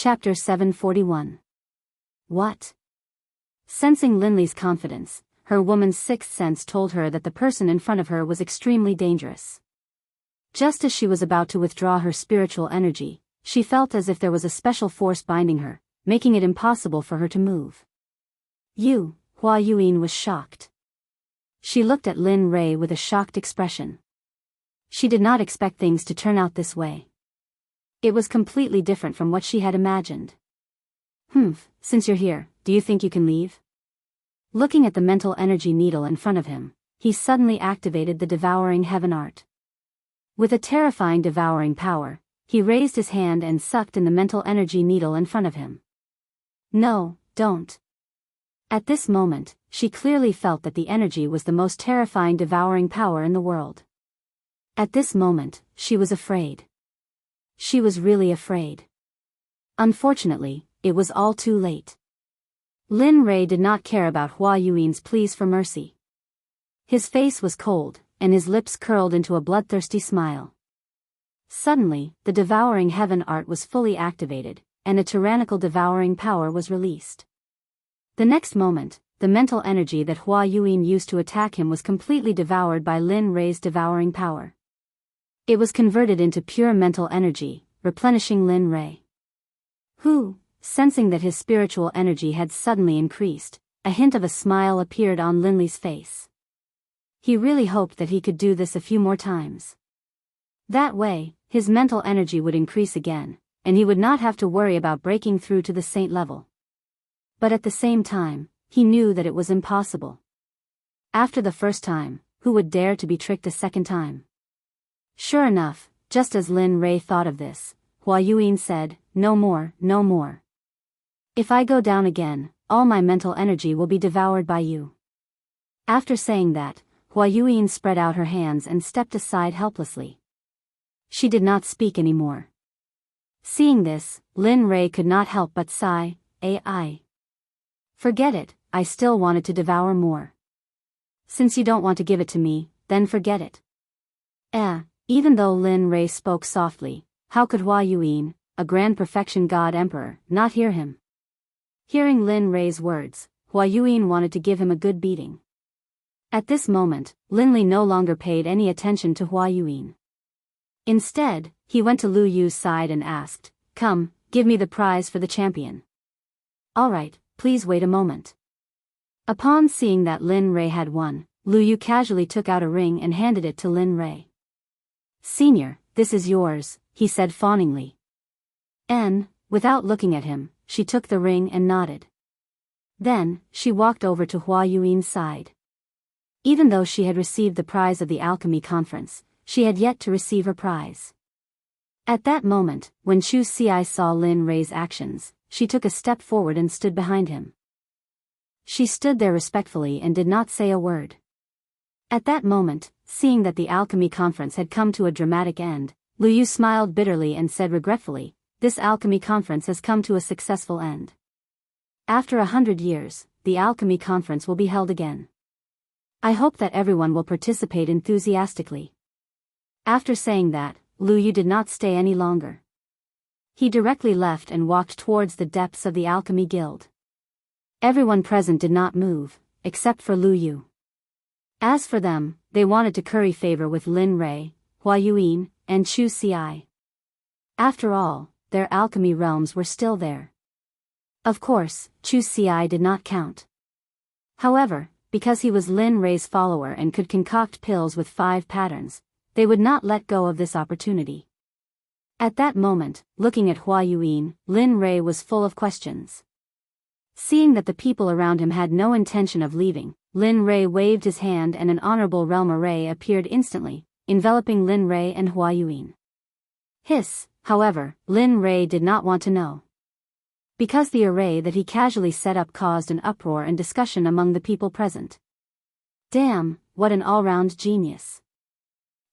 Chapter 741. What? Sensing Linley's confidence, her woman's sixth sense told her that the person in front of her was extremely dangerous. Just as she was about to withdraw her spiritual energy, she felt as if there was a special force binding her, making it impossible for her to move. Hua Yuan was shocked. She looked at Lin Rei with a shocked expression. She did not expect things to turn out this way. It was completely different from what she had imagined. Since you're here, do you think you can leave? Looking at the mental energy needle in front of him, he suddenly activated the devouring heaven art. With a terrifying devouring power, he raised his hand and sucked in the mental energy needle in front of him. No, don't. At this moment, she clearly felt that the energy was the most terrifying devouring power in the world. At this moment, she was afraid. She was really afraid. Unfortunately, it was all too late. Lin Rei did not care about Hua Yuan's pleas for mercy. His face was cold, and his lips curled into a bloodthirsty smile. Suddenly, the devouring heaven art was fully activated, and a tyrannical devouring power was released. The next moment, the mental energy that Hua Yuan used to attack him was completely devoured by Lin Rei's devouring power. It was converted into pure mental energy, replenishing Lin Rei. Sensing that his spiritual energy had suddenly increased, a hint of a smile appeared on Linley's face. He really hoped that he could do this a few more times. That way, his mental energy would increase again, and he would not have to worry about breaking through to the saint level. But at the same time, he knew that it was impossible. After the first time, who would dare to be tricked a second time? Sure enough, just as Lin Rei thought of this, Hua Yuan said, "No more, no more. If I go down again, all my mental energy will be devoured by you." After saying that, Hua Yuan spread out her hands and stepped aside helplessly. She did not speak anymore. Seeing this, Lin Rei could not help but sigh, "Ai. Forget it, I still wanted to devour more. Since you don't want to give it to me, then forget it." Even though Lin Rei spoke softly, how could Hua Yuan, a grand perfection god emperor, not hear him? Hearing Lin Rei's words, Hua Yuan wanted to give him a good beating. At this moment, Linley no longer paid any attention to Hua Yuan. Instead, he went to Lu Yu's side and asked, "Come, give me the prize for the champion." "All right, please wait a moment." Upon seeing that Lin Rei had won, Lu Yu casually took out a ring and handed it to Lin Rei. "Senior, this is yours," he said fawningly. Without looking at him, she took the ring and nodded. Then, she walked over to Hua Yuan's side. Even though she had received the prize of the alchemy conference, she had yet to receive her prize. At that moment, when Chu Xi saw Lin Rei's actions, she took a step forward and stood behind him. She stood there respectfully and did not say a word. At that moment, seeing that the alchemy conference had come to a dramatic end, Lu Yu smiled bitterly and said regretfully, "This alchemy conference has come to a successful end. After 100 years, the alchemy conference will be held again. I hope that everyone will participate enthusiastically." After saying that, Lu Yu did not stay any longer. He directly left and walked towards the depths of the alchemy guild. Everyone present did not move, except for Lu Yu. As for them, they wanted to curry favor with Lin Rei, Hua Yuan, and Chu Xi. After all, their alchemy realms were still there. Of course, Chu Xi did not count. However, because he was Lin Rei's follower and could concoct pills with 5 patterns, they would not let go of this opportunity. At that moment, looking at Hua Yuan, Lin Rei was full of questions. Seeing that the people around him had no intention of leaving, Lin Rei waved his hand and an honorable realm array appeared instantly, enveloping Lin Rei and Hua Yuan. However, Lin Rei did not want to know. Because the array that he casually set up caused an uproar and discussion among the people present. Damn, what an all-round genius.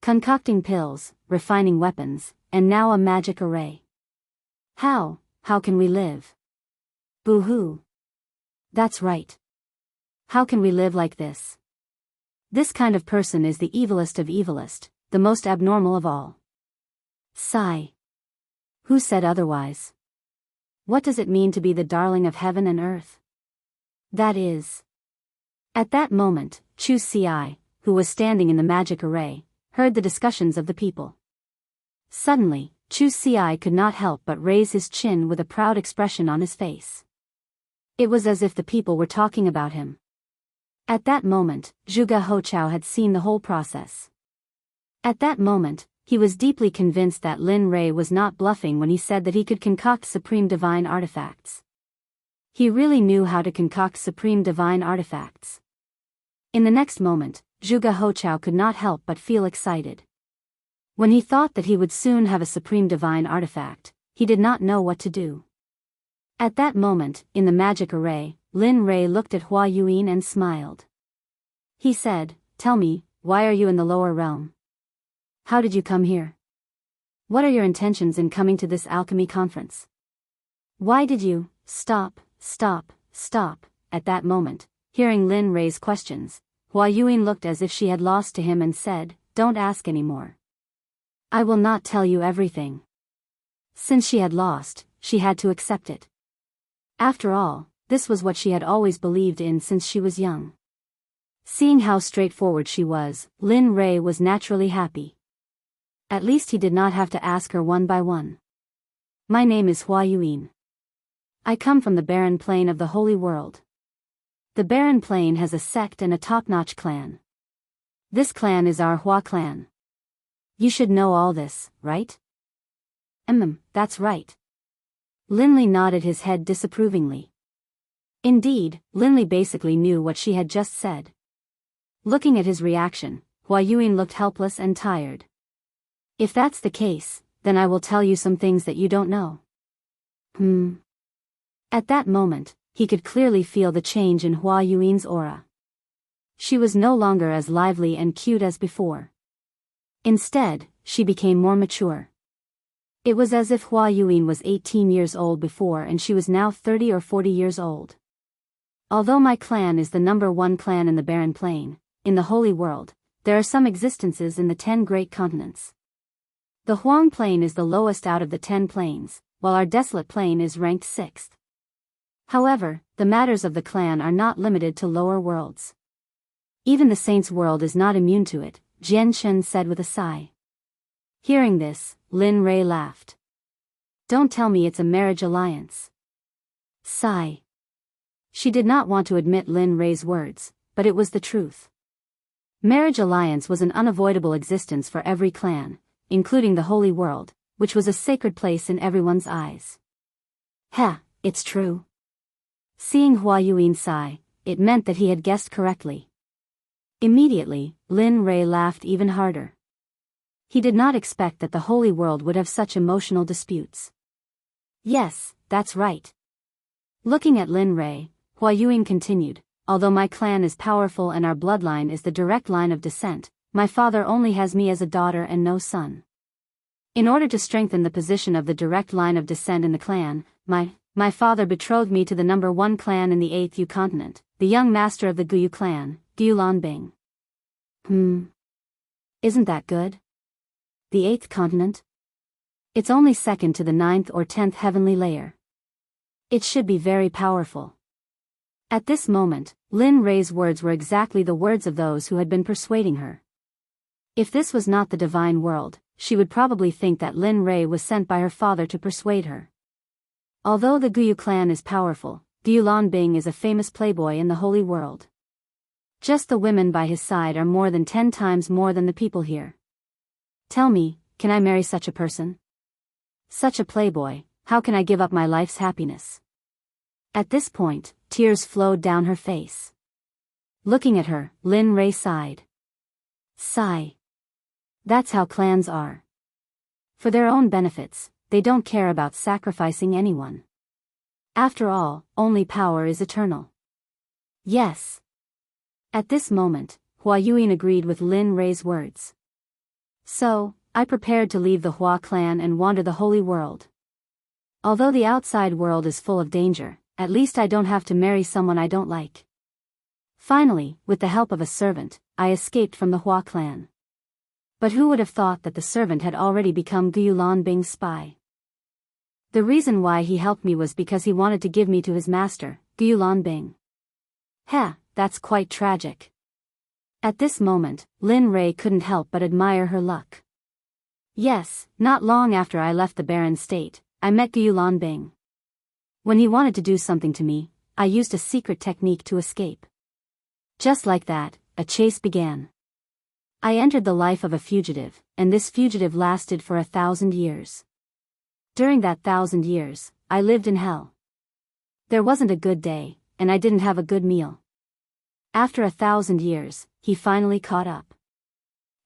Concocting pills, refining weapons, and now a magic array. How can we live? Boo-hoo. That's right. How can we live like this? This kind of person is the evilest of evilest, the most abnormal of all. Sigh. Who said otherwise? What does it mean to be the darling of heaven and earth? That is. At that moment, Chu Ci, who was standing in the magic array, heard the discussions of the people. Suddenly, Chu Ci could not help but raise his chin with a proud expression on his face. It was as if the people were talking about him. At that moment, Zhuge Hochao had seen the whole process. At that moment, he was deeply convinced that Lin Rei was not bluffing when he said that he could concoct supreme divine artifacts. He really knew how to concoct supreme divine artifacts. In the next moment, Zhuge Hochao could not help but feel excited. When he thought that he would soon have a supreme divine artifact, he did not know what to do. At that moment, in the magic array, Lin Rei looked at Hua Yuan and smiled. He said, "Tell me, why are you in the lower realm? How did you come here? What are your intentions in coming to this alchemy conference? Why did you stop? At that moment, hearing Lin Rei's questions, Hua Yuan looked as if she had lost to him and said, "Don't ask anymore. I will not tell you everything." Since she had lost, she had to accept it. After all, this was what she had always believed in since she was young. Seeing how straightforward she was, Lin Rei was naturally happy. At least he did not have to ask her one by one. "My name is Hua Yuan. I come from the barren plain of the Holy World. The barren plain has a sect and a top-notch clan. This clan is our Hua clan. You should know all this, right?" That's right." Linley nodded his head disapprovingly. Indeed, Linley basically knew what she had just said. Looking at his reaction, Hua Yuan looked helpless and tired. "If that's the case, then I will tell you some things that you don't know." At that moment, he could clearly feel the change in Hua Yuan's aura. She was no longer as lively and cute as before. Instead, she became more mature. It was as if Hua Yuan was 18 years old before and she was now 30 or 40 years old. "Although my clan is the number one clan in the barren plain, in the Holy World, there are some existences in the 10 great continents. The Huang Plain is the lowest out of the 10 plains, while our desolate plain is ranked 6th. However, the matters of the clan are not limited to lower worlds. Even the saints' world is not immune to it," Jian Shen said with a sigh. Hearing this, Lin Rei laughed. "Don't tell me it's a marriage alliance." Sigh. She did not want to admit Lin Rei's words, but it was the truth. Marriage alliance was an unavoidable existence for every clan, including the Holy World, which was a sacred place in everyone's eyes. It's true. Seeing Hua Yuan sigh, it meant that he had guessed correctly. Immediately, Lin Rei laughed even harder. He did not expect that the Holy World would have such emotional disputes. "Yes, that's right." Looking at Lin Rei, Hua Yuan continued, "Although my clan is powerful and our bloodline is the direct line of descent, my father only has me as a daughter and no son. In order to strengthen the position of the direct line of descent in the clan, my father betrothed me to the number one clan in the 8th Yu continent, the young master of the Guyu clan, Gulan Bing." Isn't that good? The 8th continent? It's only second to the 9th or 10th heavenly layer. It should be very powerful. At this moment, Lin Rei's words were exactly the words of those who had been persuading her. If this was not the divine world, she would probably think that Lin Rei was sent by her father to persuade her. Although the Guyu clan is powerful, Gulan Bing is a famous playboy in the Holy World. Just the women by his side are more than 10 times more than the people here. Tell me, can I marry such a person? Such a playboy, how can I give up my life's happiness? At this point, tears flowed down her face. Looking at her, Lin Rei sighed. Sigh. That's how clans are. For their own benefits, they don't care about sacrificing anyone. After all, only power is eternal. Yes. At this moment, Hua Yuan agreed with Lin Rei's words. So, I prepared to leave the Hua clan and wander the Holy World. Although the outside world is full of danger, at least I don't have to marry someone I don't like. Finally, with the help of a servant, I escaped from the Hua clan. But who would have thought that the servant had already become Gulan Bing's spy? The reason why he helped me was because he wanted to give me to his master, Gulanbing. Heh, that's quite tragic. At this moment, Lin Rei couldn't help but admire her luck. Yes, not long after I left the barren state, I met Gulanbing. When he wanted to do something to me, I used a secret technique to escape. Just like that, a chase began. I entered the life of a fugitive, and this fugitive lasted for 1,000 years. During that 1,000 years, I lived in hell. There wasn't a good day, and I didn't have a good meal. After 1,000 years, he finally caught up.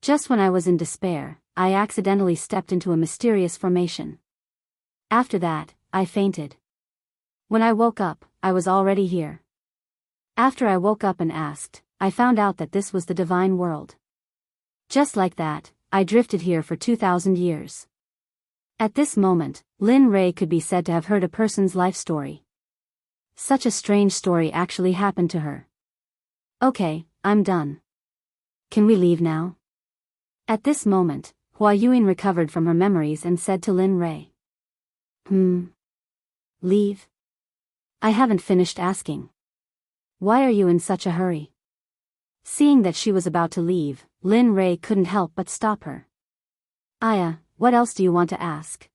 Just when I was in despair, I accidentally stepped into a mysterious formation. After that, I fainted. When I woke up, I was already here. After I woke up and asked, I found out that this was the divine world. Just like that, I drifted here for 2,000 years. At this moment, Lin Rei could be said to have heard a person's life story. Such a strange story actually happened to her. Okay, I'm done. Can we leave now? At this moment, Hua Yuan recovered from her memories and said to Lin Rei. Leave? I haven't finished asking. Why are you in such a hurry? Seeing that she was about to leave, Lin Rei couldn't help but stop her. Aya, what else do you want to ask?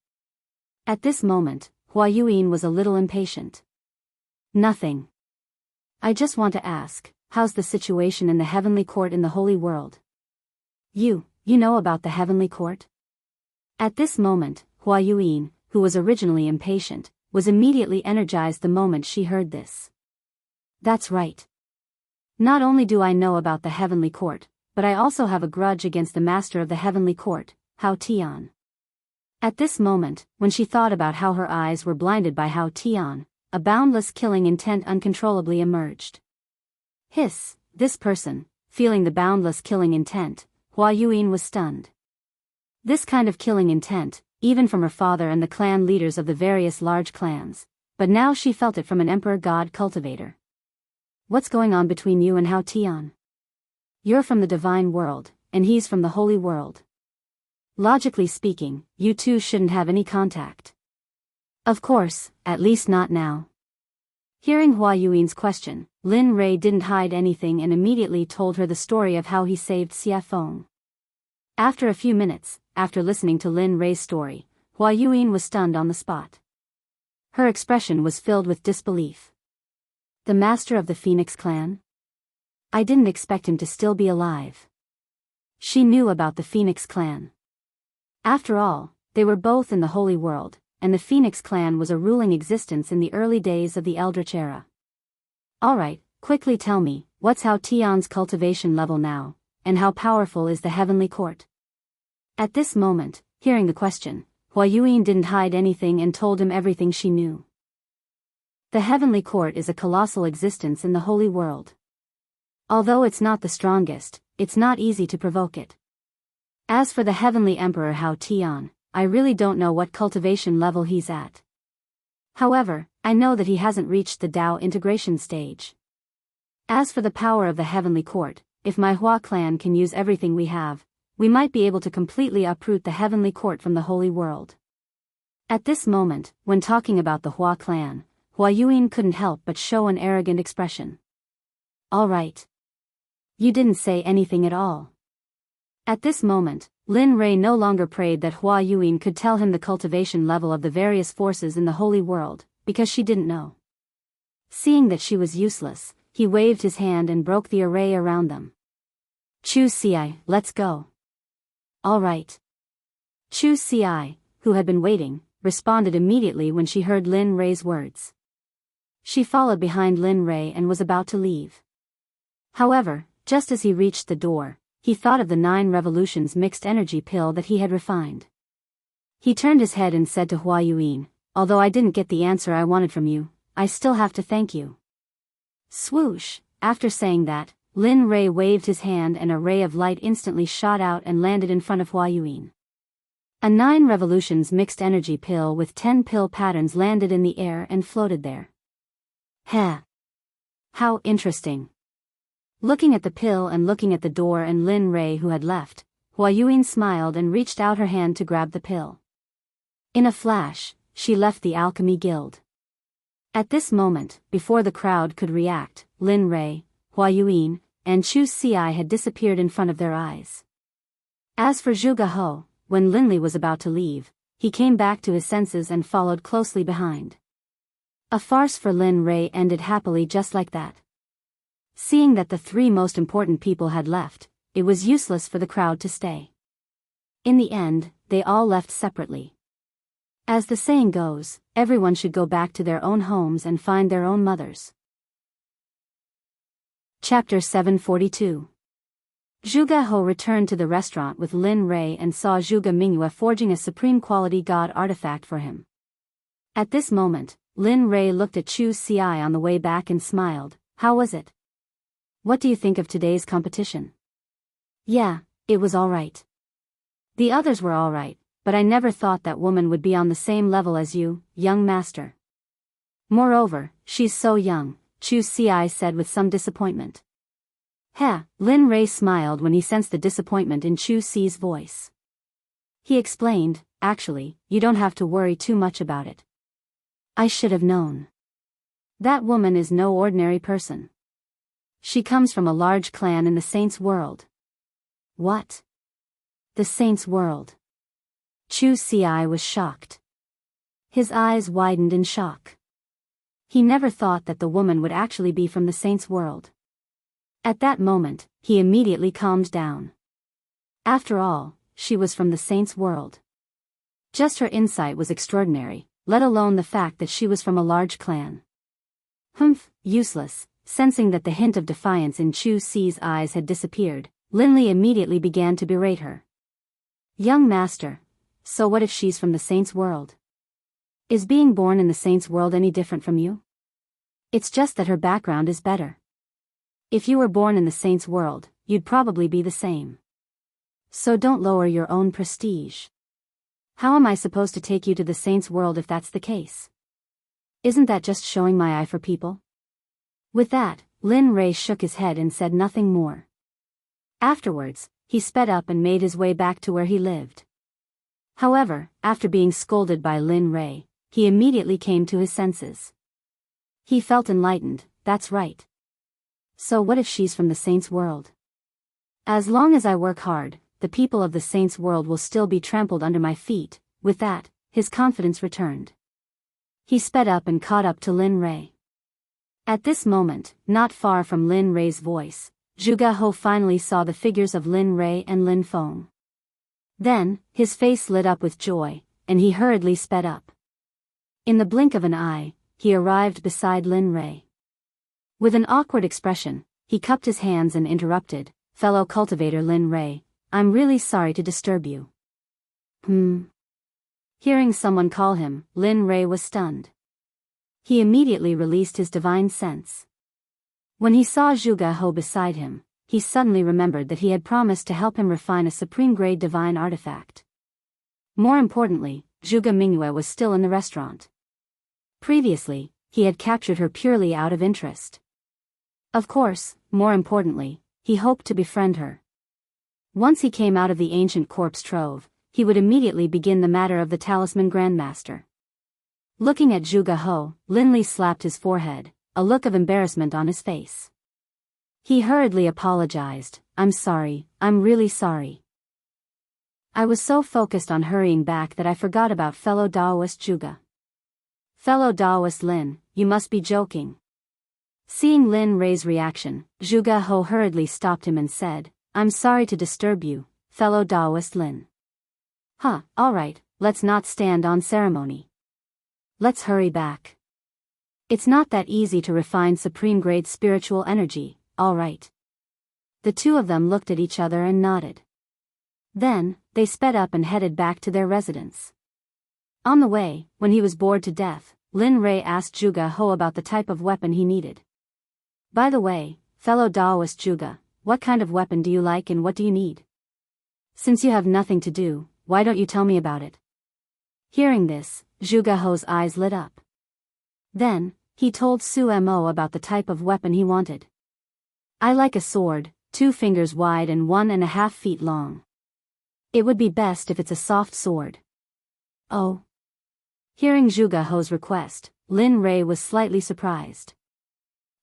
At this moment, Hua Yuan was a little impatient. Nothing. I just want to ask, how's the situation in the heavenly court in the holy world? You know about the heavenly court? At this moment, Hua Yuan, who was originally impatient, was immediately energized the moment she heard this. That's right. Not only do I know about the heavenly court, but I also have a grudge against the master of the heavenly court, Hao Tian. At this moment, when she thought about how her eyes were blinded by Hao Tian, a boundless killing intent uncontrollably emerged. Hiss, this person, feeling the boundless killing intent, Hua Yuan was stunned. This kind of killing intent, even from her father and the clan leaders of the various large clans, but now she felt it from an emperor god cultivator. What's going on between you and Hao Tian? You're from the divine world, and he's from the holy world. Logically speaking, you two shouldn't have any contact. Of course, at least not now. Hearing Hua Yuan's question, Lin Rei didn't hide anything and immediately told her the story of how he saved Xie Feng. After a few minutes, after listening to Lin Rei's story, Hua Yuan was stunned on the spot. Her expression was filled with disbelief. The master of the Phoenix clan? I didn't expect him to still be alive. She knew about the Phoenix clan. After all, they were both in the holy world, and the Phoenix clan was a ruling existence in the early days of the Eldritch era. Alright, quickly tell me, what's Hao Tian's cultivation level now, and how powerful is the heavenly court? At this moment, hearing the question, Hua Yuan didn't hide anything and told him everything she knew. The heavenly court is a colossal existence in the holy world. Although it's not the strongest, it's not easy to provoke it. As for the heavenly emperor Hao Tian, I really don't know what cultivation level he's at. However, I know that he hasn't reached the Dao integration stage. As for the power of the heavenly court, if my Hua clan can use everything we have, we might be able to completely uproot the heavenly court from the holy world. At this moment, when talking about the Hua clan, Hua Yuan couldn't help but show an arrogant expression. Alright. You didn't say anything at all. At this moment, Lin Rei no longer prayed that Hua Yuan could tell him the cultivation level of the various forces in the holy world, because she didn't know. Seeing that she was useless, he waved his hand and broke the array around them. Choose Ci, let's go. Alright. Choose Ci, who had been waiting, responded immediately when she heard Lin Rei's words. She followed behind Lin Rei and was about to leave. However, just as he reached the door, he thought of the 9 revolutions mixed energy pill that he had refined. He turned his head and said to Hua Yuan, although I didn't get the answer I wanted from you, I still have to thank you. Swoosh, after saying that, Lin Rei waved his hand and a ray of light instantly shot out and landed in front of Hua Yuan. A 9 revolutions mixed energy pill with 10 pill patterns landed in the air and floated there. Heh. How interesting. Looking at the pill and looking at the door and Lin Rei who had left, Hua Yuan smiled and reached out her hand to grab the pill. In a flash, she left the Alchemy Guild. At this moment, before the crowd could react, Lin Rei, Hua Yuan, and Chu Xi had disappeared in front of their eyes. As for Zhuge He, when Lin Li was about to leave, he came back to his senses and followed closely behind. A farce for Lin Rei ended happily just like that. Seeing that the three most important people had left, it was useless for the crowd to stay. In the end, they all left separately. As the saying goes, everyone should go back to their own homes and find their own mothers. Chapter 742. Zhuge He returned to the restaurant with Lin Rei and saw Zhuge Mingyue forging a supreme quality god artifact for him. At this moment, Lin Rei looked at Chu Xi on the way back and smiled. How was it? What do you think of today's competition? Yeah, it was alright. The others were alright, but I never thought that woman would be on the same level as you, young master. Moreover, she's so young, Chu Xi said with some disappointment. Heh, Lin Rei smiled when he sensed the disappointment in Chu Xi's voice. He explained, actually, you don't have to worry too much about it. I should have known. That woman is no ordinary person. She comes from a large clan in the Saints' world. What? The Saints' world? Chu Xi was shocked. His eyes widened in shock. He never thought that the woman would actually be from the Saints' world. At that moment, he immediately calmed down. After all, she was from the Saints' world. Just her insight was extraordinary, let alone the fact that she was from a large clan. Humph, useless. Sensing that the hint of defiance in Chu Xi's eyes had disappeared, Lin Li immediately began to berate her. Young master, so what if she's from the Saints' world? Is being born in the Saints' world any different from you? It's just that her background is better. If you were born in the Saints' world, you'd probably be the same. So don't lower your own prestige. How am I supposed to take you to the Saints' world if that's the case? Isn't that just showing my eye for people? With that, Lin Rei shook his head and said nothing more. Afterwards, he sped up and made his way back to where he lived. However, after being scolded by Lin Rei, he immediately came to his senses. He felt enlightened, that's right. So what if she's from the Saints' world? As long as I work hard, the people of the Saints' world will still be trampled under my feet. With that, his confidence returned. He sped up and caught up to Lin Rei. At this moment, not far from Lin Rei's voice, Zhuge He finally saw the figures of Lin Rei and Lin Feng. Then, his face lit up with joy, and he hurriedly sped up. In the blink of an eye, he arrived beside Lin Rei. With an awkward expression, he cupped his hands and interrupted, fellow cultivator Lin Rei, I'm really sorry to disturb you. Hearing someone call him, Lin Rei was stunned. He immediately released his divine sense. When he saw Zhuge He beside him, he suddenly remembered that he had promised to help him refine a supreme-grade divine artifact. More importantly, Zhuge Mingyue was still in the restaurant. Previously, he had captured her purely out of interest. Of course, more importantly, he hoped to befriend her. Once he came out of the ancient corpse trove, he would immediately begin the matter of the talisman grandmaster. Looking at Zhuge He, Lin Li slapped his forehead, a look of embarrassment on his face. He hurriedly apologized, I'm sorry, I'm really sorry. I was so focused on hurrying back that I forgot about fellow Daoist Zhuge. Fellow Daoist Lin, you must be joking. Seeing Lin Rei's reaction, Zhuge He hurriedly stopped him and said, I'm sorry to disturb you, fellow Daoist Lin. Alright, let's not stand on ceremony. Let's hurry back. It's not that easy to refine supreme-grade spiritual energy, alright. The two of them looked at each other and nodded. Then, they sped up and headed back to their residence. On the way, when he was bored to death, Lin Rei asked Zhuge He about the type of weapon he needed. By the way, fellow Daoist Zhuge, what kind of weapon do you like and what do you need? Since you have nothing to do, why don't you tell me about it? Hearing this, Zhuge He's eyes lit up. Then, he told Su Mo about the type of weapon he wanted. I like a sword, 2 fingers wide and 1.5 feet long. It would be best if it's a soft sword. Oh. Hearing Zhuge He's request, Lin Rei was slightly surprised.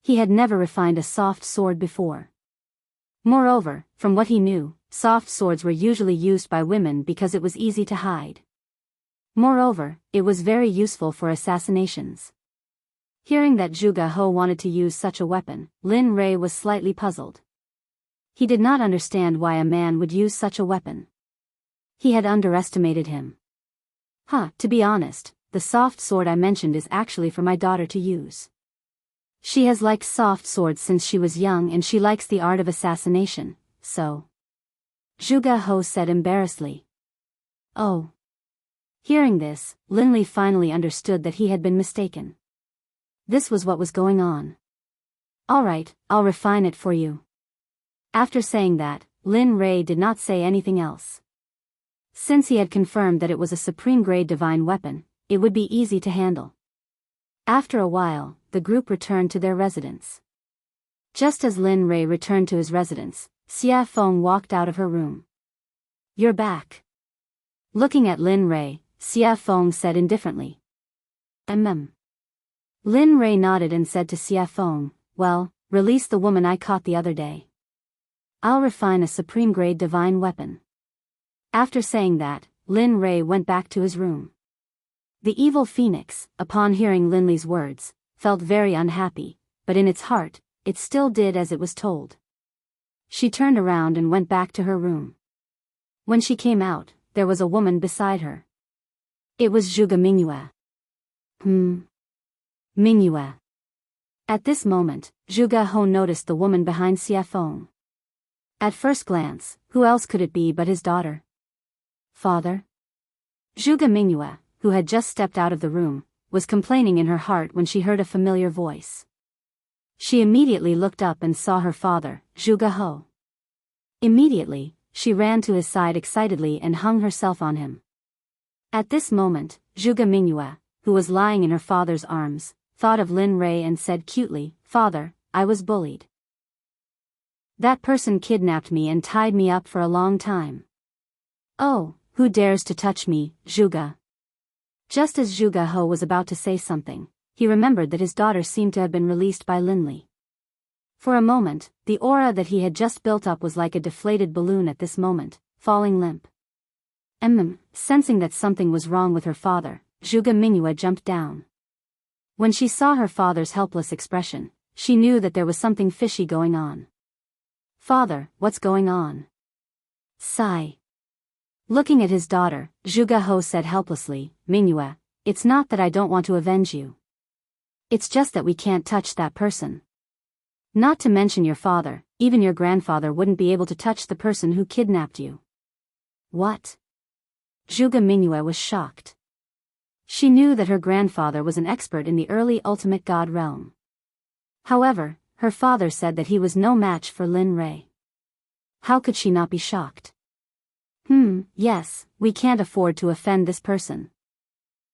He had never refined a soft sword before. Moreover, from what he knew, soft swords were usually used by women because it was easy to hide. Moreover, it was very useful for assassinations. Hearing that Zhuge He wanted to use such a weapon, Lin Rei was slightly puzzled. He did not understand why a man would use such a weapon. He had underestimated him. To be honest, the soft sword I mentioned is actually for my daughter to use. She has liked soft swords since she was young and she likes the art of assassination, so. Zhuge He said embarrassedly. Oh. Hearing this, Linli finally understood that he had been mistaken. This was what was going on. Alright, I'll refine it for you. After saying that, Lin Rei did not say anything else. Since he had confirmed that it was a supreme-grade divine weapon, it would be easy to handle. After a while, the group returned to their residence. Just as Lin Rei returned to his residence, Xia Feng walked out of her room. You're back. Looking at Lin Rei, Xia Feng said indifferently. Lin Rei nodded and said to Xia Feng, well, release the woman I caught the other day. I'll refine a supreme-grade divine weapon. After saying that, Lin Rei went back to his room. The evil phoenix, upon hearing Lin Li's words, felt very unhappy, but in its heart, it still did as it was told. She turned around and went back to her room. When she came out, there was a woman beside her. It was Zhuge Mingyue. Mingyue. At this moment, Zhuge He noticed the woman behind Xia Feng. At first glance, who else could it be but his daughter? Father? Zhuge Mingyue, who had just stepped out of the room, was complaining in her heart when she heard a familiar voice. She immediately looked up and saw her father, Zhuge He. Immediately, she ran to his side excitedly and hung herself on him. At this moment, Zhuge Mingyue, who was lying in her father's arms, thought of Lin Rei and said cutely, Father, I was bullied. That person kidnapped me and tied me up for a long time. Oh, who dares to touch me, Zhuge? Just as Zhuge He was about to say something, he remembered that his daughter seemed to have been released by Lin Li. For a moment, the aura that he had just built up was like a deflated balloon at this moment, falling limp. Sensing that something was wrong with her father, Zhuge Mingyue jumped down. When she saw her father's helpless expression, she knew that there was something fishy going on. Father, what's going on? Sigh. Looking at his daughter, Zhuge He said helplessly, Mingyue, it's not that I don't want to avenge you. It's just that we can't touch that person. Not to mention your father, even your grandfather wouldn't be able to touch the person who kidnapped you. What? Zhuge Mingyue was shocked. She knew that her grandfather was an expert in the early ultimate god realm. However, her father said that he was no match for Lin Rei. How could she not be shocked? Yes, we can't afford to offend this person.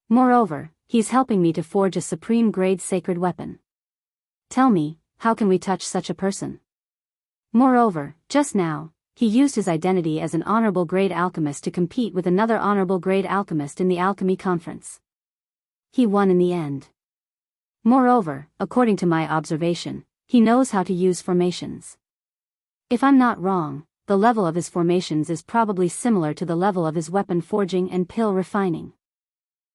Moreover, he's helping me to forge a supreme-grade sacred weapon. Tell me, how can we touch such a person? Moreover, just now, he used his identity as an honorable grade alchemist to compete with another honorable grade alchemist in the alchemy conference. He won in the end. Moreover, according to my observation, he knows how to use formations. If I'm not wrong, the level of his formations is probably similar to the level of his weapon forging and pill refining.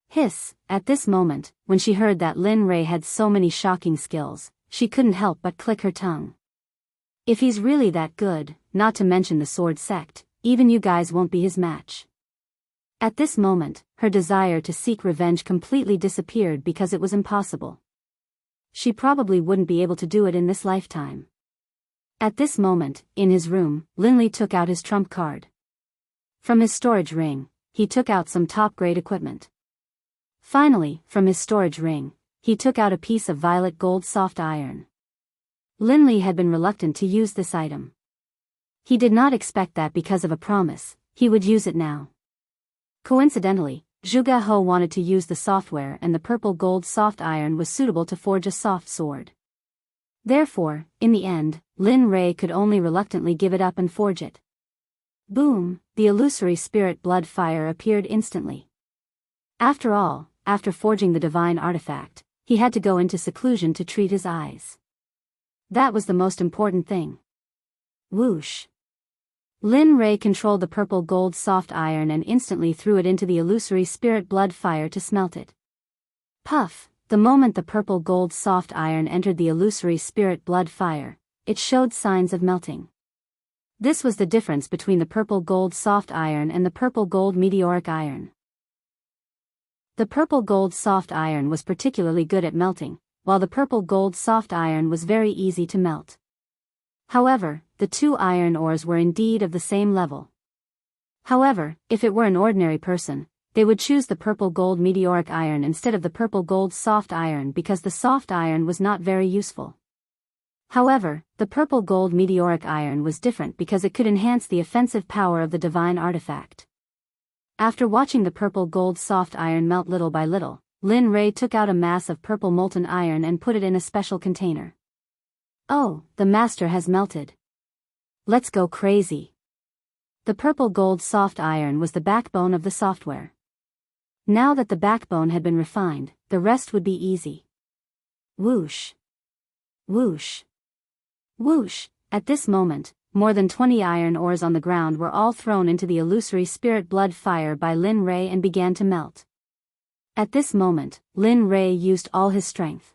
Hiss, at this moment, when she heard that Lin Rei had so many shocking skills, she couldn't help but click her tongue. If he's really that good, not to mention the sword sect, even you guys won't be his match. At this moment, her desire to seek revenge completely disappeared because it was impossible. She probably wouldn't be able to do it in this lifetime. At this moment, in his room, Lin Li took out his trump card. From his storage ring, he took out some top-grade equipment. Finally, from his storage ring, he took out a piece of violet gold soft iron. Lin Li had been reluctant to use this item. He did not expect that because of a promise, he would use it now. Coincidentally, Zhuge He wanted to use the software and the purple gold soft iron was suitable to forge a soft sword. Therefore, in the end, Lin Rei could only reluctantly give it up and forge it. Boom, the illusory spirit blood fire appeared instantly. After all, after forging the divine artifact, he had to go into seclusion to treat his eyes. That was the most important thing. Whoosh. Lin Rei controlled the purple gold soft iron and instantly threw it into the illusory spirit blood fire to smelt it. Puff! The moment the purple gold soft iron entered the illusory spirit blood fire, it showed signs of melting. This was the difference between the purple gold soft iron and the purple gold meteoric iron. The purple gold soft iron was particularly good at melting, while the purple gold soft iron was very easy to melt. However, the two iron ores were indeed of the same level. However, if it were an ordinary person, they would choose the purple gold meteoric iron instead of the purple gold soft iron because the soft iron was not very useful. However, the purple gold meteoric iron was different because it could enhance the offensive power of the divine artifact. After watching the purple gold soft iron melt little by little, Lin Rei took out a mass of purple molten iron and put it in a special container. Oh, the master has melted. Let's go crazy. The purple gold soft iron was the backbone of the software. Now that the backbone had been refined, the rest would be easy. Whoosh. Whoosh. Whoosh. At this moment, more than 20 iron ores on the ground were all thrown into the illusory spirit blood fire by Lin Rei and began to melt. At this moment, Lin Rei used all his strength.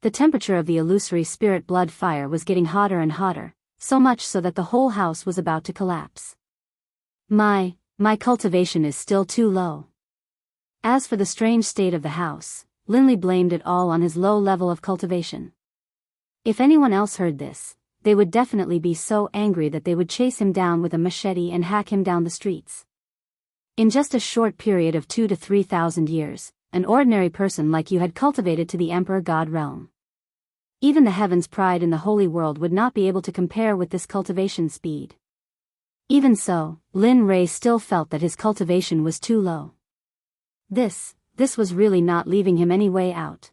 The temperature of the illusory spirit blood fire was getting hotter and hotter, so much so that the whole house was about to collapse. My cultivation is still too low. As for the strange state of the house, Linley blamed it all on his low level of cultivation. If anyone else heard this, they would definitely be so angry that they would chase him down with a machete and hack him down the streets. In just a short period of 2,000 to 3,000 years, an ordinary person like you had cultivated to the Emperor God realm. Even the heaven's pride in the holy world would not be able to compare with this cultivation speed. Even so, Lin Rei still felt that his cultivation was too low. This was really not leaving him any way out.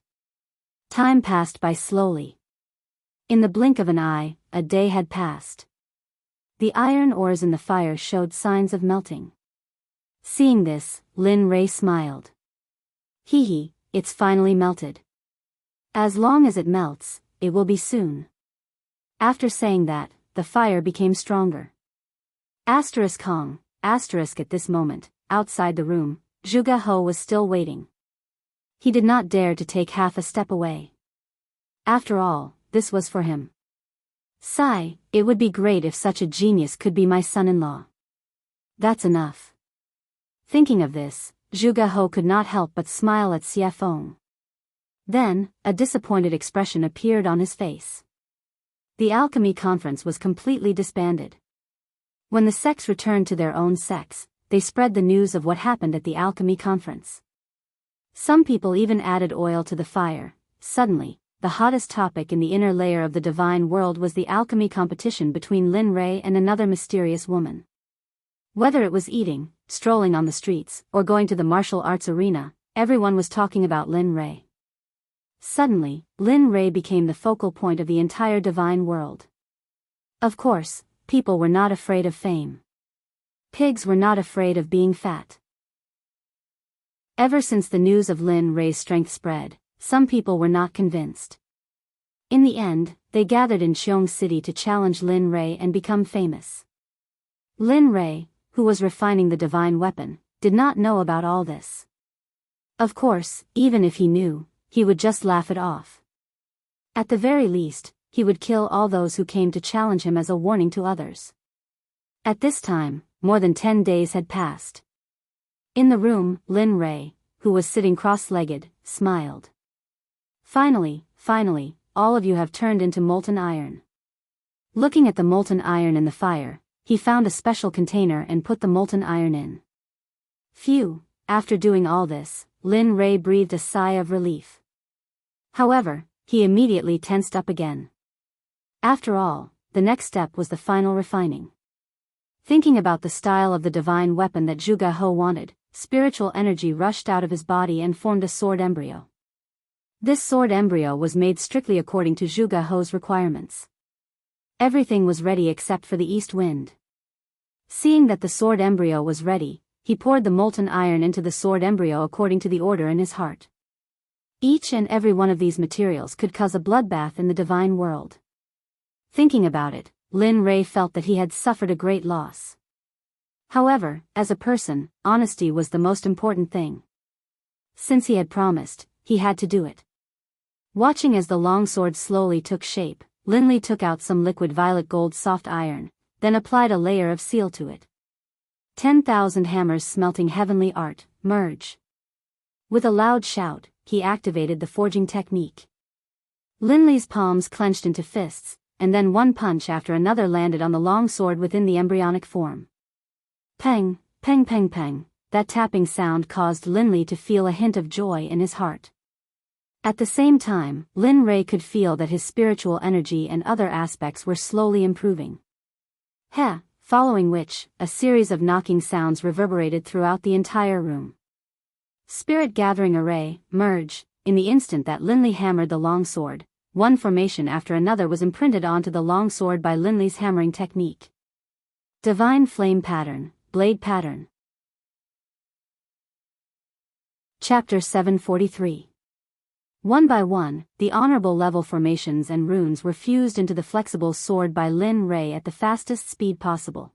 Time passed by slowly. In the blink of an eye, a day had passed. The iron ores in the fire showed signs of melting. Seeing this, Lin Rei smiled. Hee, it's finally melted. As long as it melts, it will be soon. After saying that, the fire became stronger. Kong, at this moment, outside the room, Zhuge He was still waiting. He did not dare to take half a step away. After all, this was for him. Sigh, it would be great if such a genius could be my son-in-law. That's enough. Thinking of this, Zhuge He could not help but smile at Xie Feng. Then, a disappointed expression appeared on his face. The alchemy conference was completely disbanded. When the sects returned to their own sects, they spread the news of what happened at the alchemy conference. Some people even added oil to the fire. Suddenly, the hottest topic in the inner layer of the divine world was the alchemy competition between Lin Rei and another mysterious woman. Whether it was eating, strolling on the streets, or going to the martial arts arena, everyone was talking about Lin Rei. Suddenly, Lin Rei became the focal point of the entire divine world. Of course, people were not afraid of fame. Pigs were not afraid of being fat. Ever since the news of Lin Rei's strength spread, some people were not convinced. In the end, they gathered in Qiong City to challenge Lin Rei and become famous. Lin Rei, who was refining the divine weapon, did not know about all this. Of course, even if he knew, he would just laugh it off. At the very least, he would kill all those who came to challenge him as a warning to others. At this time, more than 10 days had passed. In the room, Lin Rei, who was sitting cross-legged, smiled. Finally, all of you have turned into molten iron. Looking at the molten iron in the fire, he found a special container and put the molten iron in. Phew, after doing all this, Lin Rei breathed a sigh of relief. However, he immediately tensed up again. After all, the next step was the final refining. Thinking about the style of the divine weapon that Zhuge He wanted, spiritual energy rushed out of his body and formed a sword embryo. This sword embryo was made strictly according to Zhuge He's requirements. Everything was ready except for the east wind. Seeing that the sword embryo was ready, he poured the molten iron into the sword embryo according to the order in his heart. Each and every one of these materials could cause a bloodbath in the divine world. Thinking about it, Lin Rei felt that he had suffered a great loss. However, as a person, honesty was the most important thing. Since he had promised, he had to do it. Watching as the longsword slowly took shape, Lin Li took out some liquid violet gold soft iron, then applied a layer of seal to it. 10,000 hammers smelting heavenly art, merge. With a loud shout, he activated the forging technique. Lin Li's palms clenched into fists, and then one punch after another landed on the long sword within the embryonic form. Peng, peng peng peng, that tapping sound caused Lin Li to feel a hint of joy in his heart. At the same time, Lin Rei could feel that his spiritual energy and other aspects were slowly improving. Heh, following which, a series of knocking sounds reverberated throughout the entire room. Spirit gathering array, merge, in the instant that Lin Li hammered the long sword, one formation after another was imprinted onto the long sword by Lin Li's hammering technique. Divine flame pattern, blade pattern. Chapter 743. One by one, the honorable level formations and runes were fused into the flexible sword by Lin Rei at the fastest speed possible.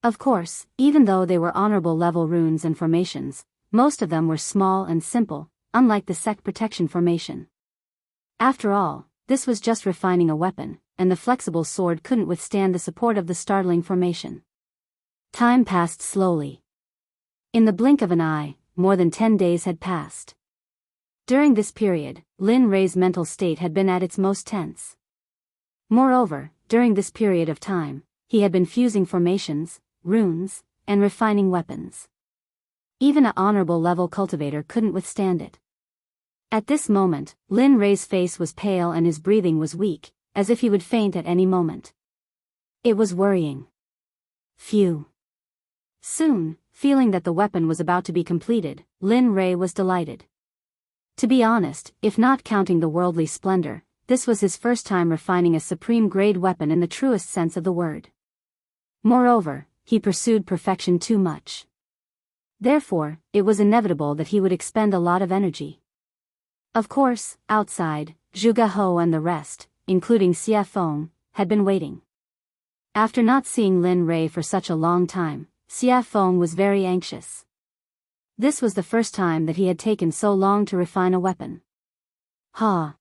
Of course, even though they were honorable level runes and formations, most of them were small and simple, unlike the Sect protection formation. After all, this was just refining a weapon, and the flexible sword couldn't withstand the support of the startling formation. Time passed slowly. In the blink of an eye, more than 10 days had passed. During this period, Lin Rei's mental state had been at its most tense. Moreover, during this period of time, he had been fusing formations, runes, and refining weapons. Even an honorable level cultivator couldn't withstand it. At this moment, Lin Rei's face was pale and his breathing was weak, as if he would faint at any moment. It was worrying. Phew. Soon, feeling that the weapon was about to be completed, Lin Rei was delighted. To be honest, if not counting the worldly splendor, this was his first time refining a supreme-grade weapon in the truest sense of the word. Moreover, he pursued perfection too much. Therefore, it was inevitable that he would expend a lot of energy. Of course, outside, Zhuge Hou and the rest, including Xie Feng, had been waiting. After not seeing Lin Rei for such a long time, Xie Feng was very anxious. This was the first time that he had taken so long to refine a weapon. Ha!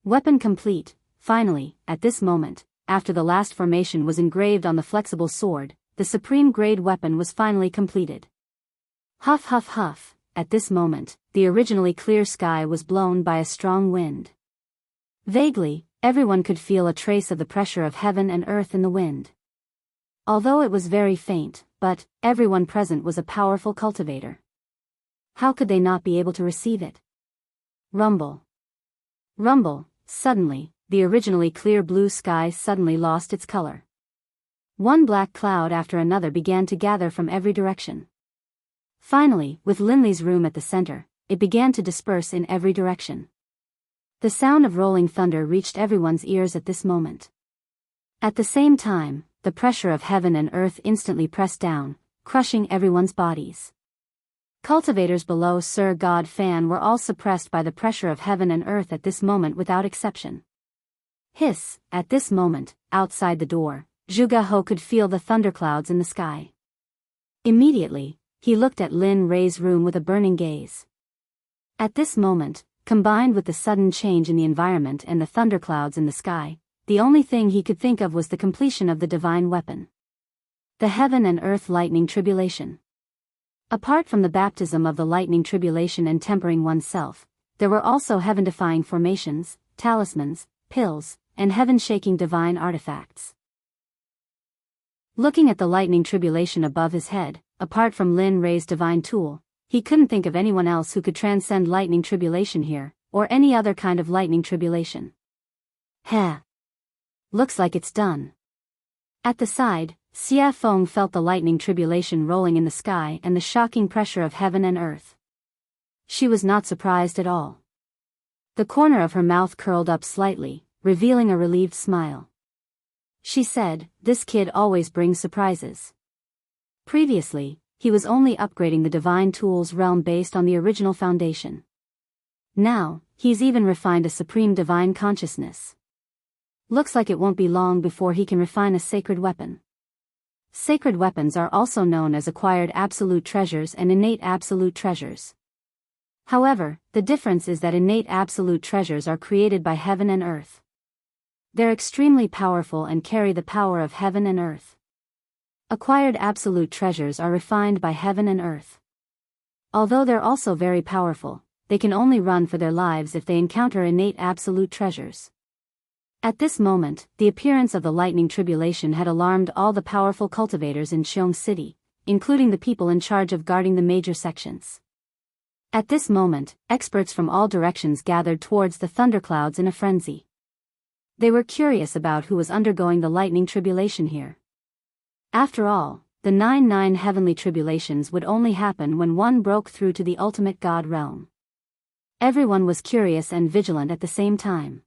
Weapon complete. Finally, at this moment, after the last formation was engraved on the flexible sword, the supreme-grade weapon was finally completed. Huff huff huff, at this moment, the originally clear sky was blown by a strong wind. Vaguely, everyone could feel a trace of the pressure of heaven and earth in the wind. Although it was very faint, but everyone present was a powerful cultivator. How could they not be able to receive it? Rumble. Rumble, suddenly, the originally clear blue sky suddenly lost its color. One black cloud after another began to gather from every direction. Finally, with Lin Li's room at the center, it began to disperse in every direction. The sound of rolling thunder reached everyone's ears at this moment. At the same time, the pressure of heaven and earth instantly pressed down, crushing everyone's bodies. Cultivators below Sir God Fan were all suppressed by the pressure of heaven and earth at this moment without exception. Hiss, at this moment, outside the door, Zhuge Hou could feel the thunderclouds in the sky. Immediately, he looked at Lin Rei's room with a burning gaze. At this moment, combined with the sudden change in the environment and the thunderclouds in the sky, the only thing he could think of was the completion of the divine weapon. The heaven and earth lightning tribulation. Apart from the baptism of the lightning tribulation and tempering oneself, there were also heaven-defying formations, talismans, pills, and heaven-shaking divine artifacts. Looking at the lightning tribulation above his head, apart from Lin Rei's divine tool, he couldn't think of anyone else who could transcend lightning tribulation here, or any other kind of lightning tribulation. Heh. Looks like it's done. At the side, Xie Feng felt the lightning tribulation rolling in the sky and the shocking pressure of heaven and earth. She was not surprised at all. The corner of her mouth curled up slightly, revealing a relieved smile. She said, "This kid always brings surprises." Previously, he was only upgrading the divine tools realm based on the original foundation. Now, he's even refined a supreme divine consciousness. Looks like it won't be long before he can refine a sacred weapon. Sacred weapons are also known as acquired absolute treasures and innate absolute treasures. However, the difference is that innate absolute treasures are created by heaven and earth. They're extremely powerful and carry the power of heaven and earth. Acquired absolute treasures are refined by heaven and earth. Although they're also very powerful, they can only run for their lives if they encounter innate absolute treasures. At this moment, the appearance of the lightning tribulation had alarmed all the powerful cultivators in Xiong City, including the people in charge of guarding the major sections. At this moment, experts from all directions gathered towards the thunderclouds in a frenzy. They were curious about who was undergoing the lightning tribulation here. After all, the 9 heavenly tribulations would only happen when one broke through to the ultimate God realm. Everyone was curious and vigilant at the same time.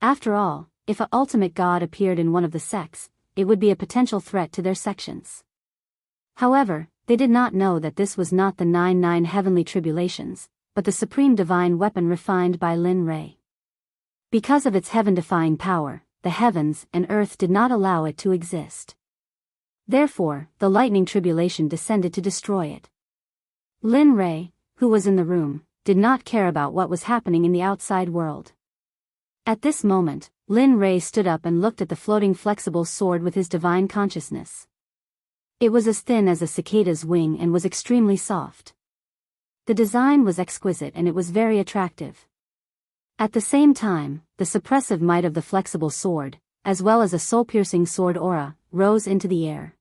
After all, if a ultimate God appeared in one of the sects, it would be a potential threat to their sections. However, they did not know that this was not the 9 heavenly tribulations, but the supreme divine weapon refined by Lin Rei. Because of its heaven-defying power, the heavens and earth did not allow it to exist. Therefore, the lightning tribulation descended to destroy it. Lin Rei, who was in the room, did not care about what was happening in the outside world. At this moment, Lin Rei stood up and looked at the floating flexible sword with his divine consciousness. It was as thin as a cicada's wing and was extremely soft. The design was exquisite and it was very attractive. At the same time, the suppressive might of the flexible sword, as well as a soul-piercing sword aura, rose into the air.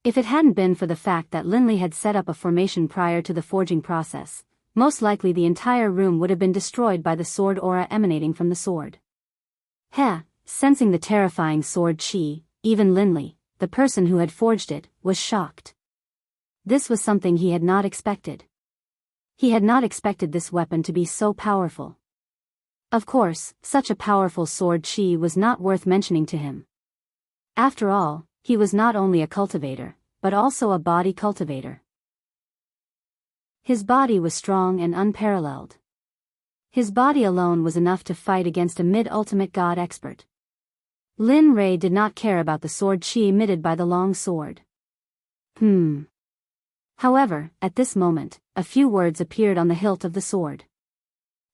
If it hadn't been for the fact that Linley had set up a formation prior to the forging process, most likely the entire room would have been destroyed by the sword aura emanating from the sword. Sensing the terrifying sword chi, even Linley, the person who had forged it, was shocked. This was something he had not expected. He had not expected this weapon to be so powerful. Of course, such a powerful sword chi was not worth mentioning to him. After all, he was not only a cultivator, but also a body cultivator. His body was strong and unparalleled. His body alone was enough to fight against a mid-ultimate god expert. Lin Rei did not care about the sword chi emitted by the long sword. However, at this moment, a few words appeared on the hilt of the sword.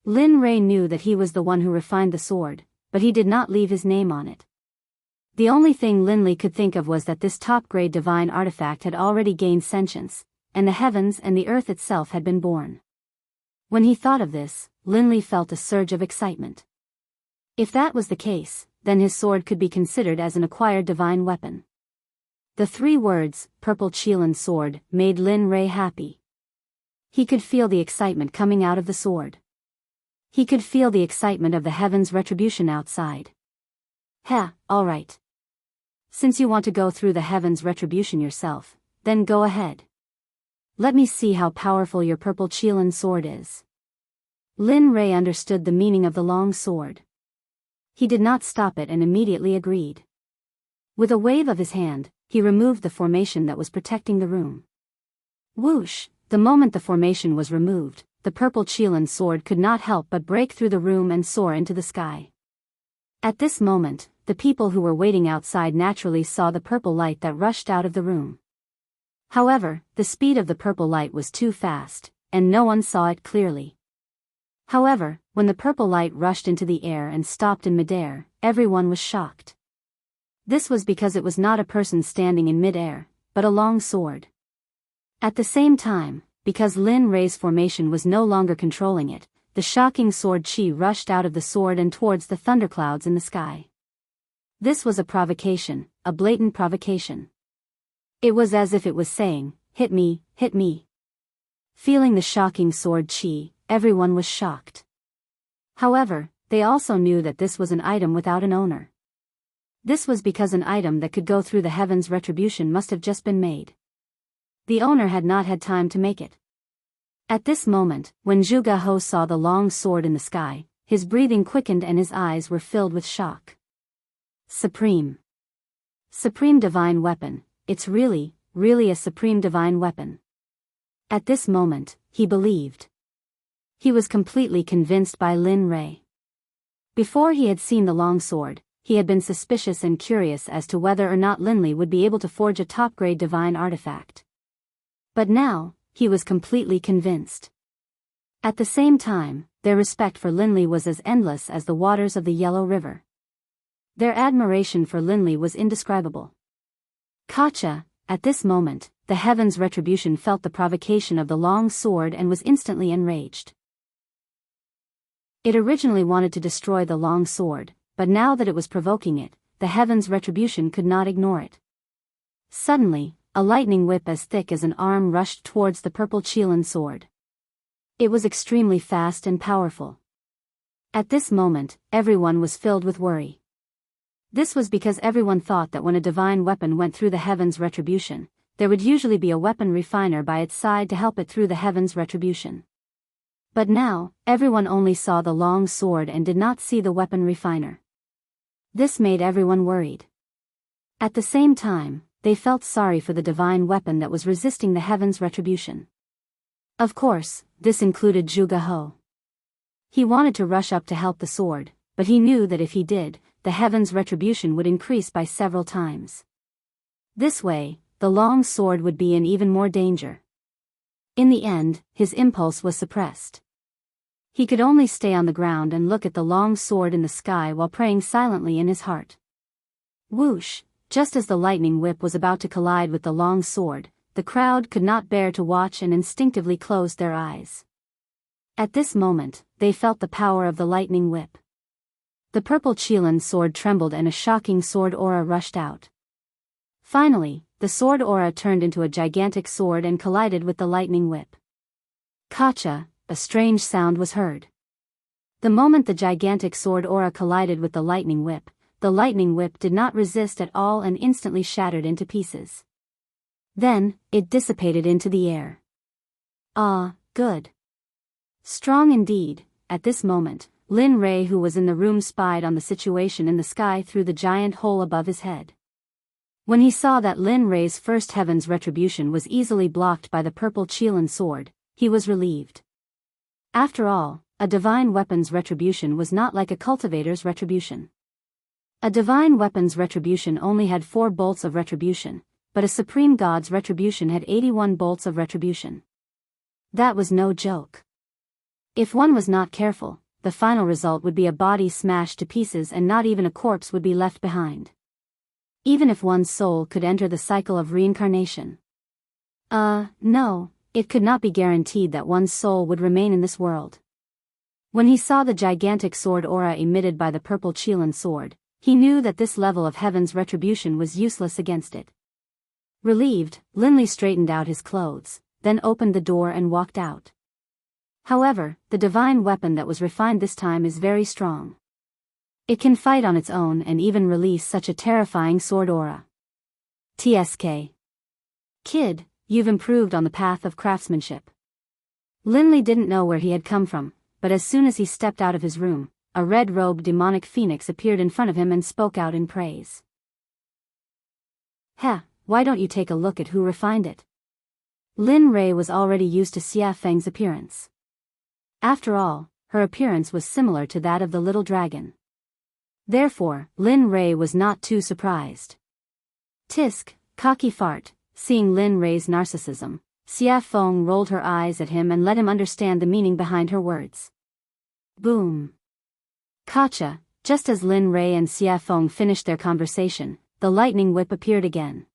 Lin Rei knew that he was the one who refined the sword, but he did not leave his name on it. The only thing Linley could think of was that this top-grade divine artifact had already gained sentience, and the heavens and the earth itself had been born. When he thought of this, Linley felt a surge of excitement. If that was the case, then his sword could be considered as an acquired divine weapon. The 3 words, Purple Qilin Sword, made Lin Rei happy. He could feel the excitement coming out of the sword. He could feel the excitement of the heavens' retribution outside. Alright. Since you want to go through the heavens' retribution yourself, then go ahead. Let me see how powerful your Purple Qilin sword is. Lin Rei understood the meaning of the long sword. He did not stop it and immediately agreed. With a wave of his hand, he removed the formation that was protecting the room. Whoosh! The moment the formation was removed, the Purple Qilin sword could not help but break through the room and soar into the sky. At this moment, the people who were waiting outside naturally saw the purple light that rushed out of the room. However, the speed of the purple light was too fast, and no one saw it clearly. However, when the purple light rushed into the air and stopped in midair, everyone was shocked. This was because it was not a person standing in midair, but a long sword. At the same time, because Lin Rei's formation was no longer controlling it, the shocking sword chi rushed out of the sword and towards the thunderclouds in the sky. This was a provocation, a blatant provocation. It was as if it was saying, hit me, hit me. Feeling the shocking sword chi, everyone was shocked. However, they also knew that this was an item without an owner. This was because an item that could go through the heavens' retribution must have just been made. The owner had not had time to make it. At this moment, when Zhuge Ho saw the long sword in the sky, his breathing quickened and his eyes were filled with shock. Supreme divine weapon, it's really really a supreme divine weapon. At this moment, he believed. He was completely convinced by Lin Rei. Before he had seen the long sword, he had been suspicious and curious as to whether or not Linley would be able to forge a top-grade divine artifact. But now, he was completely convinced. At the same time, their respect for Linley was as endless as the waters of the Yellow River. Their admiration for Linley was indescribable. Katja, at this moment, the Heaven's Retribution felt the provocation of the long sword and was instantly enraged. It originally wanted to destroy the long sword, but now that it was provoking it, the Heaven's Retribution could not ignore it. Suddenly, a lightning whip as thick as an arm rushed towards the purple Qilin sword. It was extremely fast and powerful. At this moment, everyone was filled with worry. This was because everyone thought that when a divine weapon went through the Heaven's Retribution, there would usually be a weapon refiner by its side to help it through the Heaven's Retribution. But now, everyone only saw the long sword and did not see the weapon refiner. This made everyone worried. At the same time, they felt sorry for the divine weapon that was resisting the Heaven's Retribution. Of course, this included Zhuge He. He wanted to rush up to help the sword, but he knew that if he did, the Heaven's Retribution would increase by several times. This way, the long sword would be in even more danger. In the end, his impulse was suppressed. He could only stay on the ground and look at the long sword in the sky while praying silently in his heart. Whoosh! Just as the lightning whip was about to collide with the long sword, the crowd could not bear to watch and instinctively closed their eyes. At this moment, they felt the power of the lightning whip. The purple Qilin sword trembled and a shocking sword aura rushed out. Finally, the sword aura turned into a gigantic sword and collided with the lightning whip. Katja, a strange sound was heard. The moment the gigantic sword aura collided with the lightning whip did not resist at all and instantly shattered into pieces. Then, it dissipated into the air. Ah, good. Strong indeed. At this moment, Lin Rei, who was in the room, spied on the situation in the sky through the giant hole above his head. When he saw that Lin Rei's first Heaven's Retribution was easily blocked by the purple Qilin sword, he was relieved. After all, a divine weapon's retribution was not like a cultivator's retribution. A divine weapon's retribution only had 4 bolts of retribution, but a supreme god's retribution had 81 bolts of retribution. That was no joke. If one was not careful, the final result would be a body smashed to pieces and not even a corpse would be left behind. Even if one's soul could enter the cycle of reincarnation. No, it could not be guaranteed that one's soul would remain in this world. When he saw the gigantic sword aura emitted by the purple Qilin sword, he knew that this level of Heaven's Retribution was useless against it. Relieved, Linley straightened out his clothes, then opened the door and walked out. However, the divine weapon that was refined this time is very strong. It can fight on its own and even release such a terrifying sword aura. TSK. Kid, you've improved on the path of craftsmanship. Linley didn't know where he had come from, but as soon as he stepped out of his room, a red-robed demonic phoenix appeared in front of him and spoke out in praise. Heh, why don't you take a look at who refined it? Lin Rei was already used to Xia Feng's appearance. After all, her appearance was similar to that of the little dragon. Therefore, Lin Rei was not too surprised. Tisk, cocky fart. Seeing Lin Rei's narcissism, Xia Feng rolled her eyes at him and let him understand the meaning behind her words. Boom. Katja, just as Lin Rei and Xia Feng finished their conversation, the lightning whip appeared again.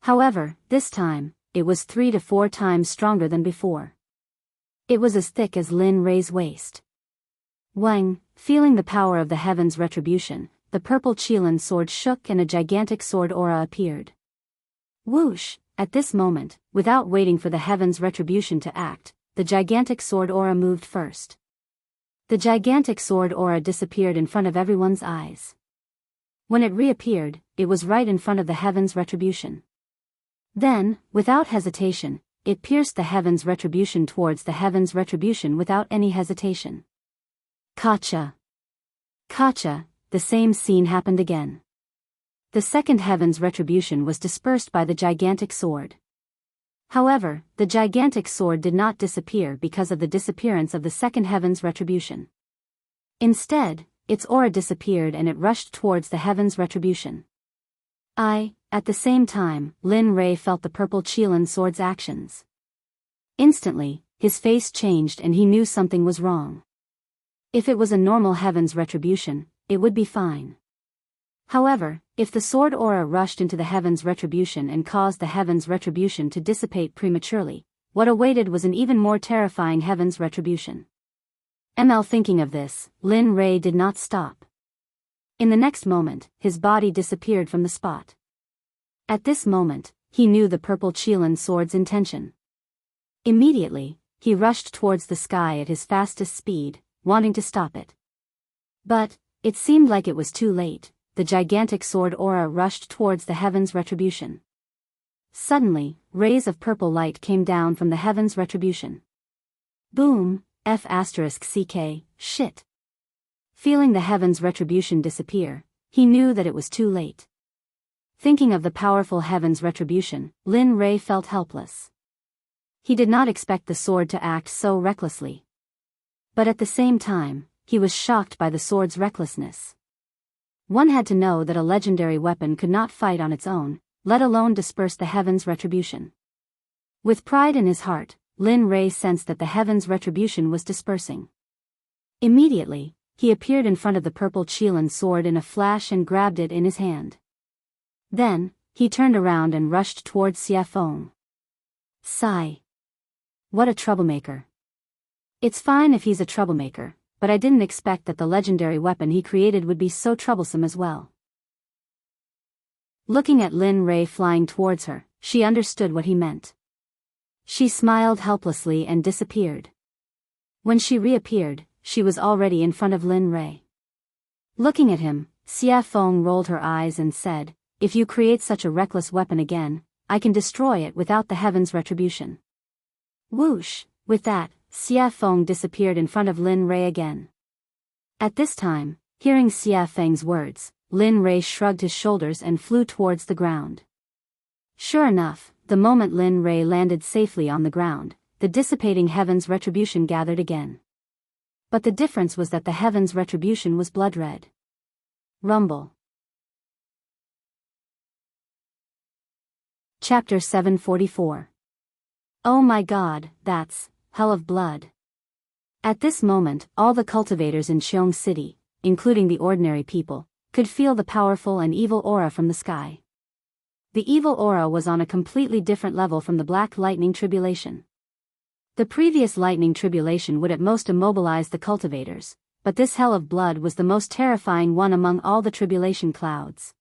However, this time, it was 3 to 4 times stronger than before. It was as thick as Lin Rei's waist. Wang, feeling the power of the Heaven's Retribution, the purple Qilin sword shook and a gigantic sword aura appeared. Whoosh! At this moment, without waiting for the Heaven's Retribution to act, the gigantic sword aura moved first. The gigantic sword aura disappeared in front of everyone's eyes. When it reappeared, it was right in front of the Heaven's Retribution. Then, without hesitation, it pierced the Heaven's Retribution towards the Heaven's Retribution without any hesitation. Katja. The same scene happened again. the second heaven's retribution was dispersed by the gigantic sword. However, the gigantic sword did not disappear because of the disappearance of the second heaven's retribution. Instead, its aura disappeared and it rushed towards the heaven's retribution. At the same time, Lin Rei felt the purple Qilin sword's actions. Instantly, his face changed and he knew something was wrong. If it was a normal heaven's retribution, it would be fine. However, if the sword aura rushed into the heaven's retribution and caused the heaven's retribution to dissipate prematurely, what awaited was an even more terrifying heaven's retribution. Thinking of this, Lin Rei did not stop. In the next moment, his body disappeared from the spot. At this moment, he knew the purple Qilin sword's intention. Immediately, he rushed towards the sky at his fastest speed, wanting to stop it. But, it seemed like it was too late. The gigantic sword aura rushed towards the heaven's retribution. Suddenly, rays of purple light came down from the heaven's retribution. Boom, F***ck, shit. Feeling the heaven's retribution disappear, he knew that it was too late. Thinking of the powerful heaven's retribution, Lin Rei felt helpless. He did not expect the sword to act so recklessly. But at the same time, he was shocked by the sword's recklessness. One had to know that a legendary weapon could not fight on its own, let alone disperse the heaven's retribution. With pride in his heart, Lin Rei sensed that the heaven's retribution was dispersing. Immediately, he appeared in front of the purple Qilin sword in a flash and grabbed it in his hand. Then, he turned around and rushed towards Xie Feng. Sigh. What a troublemaker. It's fine if he's a troublemaker, but I didn't expect that the legendary weapon he created would be so troublesome as well. Looking at Lin Rei flying towards her, she understood what he meant. She smiled helplessly and disappeared. When she reappeared, she was already in front of Lin Rei. Looking at him, Xie Feng rolled her eyes and said, "If you create such a reckless weapon again, I can destroy it without the heaven's retribution." Whoosh! With that, Xie Feng disappeared in front of Lin Rei again. At this time, hearing Xie Feng's words, Lin Rei shrugged his shoulders and flew towards the ground. Sure enough, the moment Lin Rei landed safely on the ground, the dissipating heaven's retribution gathered again. But the difference was that the heaven's retribution was blood red. Rumble. Chapter 744. Oh my god, that's hell of blood. At this moment, all the cultivators in Qiong City, including the ordinary people, could feel the powerful and evil aura from the sky. The evil aura was on a completely different level from the black lightning tribulation. The previous lightning tribulation would at most immobilize the cultivators, but this hell of blood was the most terrifying one among all the tribulation clouds.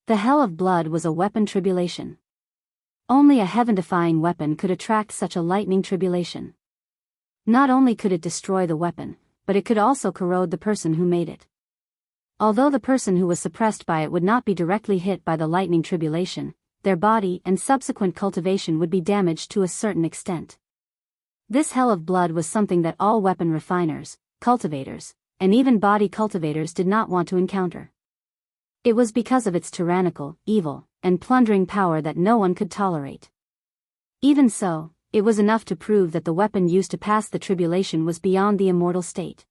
The hell of blood was a weapon tribulation. Only a heaven-defying weapon could attract such a lightning tribulation. Not only could it destroy the weapon, but it could also corrode the person who made it. Although the person who was suppressed by it would not be directly hit by the lightning tribulation, their body and subsequent cultivation would be damaged to a certain extent. This hell of blood was something that all weapon refiners, cultivators, and even body cultivators did not want to encounter. It was because of its tyrannical, evil, and plundering power that no one could tolerate. Even so, it was enough to prove that the weapon used to pass the tribulation was beyond the immortal state.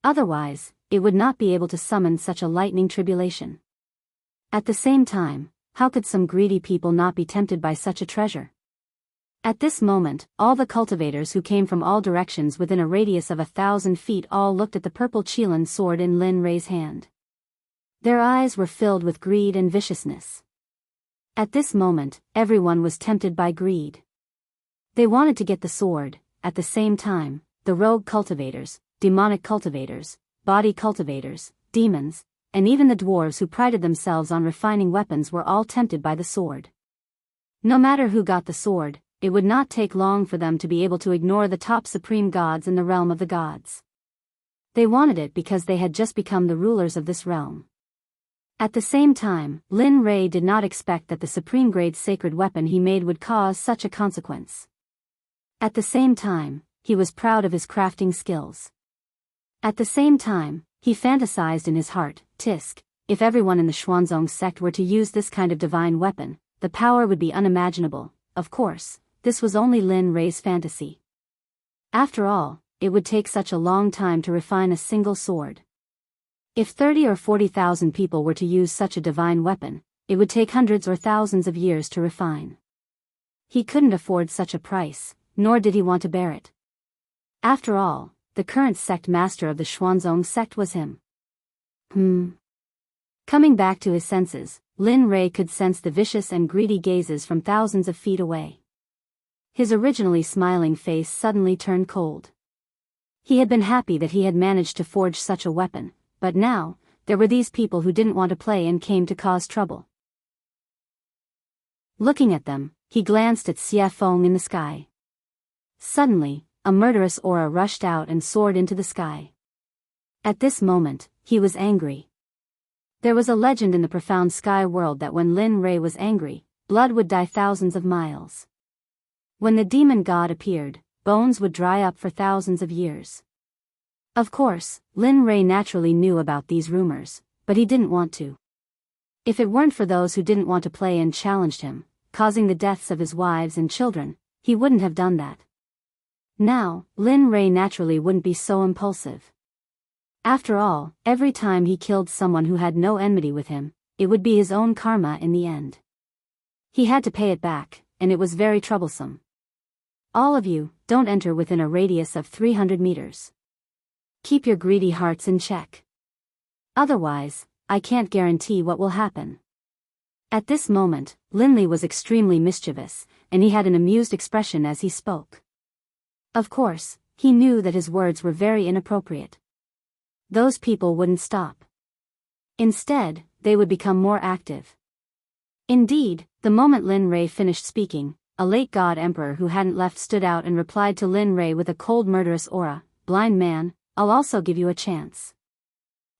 Otherwise, it would not be able to summon such a lightning tribulation. At the same time, how could some greedy people not be tempted by such a treasure? At this moment, all the cultivators who came from all directions within a radius of 1,000 feet all looked at the purple Qilin sword in Lin Rei's hand. Their eyes were filled with greed and viciousness. At this moment, everyone was tempted by greed. They wanted to get the sword. At the same time, the rogue cultivators, demonic cultivators, body cultivators, demons, and even the dwarves who prided themselves on refining weapons were all tempted by the sword. No matter who got the sword, it would not take long for them to be able to ignore the top supreme gods in the realm of the gods. They wanted it because they had just become the rulers of this realm. At the same time, Lin Rei did not expect that the supreme grade sacred weapon he made would cause such a consequence. At the same time, he was proud of his crafting skills. At the same time, he fantasized in his heart, Tisk, if everyone in the Xuanzong sect were to use this kind of divine weapon, the power would be unimaginable. Of course, this was only Lin Rei's fantasy. After all, it would take such a long time to refine a single sword. If 30 or 40,000 people were to use such a divine weapon, it would take hundreds or thousands of years to refine. He couldn't afford such a price, nor did he want to bear it. After all, the current sect master of the Xuanzong sect was him. Coming back to his senses, Lin Rei could sense the vicious and greedy gazes from thousands of feet away. His originally smiling face suddenly turned cold. He had been happy that he had managed to forge such a weapon, but now, there were these people who didn't want to play and came to cause trouble. Looking at them, he glanced at Xie Feng in the sky. Suddenly, a murderous aura rushed out and soared into the sky. At this moment, he was angry. There was a legend in the profound sky world that when Lin Rei was angry, blood would die thousands of miles. When the demon god appeared, bones would dry up for thousands of years. Of course, Lin Rei naturally knew about these rumors, but he didn't want to. If it weren't for those who didn't want to play and challenged him, causing the deaths of his wives and children, he wouldn't have done that. Now, Lin Rei naturally wouldn't be so impulsive. After all, every time he killed someone who had no enmity with him, it would be his own karma in the end. He had to pay it back, and it was very troublesome. All of you, don't enter within a radius of 300 meters. Keep your greedy hearts in check. Otherwise, I can't guarantee what will happen. At this moment, Linley was extremely mischievous, and he had an amused expression as he spoke. Of course, he knew that his words were very inappropriate. Those people wouldn't stop. Instead, they would become more active. Indeed, the moment Lin Rei finished speaking, a late god emperor who hadn't left stood out and replied to Lin Rei with a cold murderous aura, "Blind man, I'll also give you a chance.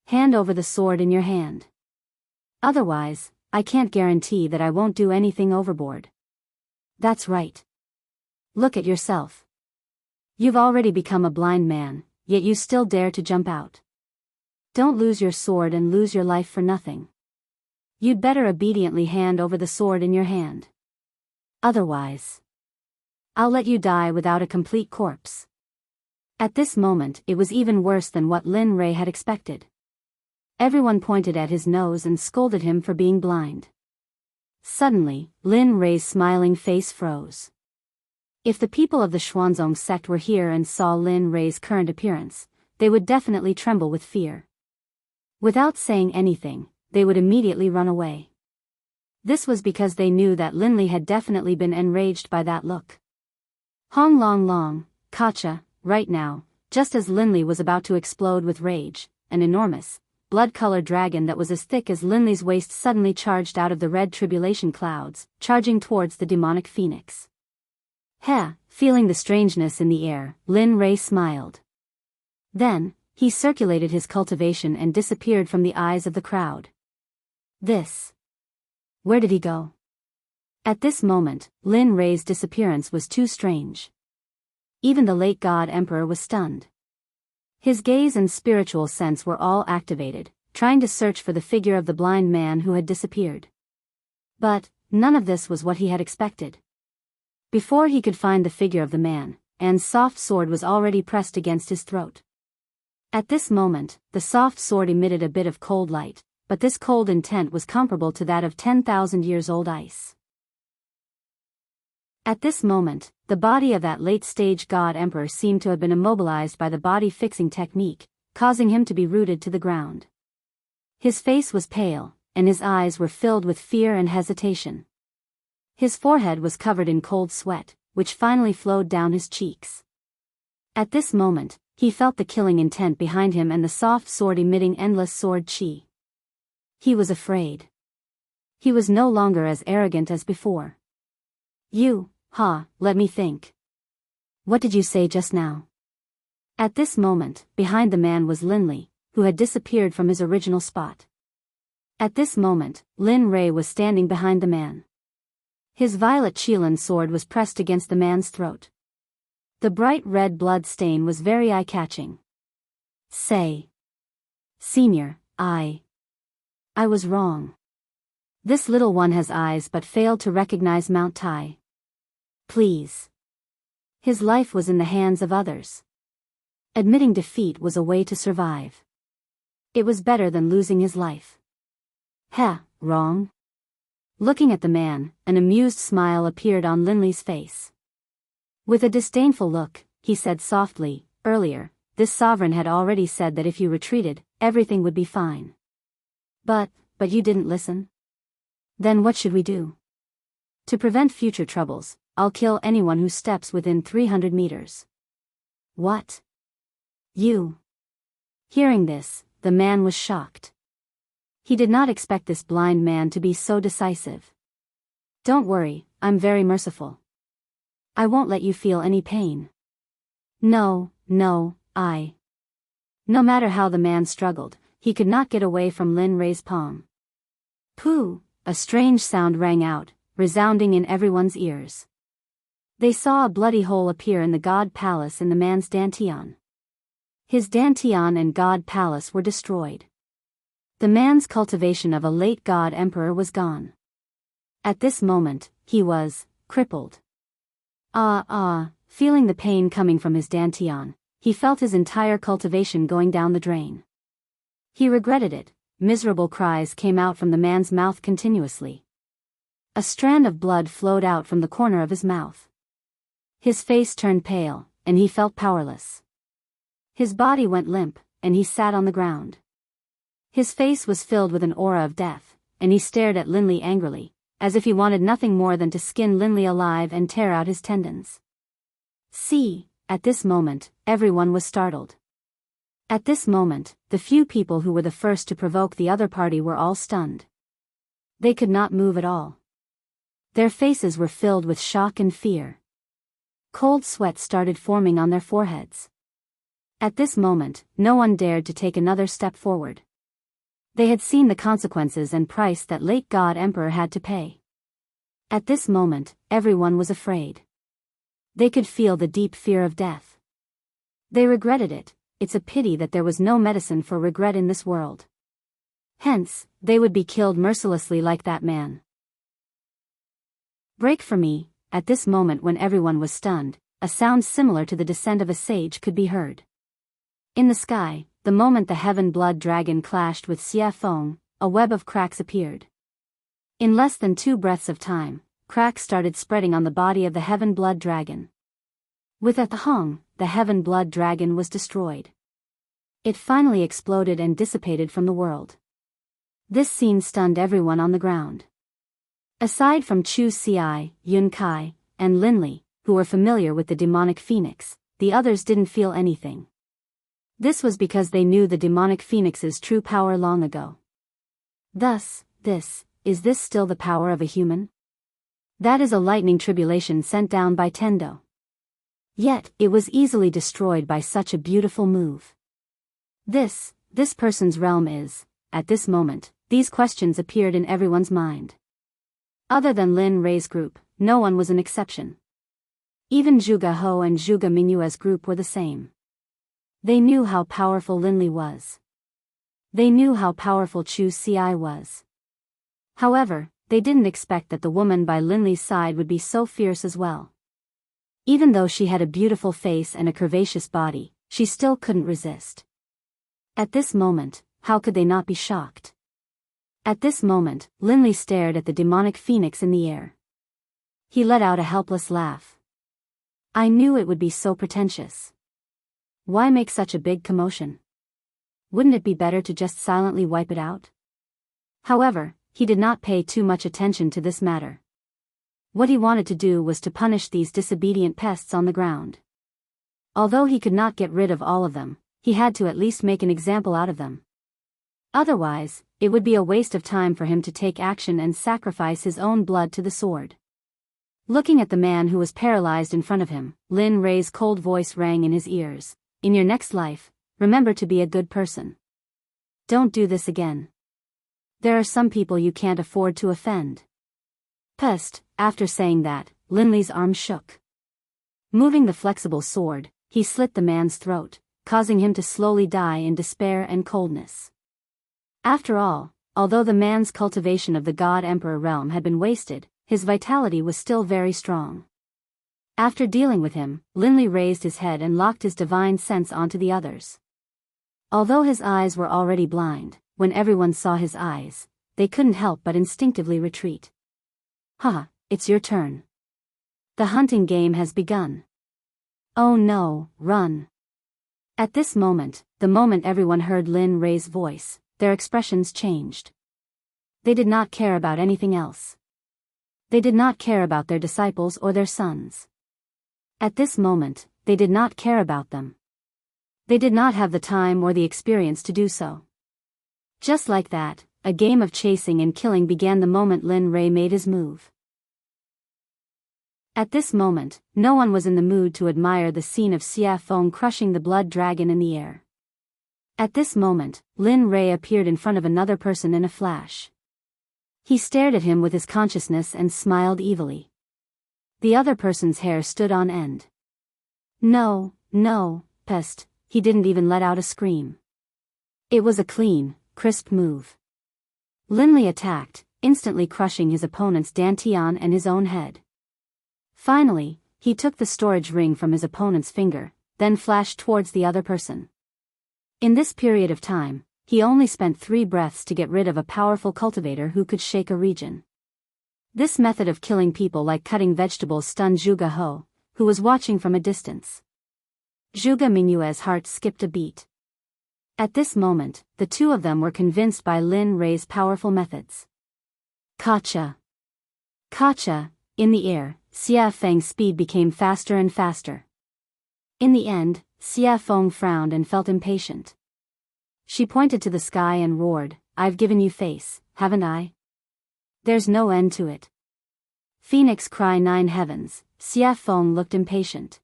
Hand over the sword in your hand. Otherwise, I can't guarantee that I won't do anything overboard." That's right. Look at yourself. You've already become a blind man, yet you still dare to jump out. Don't lose your sword and lose your life for nothing. You'd better obediently hand over the sword in your hand. Otherwise, I'll let you die without a complete corpse. At this moment it was even worse than what Lin Rei had expected. Everyone pointed at his nose and scolded him for being blind. Suddenly, Lin Rei's smiling face froze. If the people of the Xuanzong sect were here and saw Lin Rei's current appearance, they would definitely tremble with fear. Without saying anything, they would immediately run away. This was because they knew that Linley had definitely been enraged by that look. Hong Long Long, Kacha, right now, just as Linley was about to explode with rage, an enormous, blood-colored dragon that was as thick as Linley's waist suddenly charged out of the red tribulation clouds, charging towards the demonic phoenix. Feeling the strangeness in the air, Lin Rei smiled. Then, he circulated his cultivation and disappeared from the eyes of the crowd. Where did he go? At this moment, Lin Rei's disappearance was too strange. Even the late god emperor was stunned. His gaze and spiritual sense were all activated, trying to search for the figure of the blind man who had disappeared. But, none of this was what he had expected. Before he could find the figure of the man, Anne's soft sword was already pressed against his throat. At this moment, the soft sword emitted a bit of cold light, but this cold intent was comparable to that of 10,000 years old ice. At this moment, the body of that late-stage god emperor seemed to have been immobilized by the body-fixing technique, causing him to be rooted to the ground. His face was pale, and his eyes were filled with fear and hesitation. His forehead was covered in cold sweat, which finally flowed down his cheeks. At this moment, he felt the killing intent behind him and the soft sword emitting endless sword chi. He was afraid. He was no longer as arrogant as before. Let me think. What did you say just now? At this moment, behind the man was Linley, who had disappeared from his original spot. At this moment, Lin Rei was standing behind the man. His violet Qilin sword was pressed against the man's throat. The bright red blood stain was very eye-catching. "Say, Senior, I was wrong. This little one has eyes but failed to recognize Mount Tai. Please. His life was in the hands of others. Admitting defeat was a way to survive. It was better than losing his life. Heh, wrong? Looking at the man, an amused smile appeared on Linley's face. With a disdainful look, he said softly, earlier, this sovereign had already said that if you retreated, everything would be fine. But you didn't listen? Then what should we do? To prevent future troubles, I'll kill anyone who steps within 300 meters. What? You? Hearing this, the man was shocked. He did not expect this blind man to be so decisive. Don't worry, I'm very merciful. I won't let you feel any pain. No, I. No matter how the man struggled, he could not get away from Lin Rei's palm. Pooh! A strange sound rang out, resounding in everyone's ears. They saw a bloody hole appear in the god palace in the man's dantian. His dantian and god palace were destroyed. The man's cultivation of a late god emperor was gone. At this moment, he was crippled. Feeling the pain coming from his dantian, he felt his entire cultivation going down the drain. He regretted it. Miserable cries came out from the man's mouth continuously. A strand of blood flowed out from the corner of his mouth. His face turned pale, and he felt powerless. His body went limp, and he sat on the ground. His face was filled with an aura of death, and he stared at Linley angrily, as if he wanted nothing more than to skin Linley alive and tear out his tendons. See, at this moment, everyone was startled. At this moment, the few people who were the first to provoke the other party were all stunned. They could not move at all. Their faces were filled with shock and fear. Cold sweat started forming on their foreheads. At this moment, no one dared to take another step forward. They had seen the consequences and price that late God Emperor had to pay. At this moment, everyone was afraid. They could feel the deep fear of death. They regretted it. It's a pity that there was no medicine for regret in this world. Hence, they would be killed mercilessly like that man. Break for me. At this moment when everyone was stunned, a sound similar to the descent of a sage could be heard. In the sky, the moment the heaven blood dragon clashed with Xia Feng, a web of cracks appeared. In less than 2 breaths of time, cracks started spreading on the body of the heaven blood dragon. With a thong, the heaven blood dragon was destroyed. It finally exploded and dissipated from the world. This scene stunned everyone on the ground. Aside from Chu Xi, Yun Kai, and Linley, who were familiar with the demonic phoenix, the others didn't feel anything. This was because they knew the demonic phoenix's true power long ago. Thus, is this still the power of a human? That is a lightning tribulation sent down by Tendo. Yet, it was easily destroyed by such a beautiful move. This person's realm is, at this moment, these questions appeared in everyone's mind. Other than Lin Rei's group, no one was an exception. Even Zhuge Ho and Zhuge Mingyue's group were the same. They knew how powerful Linley was. They knew how powerful Chu Xi was. However, they didn't expect that the woman by Linley's side would be so fierce as well. Even though she had a beautiful face and a curvaceous body, she still couldn't resist. At this moment, how could they not be shocked? At this moment, Linley stared at the demonic phoenix in the air. He let out a helpless laugh. I knew it would be so pretentious. Why make such a big commotion? Wouldn't it be better to just silently wipe it out? However, he did not pay too much attention to this matter. What he wanted to do was to punish these disobedient pests on the ground. Although he could not get rid of all of them, he had to at least make an example out of them. Otherwise, it would be a waste of time for him to take action and sacrifice his own blood to the sword. Looking at the man who was paralyzed in front of him, Lin Rei's cold voice rang in his ears. In your next life, remember to be a good person. Don't do this again. There are some people you can't afford to offend. Pest. After saying that, Linley's arm shook. Moving the flexible sword, he slit the man's throat, causing him to slowly die in despair and coldness. After all, although the man's cultivation of the God Emperor realm had been wasted, his vitality was still very strong. After dealing with him, Linley raised his head and locked his divine sense onto the others. Although his eyes were already blind, when everyone saw his eyes, they couldn't help but instinctively retreat. "Ha, it's your turn. The hunting game has begun. Oh no, run." At this moment, the moment everyone heard Lin Rei's voice, their expressions changed. They did not care about anything else. They did not care about their disciples or their sons. At this moment, they did not care about them. They did not have the time or the experience to do so. Just like that, a game of chasing and killing began the moment Lin Rei made his move. At this moment, no one was in the mood to admire the scene of Xia Feng crushing the blood dragon in the air. At this moment, Lin Rei appeared in front of another person in a flash. He stared at him with his consciousness and smiled evilly. The other person's hair stood on end. No, pest, he didn't even let out a scream. It was a clean, crisp move. Linley attacked, instantly crushing his opponent's dantian and his own head. Finally, he took the storage ring from his opponent's finger, then flashed towards the other person. In this period of time, he only spent 3 breaths to get rid of a powerful cultivator who could shake a region. This method of killing people like cutting vegetables stunned Zhuge He, who was watching from a distance. Zhuge Mingyue's heart skipped a beat. At this moment, the two of them were convinced by Lin Rei's powerful methods. Kacha! Kacha! In the air, Xia Feng's speed became faster and faster. In the end, Xia Feng frowned and felt impatient. She pointed to the sky and roared, "I've given you face, haven't I? There's no end to it." Phoenix cry 9 heavens, Xia Feng looked impatient.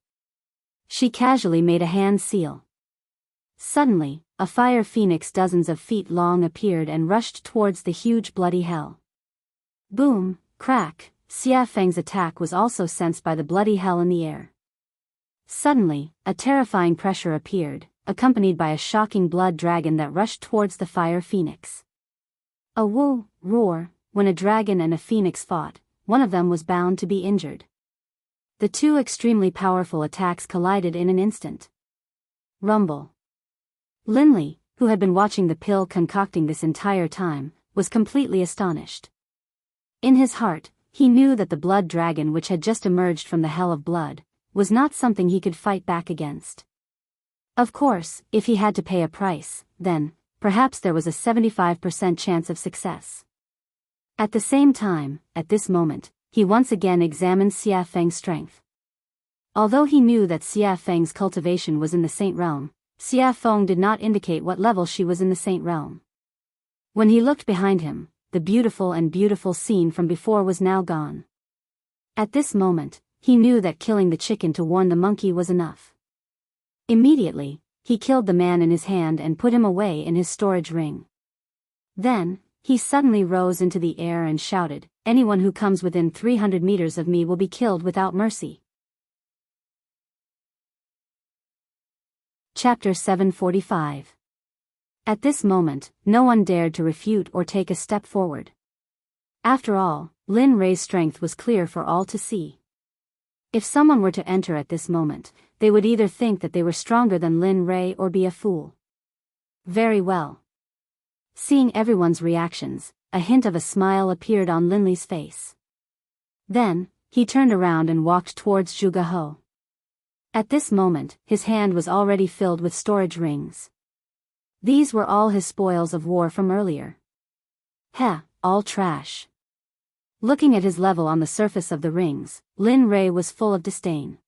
She casually made a hand seal. Suddenly, a fire phoenix dozens of feet long appeared and rushed towards the huge bloody hell. Boom, crack, Xia Feng's attack was also sensed by the bloody hell in the air. Suddenly, a terrifying pressure appeared, accompanied by a shocking blood dragon that rushed towards the fire phoenix. A woo, roar, when a dragon and a phoenix fought, one of them was bound to be injured. The two extremely powerful attacks collided in an instant. Rumble. Linley, who had been watching the pill concocting this entire time, was completely astonished. In his heart, he knew that the blood dragon which had just emerged from the hell of blood, was not something he could fight back against. Of course, if he had to pay a price, then, perhaps there was a 75% chance of success. At the same time, at this moment, he once again examined Xia Feng's strength. Although he knew that Xia Feng's cultivation was in the Saint Realm, Xia Feng did not indicate what level she was in the Saint Realm. When he looked behind him, the beautiful scene from before was now gone. At this moment, he knew that killing the chicken to warn the monkey was enough. Immediately, he killed the man in his hand and put him away in his storage ring. Then, he suddenly rose into the air and shouted, "Anyone who comes within 300 meters of me will be killed without mercy." Chapter 745. At this moment, no one dared to refute or take a step forward. After all, Lin Rei's strength was clear for all to see. If someone were to enter at this moment, they would either think that they were stronger than Lin Rei or be a fool. Very well. Seeing everyone's reactions, a hint of a smile appeared on Linley's face. Then, he turned around and walked towards Zhuge He. At this moment, his hand was already filled with storage rings. These were all his spoils of war from earlier. Heh, all trash. Looking at his level on the surface of the rings, Lin Rei was full of disdain.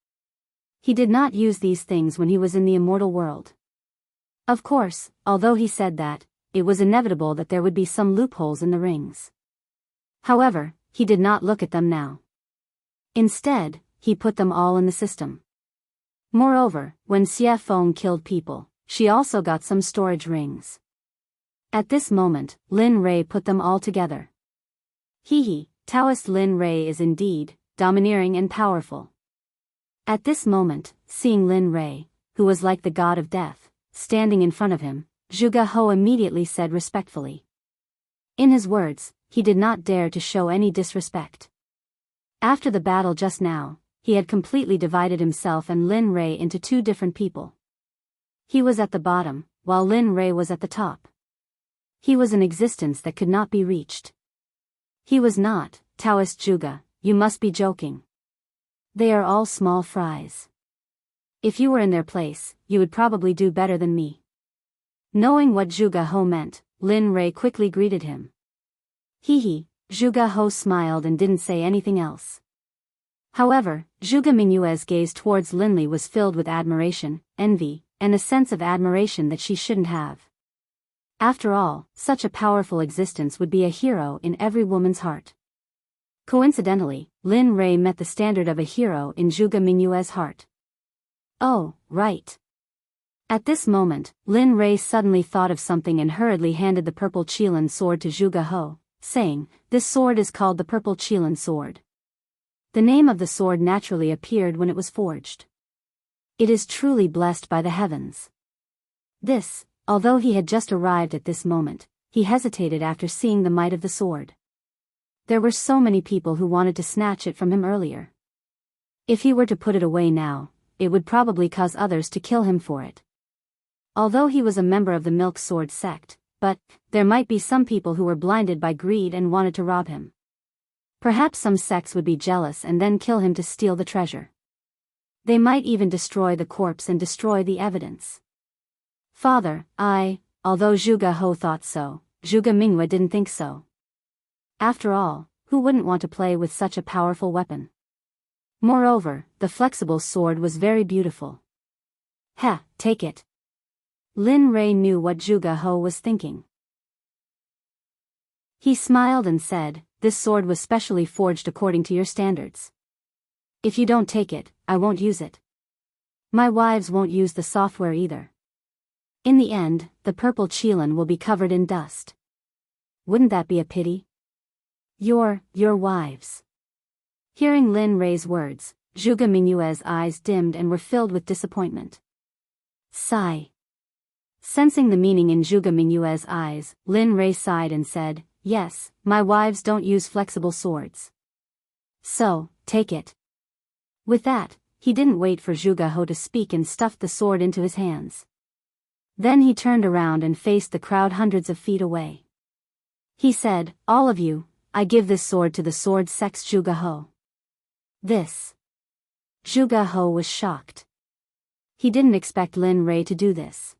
He did not use these things when he was in the immortal world. Of course, although he said that, it was inevitable that there would be some loopholes in the rings. However, he did not look at them now. Instead, he put them all in the system. Moreover, when Xia Feng killed people, she also got some storage rings. At this moment, Lin Rei put them all together. Taoist Lin Rei is indeed domineering and powerful. At this moment, seeing Lin Rei, who was like the god of death, standing in front of him, Zhuge He immediately said respectfully, In his words, he did not dare to show any disrespect. After the battle just now, he had completely divided himself and Lin Rei into two different people. He was at the bottom, while Lin Rei was at the top. He was an existence that could not be reached. He was not, Taoist Zhuge, you must be joking. They are all small fries. If you were in their place, you would probably do better than me. Knowing what Zhuge He meant, Lin Rei quickly greeted him. Hee, Zhuge He smiled and didn't say anything else. However, Zhuge Mingyue's gaze towards Linli was filled with admiration, envy, and a sense of admiration that she shouldn't have. After all, such a powerful existence would be a hero in every woman's heart. Coincidentally, Lin Rei met the standard of a hero in Zhuge Mingyue's heart. Oh, right. At this moment, Lin Rei suddenly thought of something and hurriedly handed the purple Qilin sword to Zhuge He, saying, "This sword is called the purple Qilin sword." The name of the sword naturally appeared when it was forged. It is truly blessed by the heavens. This, although he had just arrived at this moment, he hesitated after seeing the might of the sword. There were so many people who wanted to snatch it from him earlier. If he were to put it away now, it would probably cause others to kill him for it. Although he was a member of the Milk Sword Sect, but there might be some people who were blinded by greed and wanted to rob him. Perhaps some sects would be jealous and then kill him to steal the treasure. They might even destroy the corpse and destroy the evidence. Father, although Zhuge He thought so, Zhuge Mingyue didn't think so. After all, who wouldn't want to play with such a powerful weapon? Moreover, the flexible sword was very beautiful. Take it. Lin Rei knew what Zhuge He was thinking. He smiled and said, "This sword was specially forged according to your standards. If you don't take it, I won't use it. My wives won't use the software either. In the end, the purple Qilin will be covered in dust. Wouldn't that be a pity? Your wives." Hearing Lin Rei's words, Zhuge Mingyue's eyes dimmed and were filled with disappointment. Sigh. Sensing the meaning in Zhuge Mingyue's eyes, Lin Rei sighed and said, "Yes, my wives don't use flexible swords. So, take it." With that, he didn't wait for Zhuge He to speak and stuffed the sword into his hands. Then he turned around and faced the crowd hundreds of feet away. He said, "All of you, I give this sword to the Sword Sect's Zhuge He." This. Zhuge He was shocked. He didn't expect Lin Rei to do this.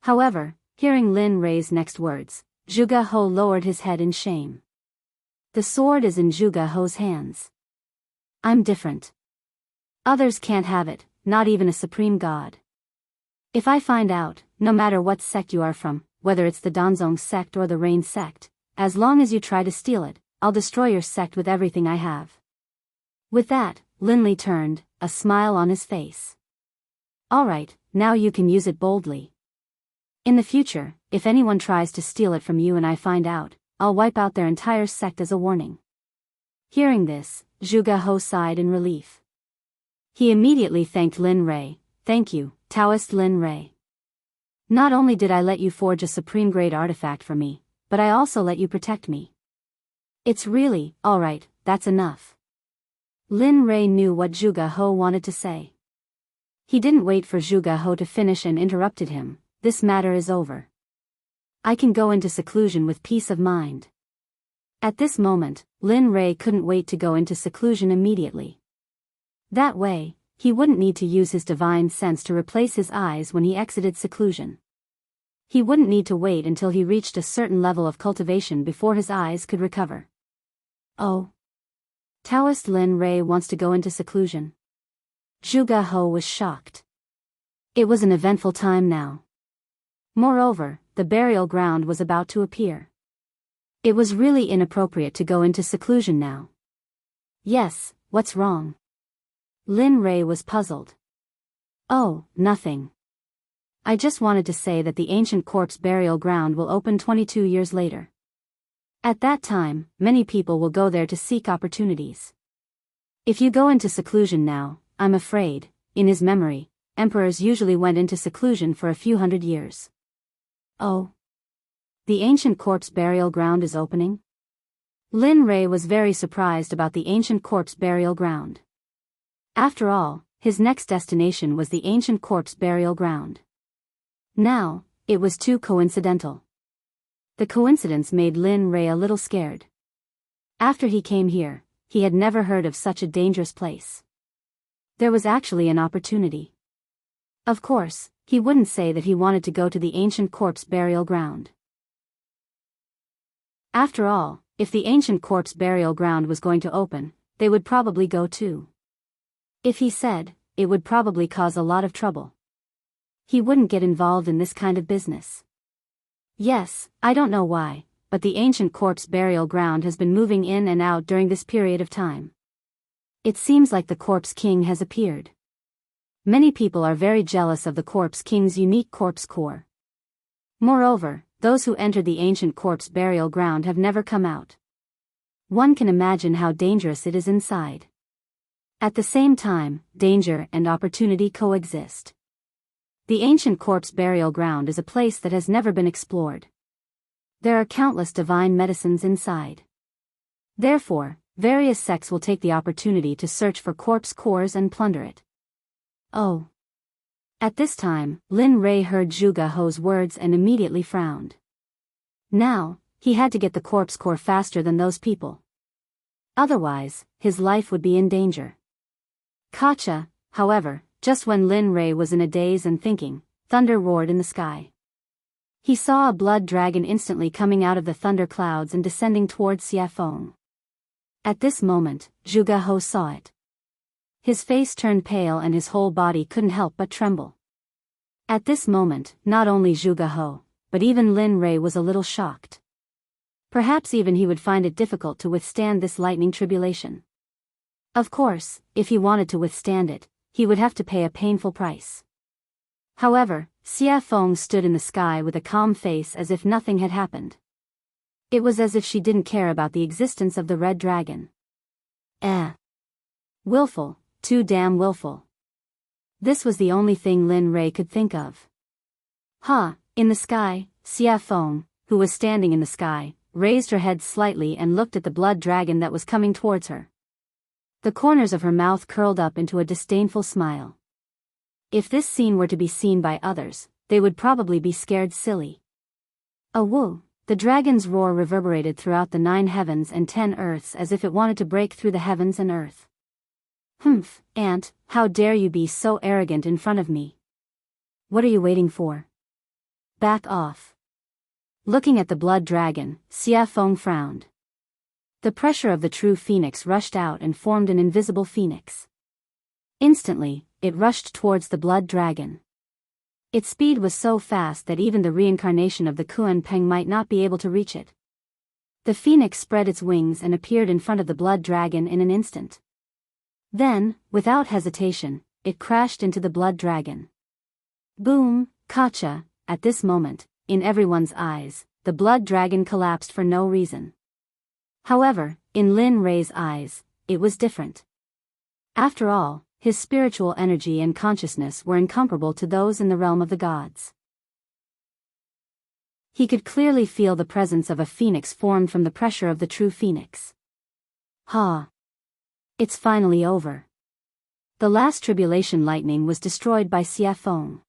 However, hearing Lin Rei's next words, Zhuge He lowered his head in shame. The sword is in Zhuge He's hands. I'm different. Others can't have it, not even a supreme god. If I find out, no matter what sect you are from, whether it's the Danzong sect or the Rain sect, as long as you try to steal it, I'll destroy your sect with everything I have. With that, Linli turned, a smile on his face. Alright, now you can use it boldly. In the future, if anyone tries to steal it from you and I find out, I'll wipe out their entire sect as a warning. Hearing this, Zhuge He sighed in relief. He immediately thanked Lin Rei. "Thank you, Taoist Lin Rei. Not only did I let you forge a supreme-grade artifact for me, but I also let you protect me. It's really, alright, that's enough." Lin Rei knew what Zhuge He wanted to say. He didn't wait for Zhuge He to finish and interrupted him. "This matter is over. I can go into seclusion with peace of mind." At this moment, Lin Rei couldn't wait to go into seclusion immediately. That way, he wouldn't need to use his divine sense to replace his eyes when he exited seclusion. He wouldn't need to wait until he reached a certain level of cultivation before his eyes could recover. Oh. Taoist Lin Rei wants to go into seclusion. Zhuge He was shocked. It was an eventful time now. Moreover, the burial ground was about to appear. It was really inappropriate to go into seclusion now. Yes, what's wrong? Lin Rei was puzzled. Oh, nothing. I just wanted to say that the ancient corpse burial ground will open 22 years later. At that time, many people will go there to seek opportunities. If you go into seclusion now, I'm afraid, in his memory, emperors usually went into seclusion for a few hundred years. Oh. The ancient corpse burial ground is opening? Lin Rei was very surprised about the ancient corpse burial ground. After all, his next destination was the ancient corpse burial ground. Now, it was too coincidental. The coincidence made Lin Rei a little scared. After he came here, he had never heard of such a dangerous place. There was actually an opportunity. Of course, he wouldn't say that he wanted to go to the ancient corpse burial ground. After all, if the ancient corpse burial ground was going to open, they would probably go too. If he said, it would probably cause a lot of trouble. He wouldn't get involved in this kind of business. Yes, I don't know why, but the ancient corpse burial ground has been moving in and out during this period of time. It seems like the corpse king has appeared. Many people are very jealous of the corpse king's unique corpse core. Moreover, those who entered the ancient corpse burial ground have never come out. One can imagine how dangerous it is inside. At the same time, danger and opportunity coexist. The ancient corpse burial ground is a place that has never been explored. There are countless divine medicines inside. Therefore, various sects will take the opportunity to search for corpse cores and plunder it. Oh. At this time, Lin Rei heard Zhuge He's words and immediately frowned. Now, he had to get the corpse core faster than those people. Otherwise, his life would be in danger. Gotcha. However, just when Lin Rei was in a daze and thinking, thunder roared in the sky. He saw a blood dragon instantly coming out of the thunder clouds and descending towards Xiafeng. At this moment, Zhuge He saw it. His face turned pale and his whole body couldn't help but tremble. At this moment, not only Zhuge He, but even Lin Rei was a little shocked. Perhaps even he would find it difficult to withstand this lightning tribulation. Of course, if he wanted to withstand it, he would have to pay a painful price. However, Xiafeng stood in the sky with a calm face as if nothing had happened. It was as if she didn't care about the existence of the red dragon. Willful, too damn willful. This was the only thing Lin Rei could think of. In the sky, Xiafeng, who was standing in the sky, raised her head slightly and looked at the blood dragon that was coming towards her. The corners of her mouth curled up into a disdainful smile. If this scene were to be seen by others, they would probably be scared silly. Woo! The dragon's roar reverberated throughout the 9 heavens and 10 earths as if it wanted to break through the heavens and earth. Humph, Aunt, how dare you be so arrogant in front of me? What are you waiting for? Back off. Looking at the blood dragon, Xiafeng frowned. The pressure of the true phoenix rushed out and formed an invisible phoenix. Instantly, it rushed towards the blood dragon. Its speed was so fast that even the reincarnation of the Kuan Peng might not be able to reach it. The phoenix spread its wings and appeared in front of the blood dragon in an instant. Then, without hesitation, it crashed into the blood dragon. Boom, gotcha. At this moment, in everyone's eyes, the blood dragon collapsed for no reason. However, in Lin Rei's eyes, it was different. After all, his spiritual energy and consciousness were incomparable to those in the realm of the gods. He could clearly feel the presence of a phoenix formed from the pressure of the true phoenix. It's finally over. The last tribulation lightning was destroyed by Xiafeng.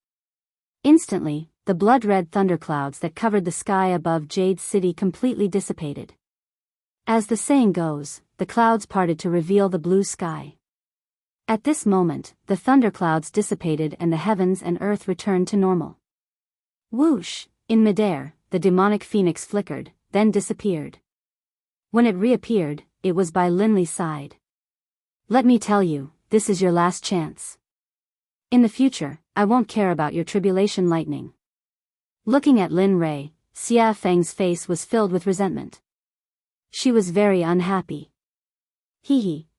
Instantly, the blood-red thunderclouds that covered the sky above Jade City completely dissipated. As the saying goes, the clouds parted to reveal the blue sky. At this moment, the thunderclouds dissipated and the heavens and earth returned to normal. Whoosh! In midair, the demonic phoenix flickered, then disappeared. When it reappeared, it was by Linley's side. Let me tell you, this is your last chance. In the future, I won't care about your tribulation lightning. Looking at Lin Rei, Xia Feng's face was filled with resentment. She was very unhappy.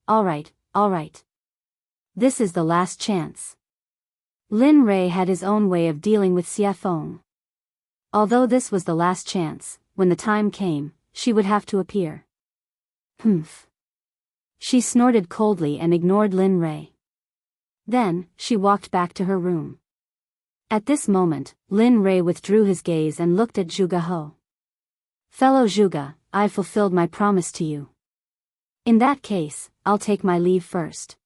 All right. This is the last chance. Lin Rei had his own way of dealing with Xiafeng. Although this was the last chance, when the time came, she would have to appear. Humph. She snorted coldly and ignored Lin Rei. Then, she walked back to her room. At this moment, Lin Rei withdrew his gaze and looked at Zhuge He. Fellow Zhuge, I've fulfilled my promise to you. In that case, I'll take my leave first.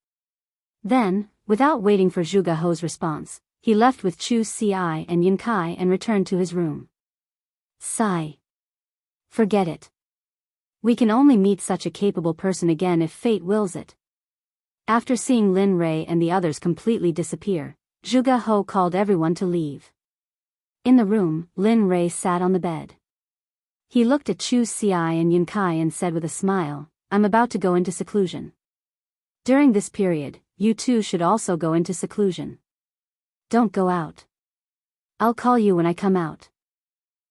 Then, without waiting for Zhuge He's response, he left with Chu Ci and Yin Kai and returned to his room. Sigh. Forget it. We can only meet such a capable person again if fate wills it. After seeing Lin Rei and the others completely disappear, Zhuge He called everyone to leave. In the room, Lin Rei sat on the bed. He looked at Chu Ci and Yin Kai and said with a smile, I'm about to go into seclusion. During this period, you two should also go into seclusion. Don't go out. I'll call you when I come out.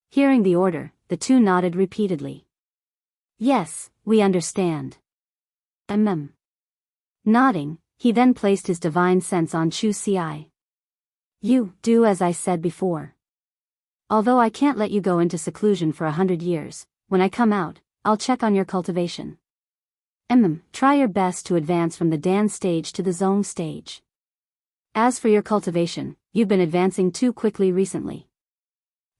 Hearing the order, the two nodded repeatedly. Yes, we understand. Nodding, he then placed his divine sense on Chu Ci. You do as I said before. Although I can't let you go into seclusion for 100 years, when I come out, I'll check on your cultivation. Try your best to advance from the Dan stage to the Zone stage. As for your cultivation, you've been advancing too quickly recently.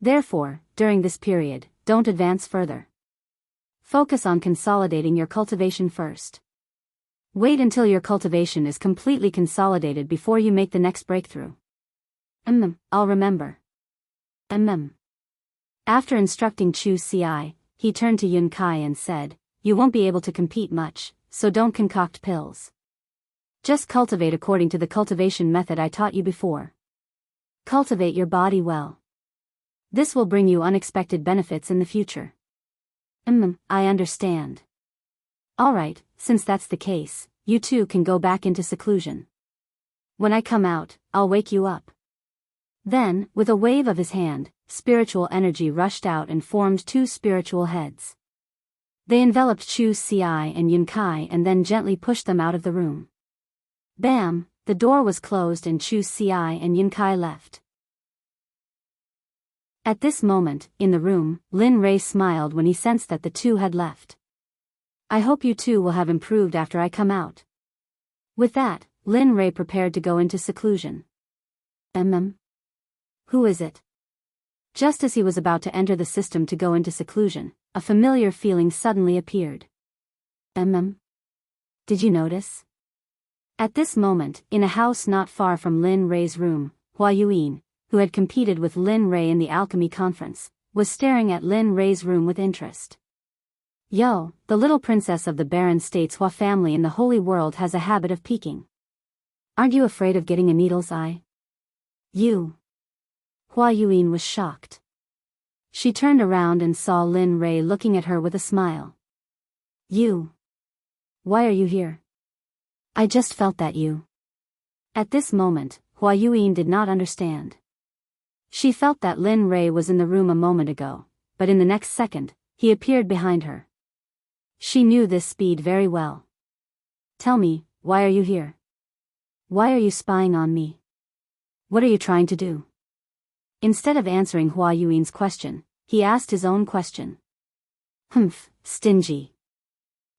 Therefore, during this period, don't advance further. Focus on consolidating your cultivation first. Wait until your cultivation is completely consolidated before you make the next breakthrough. I'll remember. After instructing Chu Ci, he turned to Yun Kai and said, you won't be able to compete much, so don't concoct pills. Just cultivate according to the cultivation method I taught you before. Cultivate your body well. This will bring you unexpected benefits in the future. I understand. Alright, since that's the case, you two can go back into seclusion. When I come out, I'll wake you up. Then, with a wave of his hand, spiritual energy rushed out and formed two spiritual heads. They enveloped Chu Ci and Yun Kai and then gently pushed them out of the room. Bam, the door was closed and Chu Ci and Yin Kai left. At this moment, in the room, Lin Rei smiled when he sensed that the two had left. I hope you two will have improved after I come out. With that, Lin Rei prepared to go into seclusion. Who is it? Just as he was about to enter the system to go into seclusion, a familiar feeling suddenly appeared. Did you notice? At this moment, in a house not far from Lin Rei's room, Hua Yuyin, who had competed with Lin Rei in the alchemy conference, was staring at Lin Rei's room with interest. Yo, the little princess of the Baron State's Hua family in the Holy World has a habit of peeking. Aren't you afraid of getting a needle's eye? You. Hua Yuyin was shocked. She turned around and saw Lin Rei looking at her with a smile. You. Why are you here? I just felt that you. At this moment, Hua Yuyin did not understand. She felt that Lin Rei was in the room a moment ago, but in the next second, he appeared behind her. She knew this speed very well. Tell me, why are you here? Why are you spying on me? What are you trying to do? Instead of answering Hua Yuin's question, he asked his own question. Stingy.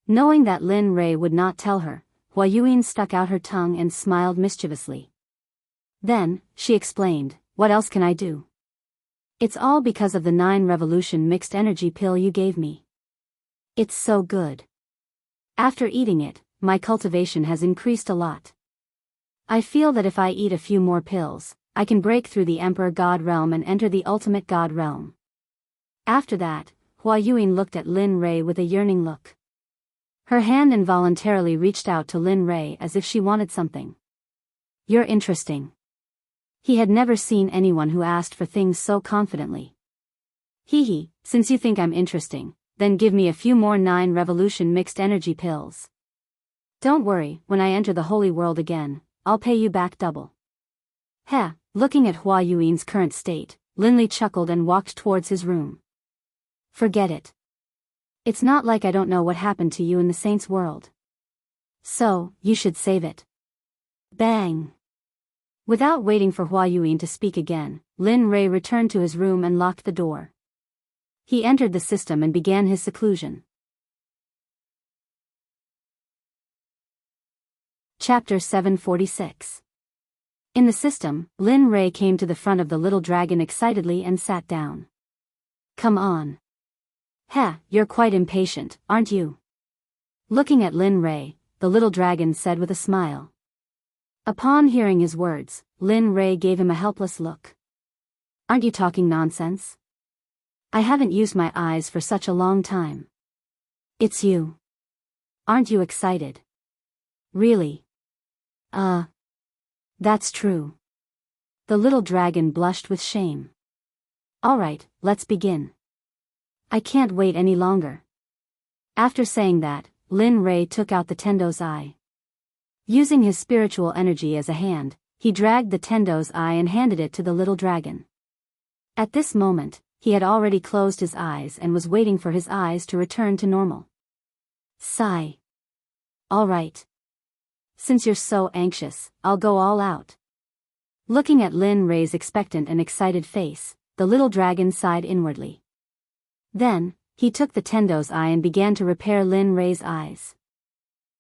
Knowing that Lin Rei would not tell her, Hua Yuyin stuck out her tongue and smiled mischievously. Then, she explained, what else can I do? It's all because of the 9 revolution mixed energy pill you gave me. It's so good. After eating it, my cultivation has increased a lot. I feel that if I eat a few more pills, I can break through the Emperor God realm and enter the ultimate God realm. After that, Hua Yuyin looked at Lin Rei with a yearning look. Her hand involuntarily reached out to Lin Rei as if she wanted something. You're interesting. He had never seen anyone who asked for things so confidently. Hee, since you think I'm interesting, then give me a few more 9 revolution mixed energy pills. Don't worry, when I enter the holy world again, I'll pay you back double. Heh, looking at Hua Yuin's current state, Lin Li chuckled and walked towards his room. Forget it. It's not like I don't know what happened to you in the saint's world. So, you should save it. Bang! Without waiting for Hua Yuyin to speak again, Lin Rei returned to his room and locked the door. He entered the system and began his seclusion. Chapter 746. In the system, Lin Rei came to the front of the little dragon excitedly and sat down. Come on. Heh, you're quite impatient, aren't you? Looking at Lin Rei, the little dragon said with a smile. Upon hearing his words, Lin Rei gave him a helpless look. Aren't you talking nonsense? I haven't used my eyes for such a long time. It's you. Aren't you excited? Really? That's true. The little dragon blushed with shame. Alright, let's begin. I can't wait any longer. After saying that, Lin Rei took out the Tendo's eye. Using his spiritual energy as a hand, he dragged the Tendo's eye and handed it to the little dragon. At this moment, he had already closed his eyes and was waiting for his eyes to return to normal. Sigh. Alright. Since you're so anxious, I'll go all out. Looking at Lin Rei's expectant and excited face, the little dragon sighed inwardly. Then, he took the Tendo's eye and began to repair Lin Rei's eyes.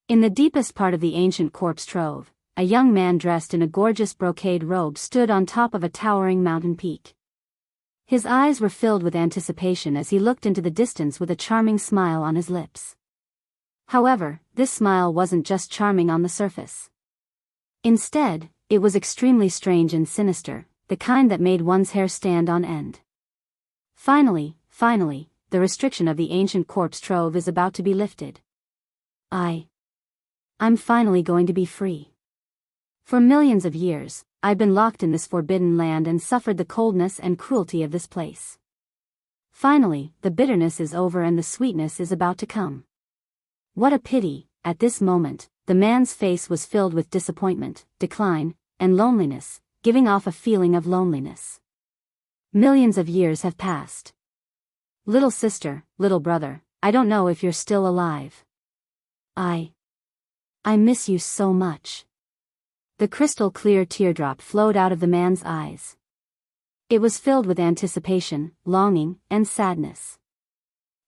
In the deepest part of the ancient corpse trove, a young man dressed in a gorgeous brocade robe stood on top of a towering mountain peak. His eyes were filled with anticipation as he looked into the distance with a charming smile on his lips. However, this smile wasn't just charming on the surface. Instead, it was extremely strange and sinister, the kind that made one's hair stand on end. Finally, the restriction of the ancient corpse trove is about to be lifted. I'm finally going to be free. For millions of years, I've been locked in this forbidden land and suffered the coldness and cruelty of this place. Finally, the bitterness is over and the sweetness is about to come. What a pity. At this moment, the man's face was filled with disappointment, decline, and loneliness, giving off a feeling of loneliness. Millions of years have passed. Little sister, little brother, I don't know if you're still alive. I miss you so much. The crystal clear teardrop flowed out of the man's eyes. It was filled with anticipation, longing, and sadness.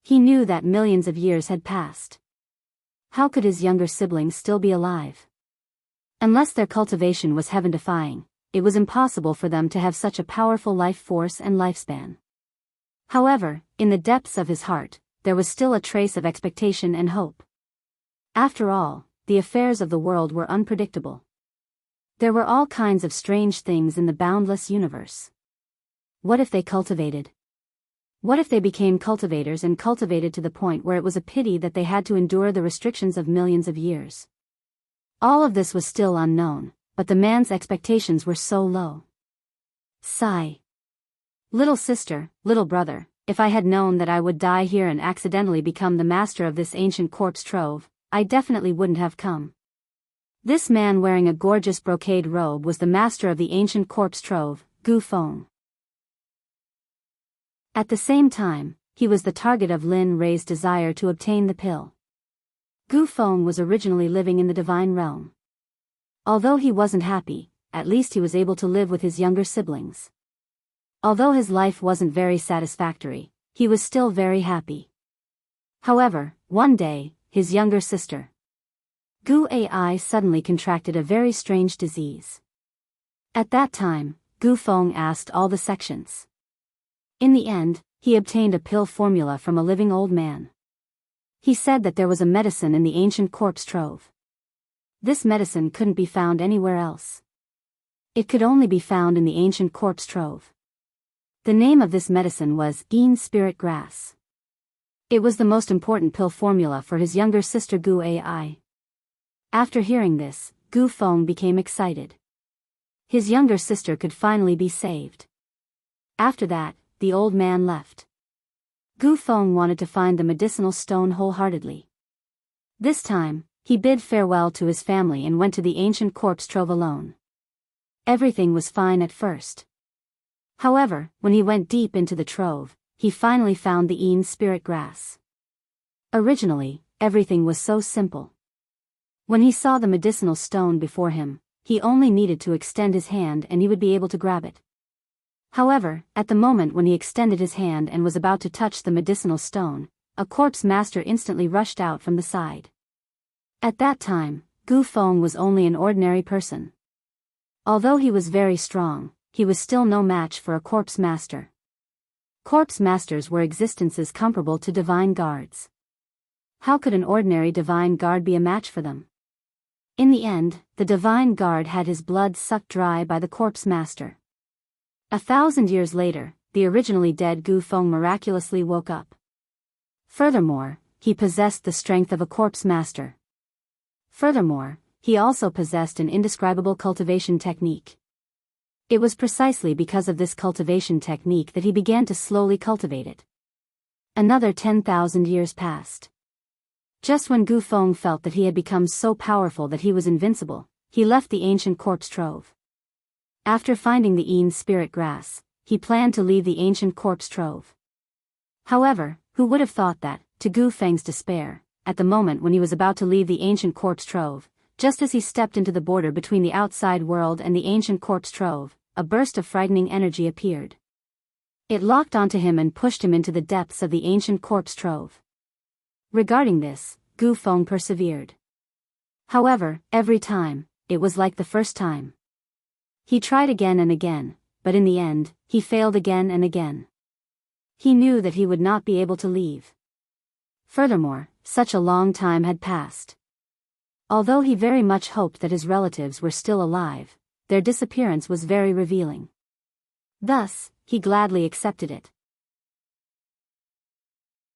He knew that millions of years had passed. How could his younger siblings still be alive? Unless their cultivation was heaven-defying, it was impossible for them to have such a powerful life force and lifespan. However, in the depths of his heart, there was still a trace of expectation and hope. After all, the affairs of the world were unpredictable. There were all kinds of strange things in the boundless universe. What if they cultivated? What if they became cultivators and cultivated to the point where it was a pity that they had to endure the restrictions of millions of years? All of this was still unknown, but the man's expectations were so low. Sigh. Little sister, little brother, if I had known that I would die here and accidentally become the master of this ancient corpse trove, I definitely wouldn't have come. This man wearing a gorgeous brocade robe was the master of the ancient corpse trove, Gu Feng. At the same time, he was the target of Lin Rei's desire to obtain the pill. Gu Feng was originally living in the divine realm. Although he wasn't happy, at least he was able to live with his younger siblings. Although his life wasn't very satisfactory, he was still very happy. However, one day, his younger sister, Gu Ai, suddenly contracted a very strange disease. At that time, Gu Feng asked all the sections. In the end, he obtained a pill formula from a living old man. He said that there was a medicine in the ancient corpse trove. This medicine couldn't be found anywhere else. It could only be found in the ancient corpse trove. The name of this medicine was Yin Spirit Grass. It was the most important pill formula for his younger sister Gu Ai. After hearing this, Gu Feng became excited. His younger sister could finally be saved. After that, the old man left. Gu Feng wanted to find the medicinal stone wholeheartedly. This time, he bid farewell to his family and went to the ancient corpse trove alone. Everything was fine at first. However, when he went deep into the trove, he finally found the Yin Spirit Grass. Originally, everything was so simple. When he saw the medicinal stone before him, he only needed to extend his hand and he would be able to grab it. However, at the moment when he extended his hand and was about to touch the medicinal stone, a corpse master instantly rushed out from the side. At that time, Gu Feng was only an ordinary person. Although he was very strong, he was still no match for a corpse master. Corpse masters were existences comparable to divine guards. How could an ordinary divine guard be a match for them? In the end, the divine guard had his blood sucked dry by the corpse master. 1,000 years later, the originally dead Gu Feng miraculously woke up. Furthermore, he possessed the strength of a corpse master. Furthermore, he also possessed an indescribable cultivation technique. It was precisely because of this cultivation technique that he began to slowly cultivate it. Another 10,000 years passed. Just when Gu Feng felt that he had become so powerful that he was invincible, he left the ancient corpse trove. After finding the Yin spirit grass, he planned to leave the ancient corpse trove. However, who would have thought that, to Gu Feng's despair, at the moment when he was about to leave the ancient corpse trove, just as he stepped into the border between the outside world and the ancient corpse trove, a burst of frightening energy appeared. It locked onto him and pushed him into the depths of the ancient corpse trove. Regarding this, Gu Feng persevered. However, every time, it was like the first time. He tried again and again, but in the end, he failed again and again. He knew that he would not be able to leave. Furthermore, such a long time had passed. Although he very much hoped that his relatives were still alive, their disappearance was very revealing. Thus, he gladly accepted it.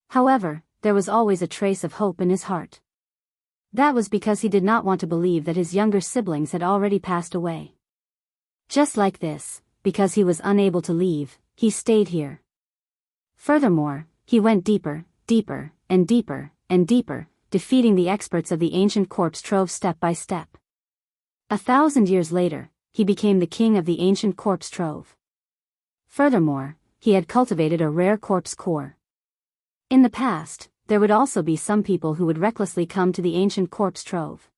However, there was always a trace of hope in his heart. That was because he did not want to believe that his younger siblings had already passed away. Just like this, because he was unable to leave, he stayed here. Furthermore, he went deeper, deeper, and deeper, and deeper, defeating the experts of the ancient corpse trove step by step. 1,000 years later, he became the king of the ancient corpse trove. Furthermore, he had cultivated a rare corpse core. In the past, there would also be some people who would recklessly come to the ancient corpse trove.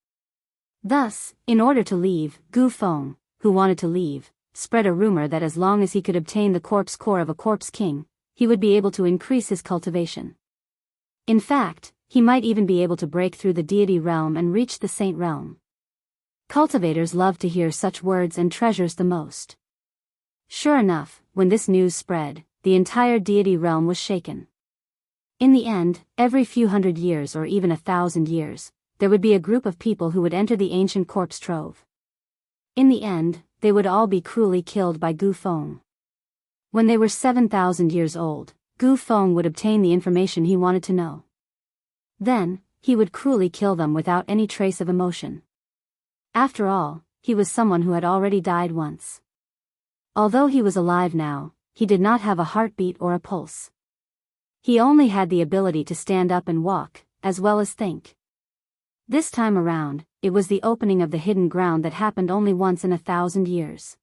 Thus, in order to leave, Gu Feng, who wanted to leave, spread a rumor that as long as he could obtain the corpse core of a corpse king, he would be able to increase his cultivation. In fact, he might even be able to break through the deity realm and reach the saint realm. Cultivators love to hear such words and treasures the most. Sure enough, when this news spread, the entire deity realm was shaken. In the end, every few hundred years or even 1,000 years, there would be a group of people who would enter the ancient corpse trove. In the end, they would all be cruelly killed by Gu Feng. When they were 7,000 years old, Gu Feng would obtain the information he wanted to know. Then, he would cruelly kill them without any trace of emotion. After all, he was someone who had already died once. Although he was alive now, he did not have a heartbeat or a pulse. He only had the ability to stand up and walk, as well as think. This time around, it was the opening of the hidden ground that happened only once in 1,000 years.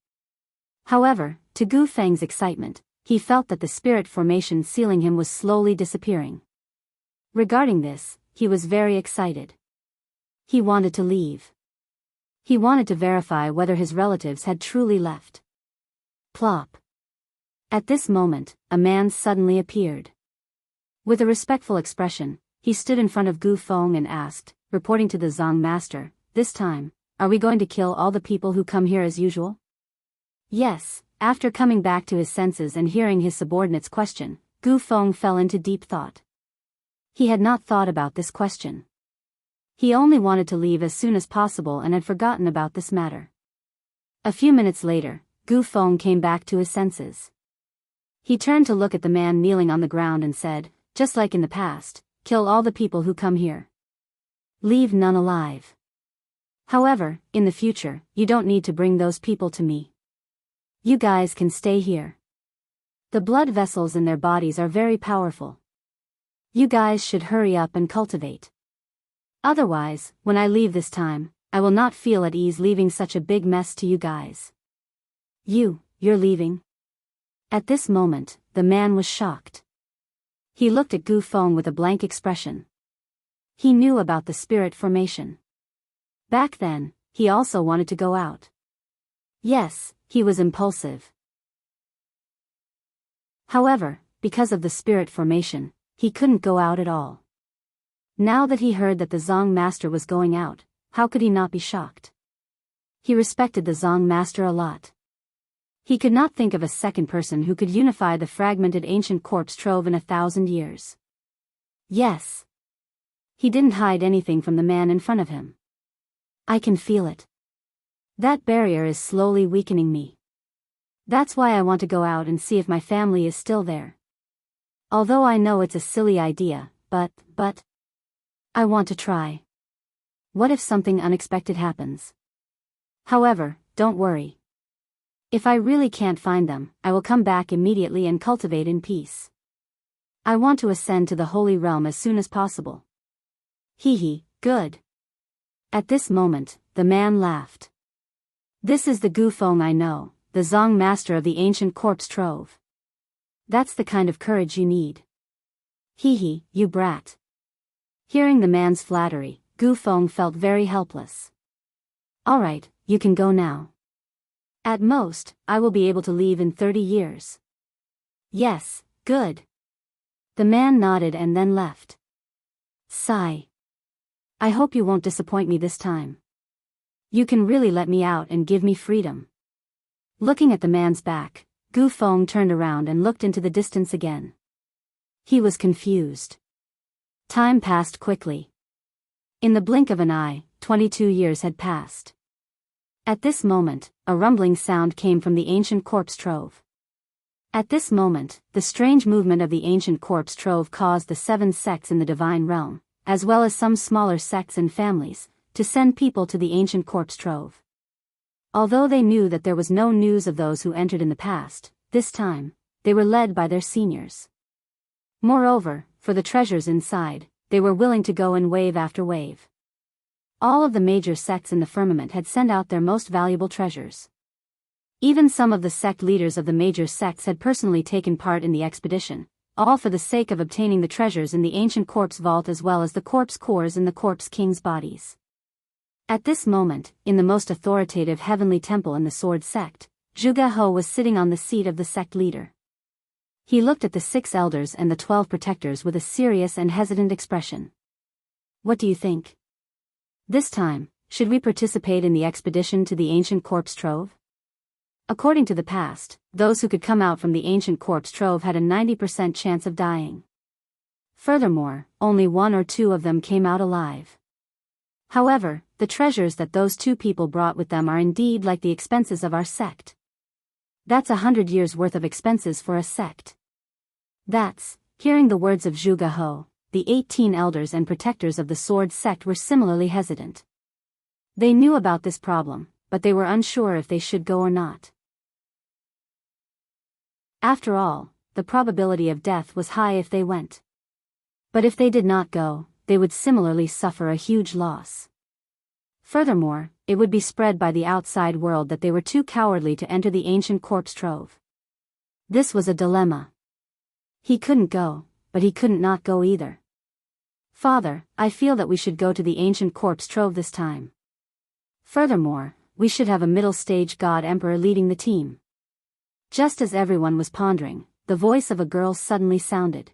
However, to Gu Feng's excitement, he felt that the spirit formation sealing him was slowly disappearing. Regarding this, he was very excited. He wanted to leave. He wanted to verify whether his relatives had truly left. Plop. At this moment, a man suddenly appeared. With a respectful expression, he stood in front of Gu Feng and asked, reporting to the Zong master, "This time, are we going to kill all the people who come here as usual?" Yes. After coming back to his senses and hearing his subordinate's question, Gu Feng fell into deep thought. He had not thought about this question. He only wanted to leave as soon as possible and had forgotten about this matter. A few minutes later, Gu Feng came back to his senses. He turned to look at the man kneeling on the ground and said, "Just like in the past, kill all the people who come here. Leave none alive. However, in the future, you don't need to bring those people to me. You guys can stay here. The blood vessels in their bodies are very powerful. You guys should hurry up and cultivate. Otherwise, when I leave this time, I will not feel at ease leaving such a big mess to you guys." You're leaving? At this moment, the man was shocked. He looked at Gu Feng with a blank expression. He knew about the spirit formation. Back then, he also wanted to go out. Yes, he was impulsive. However, because of the spirit formation, he couldn't go out at all. Now that he heard that the Zong master was going out, how could he not be shocked? He respected the Zong master a lot. He could not think of a second person who could unify the fragmented ancient corpse trove in 1,000 years. Yes. He didn't hide anything from the man in front of him. I can feel it. That barrier is slowly weakening me. That's why I want to go out and see if my family is still there. Although I know it's a silly idea, but I want to try. What if something unexpected happens? However, don't worry. If I really can't find them, I will come back immediately and cultivate in peace. I want to ascend to the Holy Realm as soon as possible. Good. At this moment, the man laughed. This is the Gu Feng I know, the Zong master of the ancient corpse trove. That's the kind of courage you need. You brat. Hearing the man's flattery, Gu Feng felt very helpless. Alright, you can go now. At most, I will be able to leave in 30 years. Yes, good. The man nodded and then left. Sigh. I hope you won't disappoint me this time. You can really let me out and give me freedom. Looking at the man's back, Gu Feng turned around and looked into the distance again. He was confused. Time passed quickly. In the blink of an eye, 22 years had passed. At this moment, a rumbling sound came from the ancient corpse trove. At this moment, the strange movement of the ancient corpse trove caused the 7 sects in the divine realm, as well as some smaller sects and families, to send people to the ancient corpse trove. Although they knew that there was no news of those who entered in the past, this time, they were led by their seniors. Moreover, for the treasures inside, they were willing to go in wave after wave. All of the major sects in the firmament had sent out their most valuable treasures. Even some of the sect leaders of the major sects had personally taken part in the expedition, all for the sake of obtaining the treasures in the ancient corpse vault as well as the corpse cores in the corpse king's bodies. At this moment, in the most authoritative heavenly temple in the sword sect, Zhuge He was sitting on the seat of the sect leader. He looked at the 6 elders and the 12 protectors with a serious and hesitant expression. What do you think? This time, should we participate in the expedition to the ancient corpse trove? According to the past, those who could come out from the ancient corpse trove had a 90% chance of dying. Furthermore, only 1 or 2 of them came out alive. However, the treasures that those 2 people brought with them are indeed like the expenses of our sect. That's 100 years' worth of expenses for a sect. Hearing the words of Zhuge He, the 18 elders and protectors of the sword sect were similarly hesitant. They knew about this problem, but they were unsure if they should go or not. After all, the probability of death was high if they went. But if they did not go, they would similarly suffer a huge loss. Furthermore, it would be spread by the outside world that they were too cowardly to enter the ancient corpse trove. This was a dilemma. He couldn't go, but he couldn't not go either. Father, I feel that we should go to the ancient corpse trove this time. Furthermore, we should have a middle-stage god emperor leading the team. Just as everyone was pondering, the voice of a girl suddenly sounded.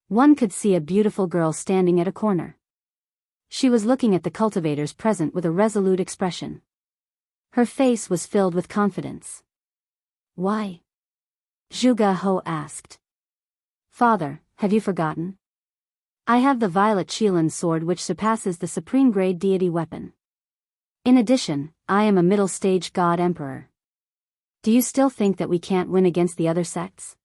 One could see a beautiful girl standing at a corner. She was looking at the cultivators present with a resolute expression. Her face was filled with confidence. Why? Zhuge He asked. Father, have you forgotten? I have the violet Qilin sword which surpasses the supreme grade deity weapon. In addition, I am a middle-stage god emperor. Do you still think that we can't win against the other sects?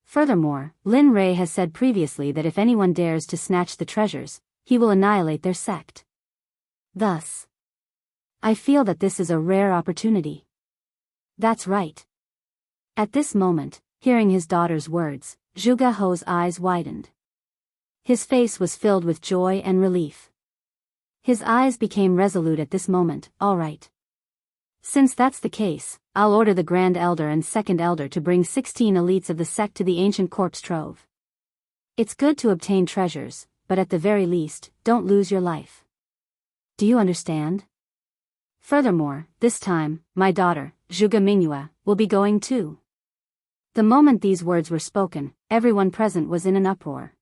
Furthermore, Lin Rei has said previously that if anyone dares to snatch the treasures, he will annihilate their sect. Thus, I feel that this is a rare opportunity. That's right. At this moment, hearing his daughter's words, Zhuge He's eyes widened. His face was filled with joy and relief. His eyes became resolute at this moment. All right. Since that's the case, I'll order the Grand Elder and Second Elder to bring 16 elites of the sect to the ancient corpse trove. It's good to obtain treasures, but at the very least, don't lose your life. Do you understand? Furthermore, this time, my daughter, Zhuge Mingyue, will be going too. The moment these words were spoken, everyone present was in an uproar.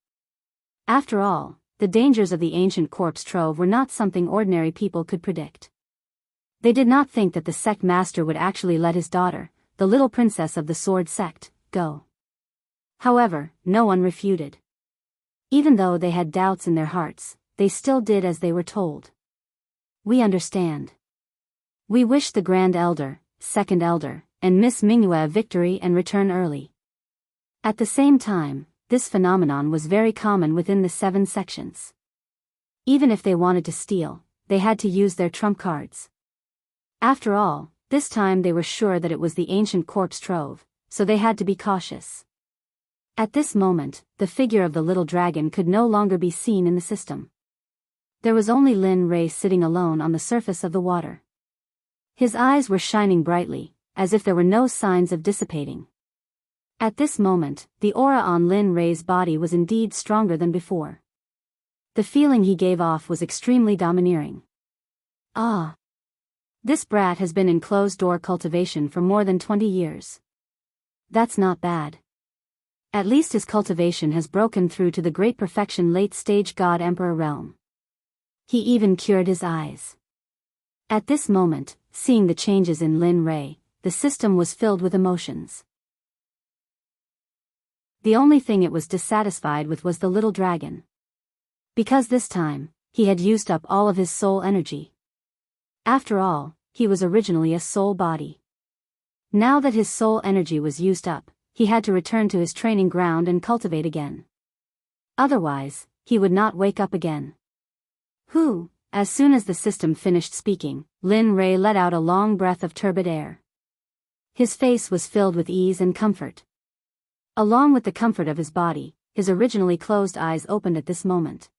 After all, the dangers of the ancient corpse trove were not something ordinary people could predict. They did not think that the sect master would actually let his daughter, the little princess of the sword sect, go. However, no one refuted. Even though they had doubts in their hearts, they still did as they were told. We understand. We wish the Grand Elder, Second Elder, and Miss Mingyue a victory and return early. At the same time, this phenomenon was very common within the 7 sections. Even if they wanted to steal, they had to use their trump cards. After all, this time they were sure that it was the ancient corpse trove, so they had to be cautious. At this moment, the figure of the little dragon could no longer be seen in the system. There was only Lin Rei sitting alone on the surface of the water. His eyes were shining brightly, as if there were no signs of dissipating. At this moment, the aura on Lin Rei's body was indeed stronger than before. The feeling he gave off was extremely domineering. Ah! This brat has been in closed-door cultivation for more than 20 years. That's not bad. At least his cultivation has broken through to the great perfection late-stage God-Emperor realm. He even cured his eyes. At this moment, seeing the changes in Lin Rei, the system was filled with emotions. The only thing it was dissatisfied with was the little dragon. Because this time, he had used up all of his soul energy. After all, he was originally a soul body. Now that his soul energy was used up, he had to return to his training ground and cultivate again. Otherwise, he would not wake up again. As soon as the system finished speaking, Lin Rei let out a long breath of turbid air. His face was filled with ease and comfort. Along with the comfort of his body, his originally closed eyes opened at this moment.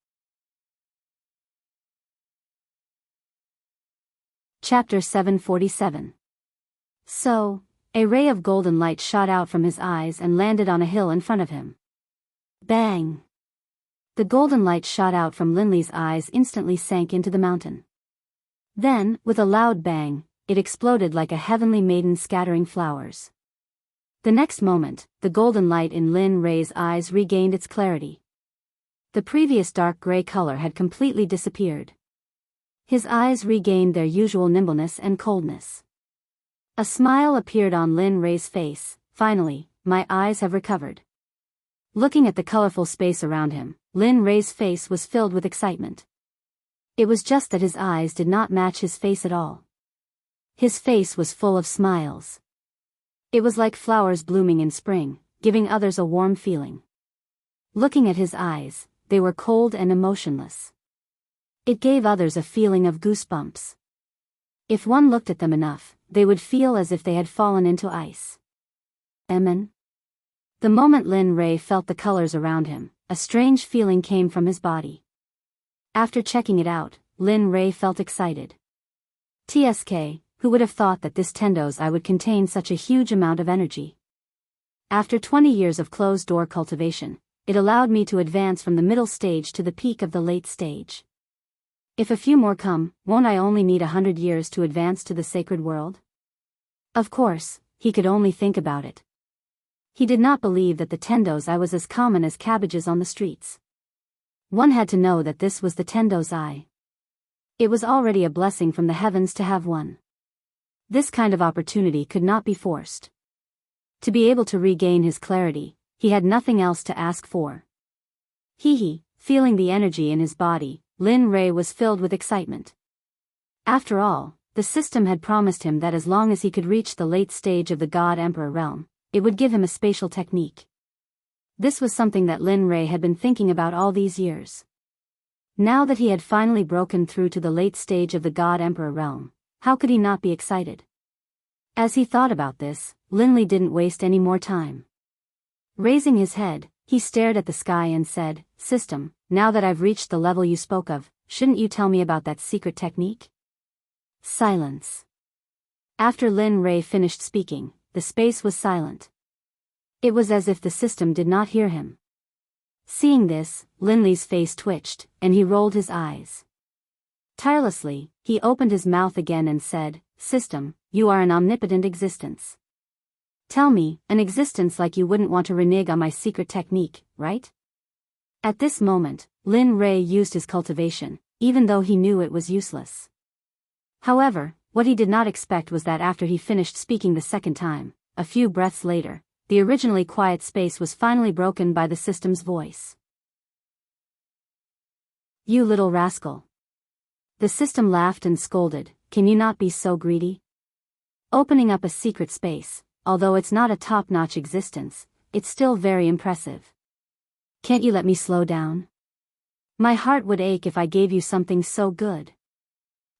Chapter 747. So, a ray of golden light shot out from his eyes and landed on a hill in front of him. Bang! The golden light shot out from Linley's eyes instantly sank into the mountain. Then, with a loud bang, it exploded like a heavenly maiden scattering flowers. The next moment, the golden light in Lin Rei's eyes regained its clarity. The previous dark gray color had completely disappeared. His eyes regained their usual nimbleness and coldness. A smile appeared on Lin Rei's face. Finally, my eyes have recovered. Looking at the colorful space around him, Lin Rei's face was filled with excitement. It was just that his eyes did not match his face at all. His face was full of smiles. It was like flowers blooming in spring, giving others a warm feeling. Looking at his eyes, they were cold and emotionless. It gave others a feeling of goosebumps. If one looked at them enough, they would feel as if they had fallen into ice. Amen. The moment Lin Rei felt the colors around him, a strange feeling came from his body. After checking it out, Lin Rei felt excited. TSK, who would have thought that this Tendo's eye would contain such a huge amount of energy? After 20 years of closed-door cultivation, it allowed me to advance from the middle stage to the peak of the late stage. If a few more come, won't I only need 100 years to advance to the sacred world? Of course, he could only think about it. He did not believe that the Tendo's eye was as common as cabbages on the streets. One had to know that this was the Tendo's eye. It was already a blessing from the heavens to have one. This kind of opportunity could not be forced. To be able to regain his clarity, he had nothing else to ask for. Feeling the energy in his body, Lin Rei was filled with excitement. After all, the system had promised him that as long as he could reach the late stage of the God-Emperor realm, it would give him a spatial technique. This was something that Lin Rei had been thinking about all these years. Now that he had finally broken through to the late stage of the God-Emperor realm, how could he not be excited? As he thought about this, Linley didn't waste any more time. Raising his head, he stared at the sky and said, "System, now that I've reached the level you spoke of, shouldn't you tell me about that secret technique?" Silence. After Lin Rei finished speaking, the space was silent. It was as if the system did not hear him. Seeing this, Linley's face twitched, and he rolled his eyes. Tirelessly, he opened his mouth again and said, "System, you are an omnipotent existence. Tell me, an existence like you wouldn't want to renege on my secret technique, right?" At this moment, Lin Rei used his cultivation, even though he knew it was useless. However, what he did not expect was that after he finished speaking the second time, a few breaths later, the originally quiet space was finally broken by the system's voice. "You little rascal." The system laughed and scolded, "Can you not be so greedy? Opening up a secret space, although it's not a top-notch existence, it's still very impressive. Can't you let me slow down? My heart would ache if I gave you something so good."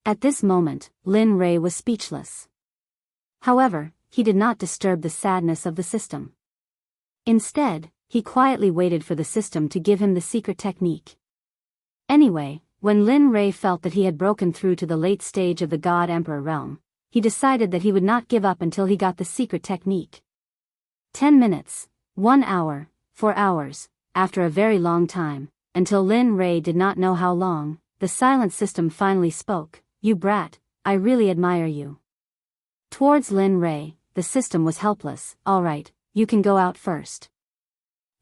At this moment, Lin Rei was speechless. However, he did not disturb the sadness of the system. Instead, he quietly waited for the system to give him the secret technique. Anyway, when Lin Rei felt that he had broken through to the late stage of the God Emperor realm, he decided that he would not give up until he got the secret technique. 10 minutes, 1 hour, 4 hours, after a very long time, until Lin Rei did not know how long, the silent system finally spoke, "You brat, I really admire you." Towards Lin Rei, the system was helpless. "All right, you can go out first.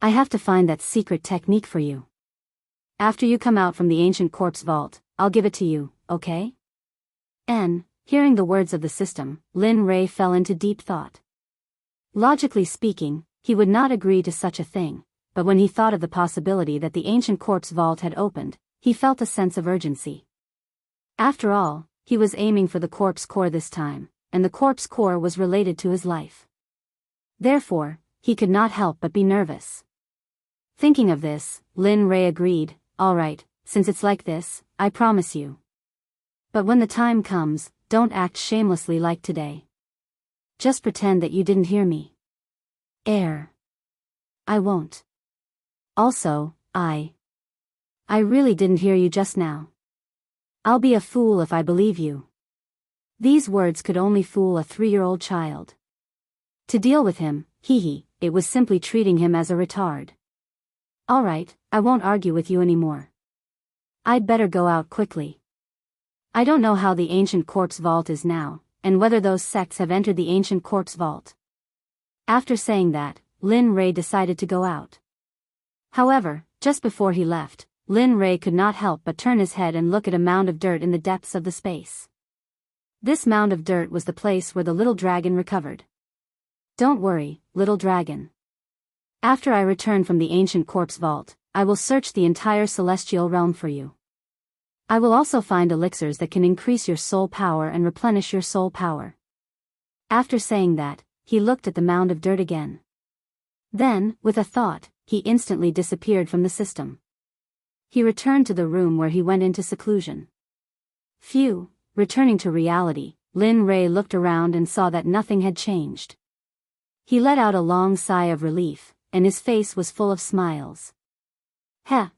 I have to find that secret technique for you. After you come out from the ancient corpse vault, I'll give it to you, okay?" Hearing the words of the system, Lin Rei fell into deep thought. Logically speaking, he would not agree to such a thing, but when he thought of the possibility that the ancient corpse vault had opened, he felt a sense of urgency. After all, he was aiming for the corpse core this time, and the corpse core was related to his life. Therefore, he could not help but be nervous. Thinking of this, Lin Rei agreed, "All right, since it's like this, I promise you. But when the time comes, don't act shamelessly like today. Just pretend that you didn't hear me." "I won't. Also, I really didn't hear you just now. I'll be a fool if I believe you." These words could only fool a 3-year-old child. To deal with him, it was simply treating him as a retard. "All right, I won't argue with you anymore. I'd better go out quickly. I don't know how the ancient corpse vault is now, and whether those sects have entered the ancient corpse vault." After saying that, Lin Rei decided to go out. However, just before he left, Lin Rei could not help but turn his head and look at a mound of dirt in the depths of the space. This mound of dirt was the place where the little dragon recovered. "Don't worry, little dragon. After I return from the ancient corpse vault, I will search the entire celestial realm for you. I will also find elixirs that can increase your soul power and replenish your soul power." After saying that, he looked at the mound of dirt again. Then, with a thought, he instantly disappeared from the system. He returned to the room where he went into seclusion. Phew, returning to reality, Lin Rei looked around and saw that nothing had changed. He let out a long sigh of relief, and his face was full of smiles.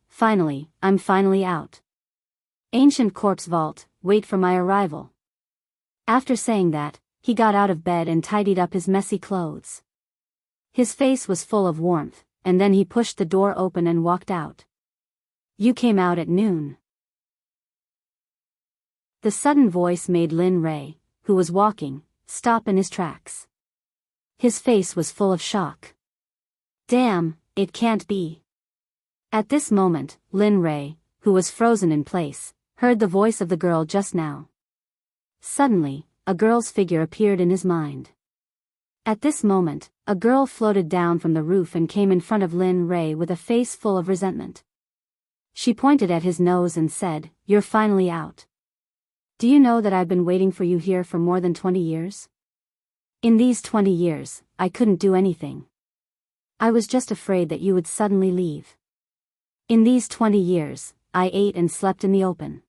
Finally, I'm finally out. Ancient corpse vault, wait for my arrival." After saying that, he got out of bed and tidied up his messy clothes. His face was full of warmth, and then he pushed the door open and walked out. "You came out at noon." The sudden voice made Lin Rei, who was walking, stop in his tracks. His face was full of shock. "Damn, it can't be." At this moment, Lin Rei, who was frozen in place, heard the voice of the girl just now. Suddenly, a girl's figure appeared in his mind. At this moment, a girl floated down from the roof and came in front of Lin Rei with a face full of resentment. She pointed at his nose and said, "You're finally out. Do you know that I've been waiting for you here for more than 20 years? In these 20 years, I couldn't do anything. I was just afraid that you would suddenly leave. In these 20 years, I ate and slept in the open.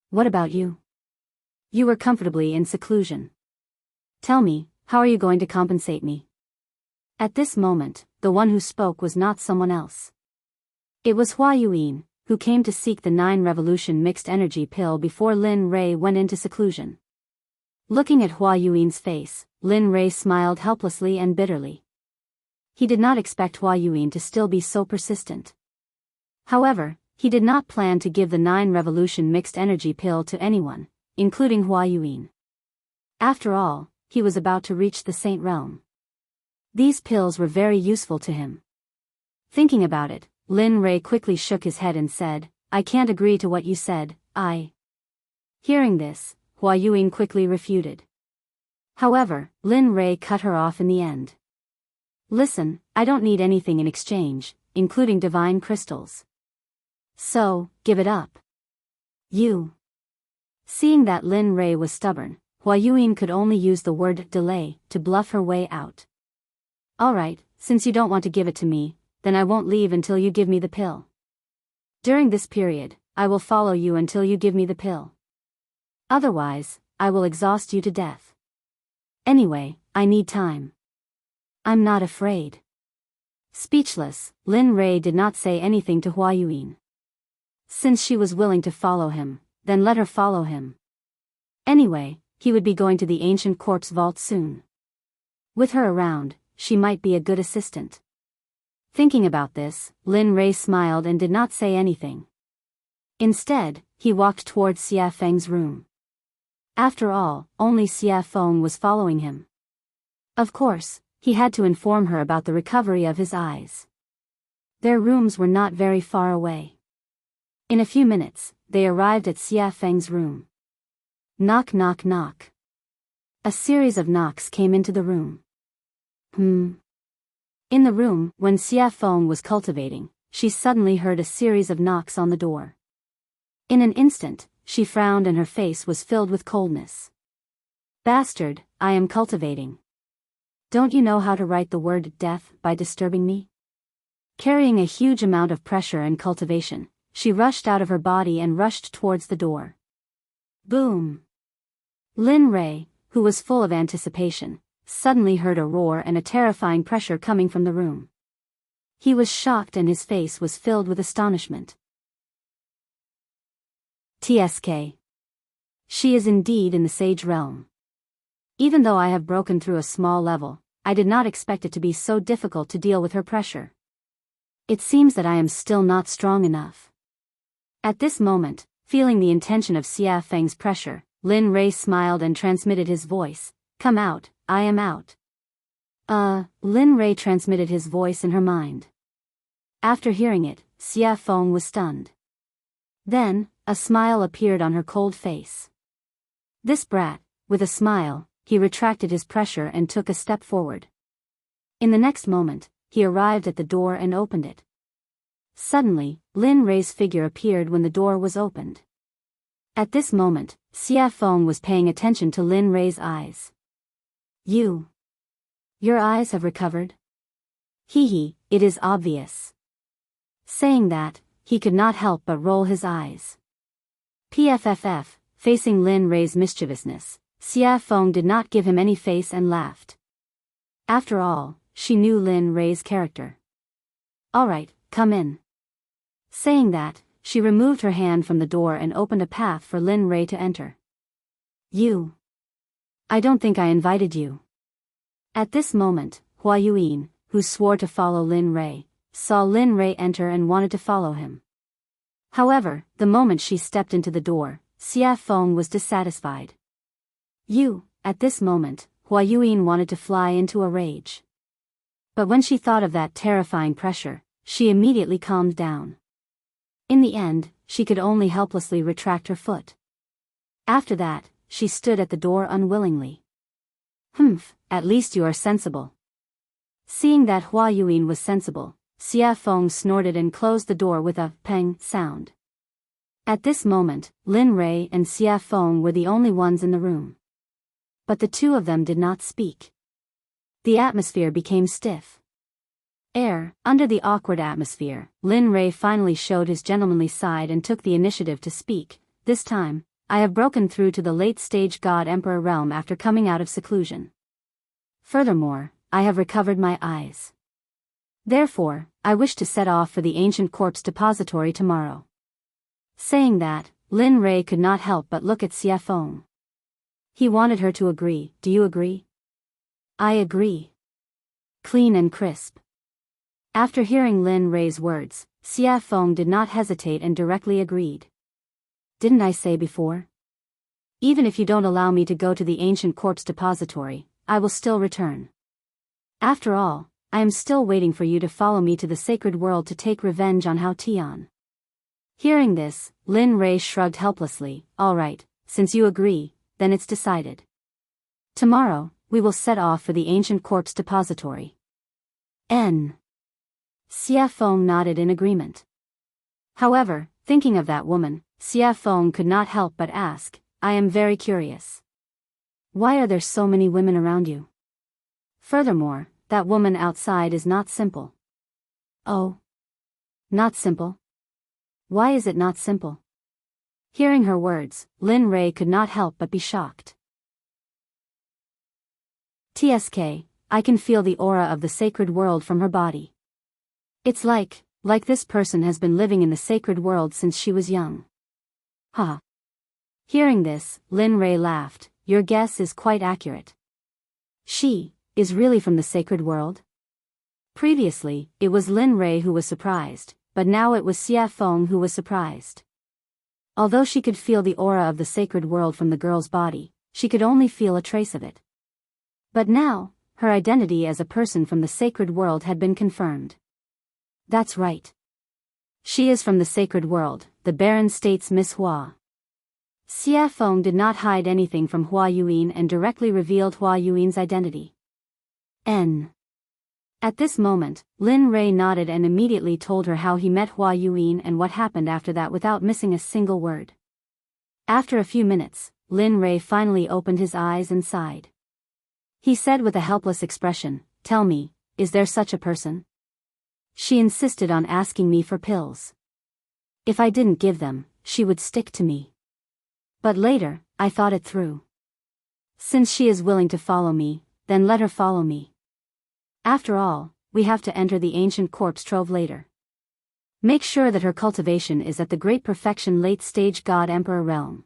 What about you? You were comfortably in seclusion. Tell me, how are you going to compensate me?" At this moment, the one who spoke was not someone else. It was Hua Yuan, who came to seek the 9-revolution mixed energy pill before Lin Rei went into seclusion. Looking at Hua Yuan's face, Lin Rei smiled helplessly and bitterly. He did not expect Hua Yuan to still be so persistent. However, he did not plan to give the 9-revolution mixed energy pill to anyone, including Hua Yuan. After all, he was about to reach the Saint Realm. These pills were very useful to him. Thinking about it, Lin Rei quickly shook his head and said, "I can't agree to what you said, I." Hearing this, Hua Yuan quickly refuted. However, Lin Rei cut her off in the end. Listen, I don't need anything in exchange, including divine crystals. So, give it up. You. Seeing that Lin Rei was stubborn, Hua Yuan could only use the word delay to bluff her way out. Alright, since you don't want to give it to me, then I won't leave until you give me the pill. During this period, I will follow you until you give me the pill. Otherwise, I will exhaust you to death. Anyway, I need time. I'm not afraid. Speechless, Lin Rei did not say anything to Hua Yuan. Since she was willing to follow him, then let her follow him. Anyway, he would be going to the ancient corpse vault soon. With her around, she might be a good assistant. Thinking about this, Lin Rei smiled and did not say anything. Instead, he walked towards Xia Feng's room. After all, only Xia Feng was following him. Of course, he had to inform her about the recovery of his eyes. Their rooms were not very far away. In a few minutes, they arrived at Xia Feng's room. Knock knock knock. A series of knocks came into the room. In the room, when Xia Feng was cultivating, she suddenly heard a series of knocks on the door. In an instant, she frowned and her face was filled with coldness. Bastard, I am cultivating. Don't you know how to write the word death by disturbing me? Carrying a huge amount of pressure and cultivation, she rushed out of her body and rushed towards the door. Boom! Lin Rei, who was full of anticipation, suddenly heard a roar and a terrifying pressure coming from the room. He was shocked and his face was filled with astonishment. TSK. She is indeed in the sage realm. Even though I have broken through a small level, I did not expect it to be so difficult to deal with her pressure. It seems that I am still not strong enough. At this moment, feeling the intention of Xia Feng's pressure, Lin Rei smiled and transmitted his voice, "Come out, I am out." Lin Rei transmitted his voice in her mind. After hearing it, Xia Feng was stunned. Then, a smile appeared on her cold face. This brat, with a smile, he retracted his pressure and took a step forward. In the next moment, he arrived at the door and opened it. Suddenly, Lin Rei's figure appeared when the door was opened. At this moment, Xia Feng was paying attention to Lin Rei's eyes. Your eyes have recovered? Hee, it is obvious. Saying that, he could not help but roll his eyes. PFFF, facing Lin Rei's mischievousness, Xia Feng did not give him any face and laughed. After all, she knew Lin Rei's character. Alright, come in. Saying that, she removed her hand from the door and opened a path for Lin Rei to enter. I don't think I invited you. At this moment, Hua Yuan, who swore to follow Lin Rei, saw Lin Rei enter and wanted to follow him. However, the moment she stepped into the door, Xia Feng was dissatisfied. At this moment, Hua Yuan wanted to fly into a rage. But when she thought of that terrifying pressure, she immediately calmed down. In the end, she could only helplessly retract her foot. After that, she stood at the door unwillingly. At least you are sensible. Seeing that Hua Yuan was sensible, Xia Feng snorted and closed the door with a peng sound. At this moment, Lin Rei and Xia Feng were the only ones in the room. But the two of them did not speak. The atmosphere became stiff. Under the awkward atmosphere, Lin Rei finally showed his gentlemanly side and took the initiative to speak. This time, I have broken through to the late-stage God-Emperor realm after coming out of seclusion. Furthermore, I have recovered my eyes. Therefore, I wish to set off for the ancient corpse depository tomorrow. Saying that, Lin Rei could not help but look at Xia Feng. He wanted her to agree. Do you agree? I agree. Clean and crisp. After hearing Lin Rei's words, Xia Feng did not hesitate and directly agreed. Didn't I say before? Even if you don't allow me to go to the ancient corpse depository, I will still return. After all, I am still waiting for you to follow me to the sacred world to take revenge on Hao Tian. Hearing this, Lin Rei shrugged helplessly. All right, since you agree, then it's decided. Tomorrow, we will set off for the ancient corpse depository. N. Xia Feng nodded in agreement. However, thinking of that woman, Xia Feng could not help but ask, I am very curious. Why are there so many women around you? Furthermore, that woman outside is not simple. Oh. Not simple? Why is it not simple? Hearing her words, Lin Rei could not help but be shocked. TSK, I can feel the aura of the sacred world from her body. It's like this person has been living in the sacred world since she was young. Ha. Hearing this, Lin Rei laughed, your guess is quite accurate. She is really from the sacred world? Previously, it was Lin Rei who was surprised, but now it was Xia Feng who was surprised. Although she could feel the aura of the sacred world from the girl's body, she could only feel a trace of it. But now, her identity as a person from the sacred world had been confirmed. That's right. She is from the sacred world, the Baron states Miss Hua. Xia Feng did not hide anything from Hua Yuan and directly revealed Hua Yuan's identity. N. At this moment, Lin Rei nodded and immediately told her how he met Hua Yuan and what happened after that without missing a single word. After a few minutes, Lin Rei finally opened his eyes and sighed. He said with a helpless expression, tell me, is there such a person? She insisted on asking me for pills. If I didn't give them, she would stick to me. But later, I thought it through. Since she is willing to follow me, then let her follow me. After all, we have to enter the ancient corpse trove later. Make sure that her cultivation is at the great perfection late-stage God-Emperor realm.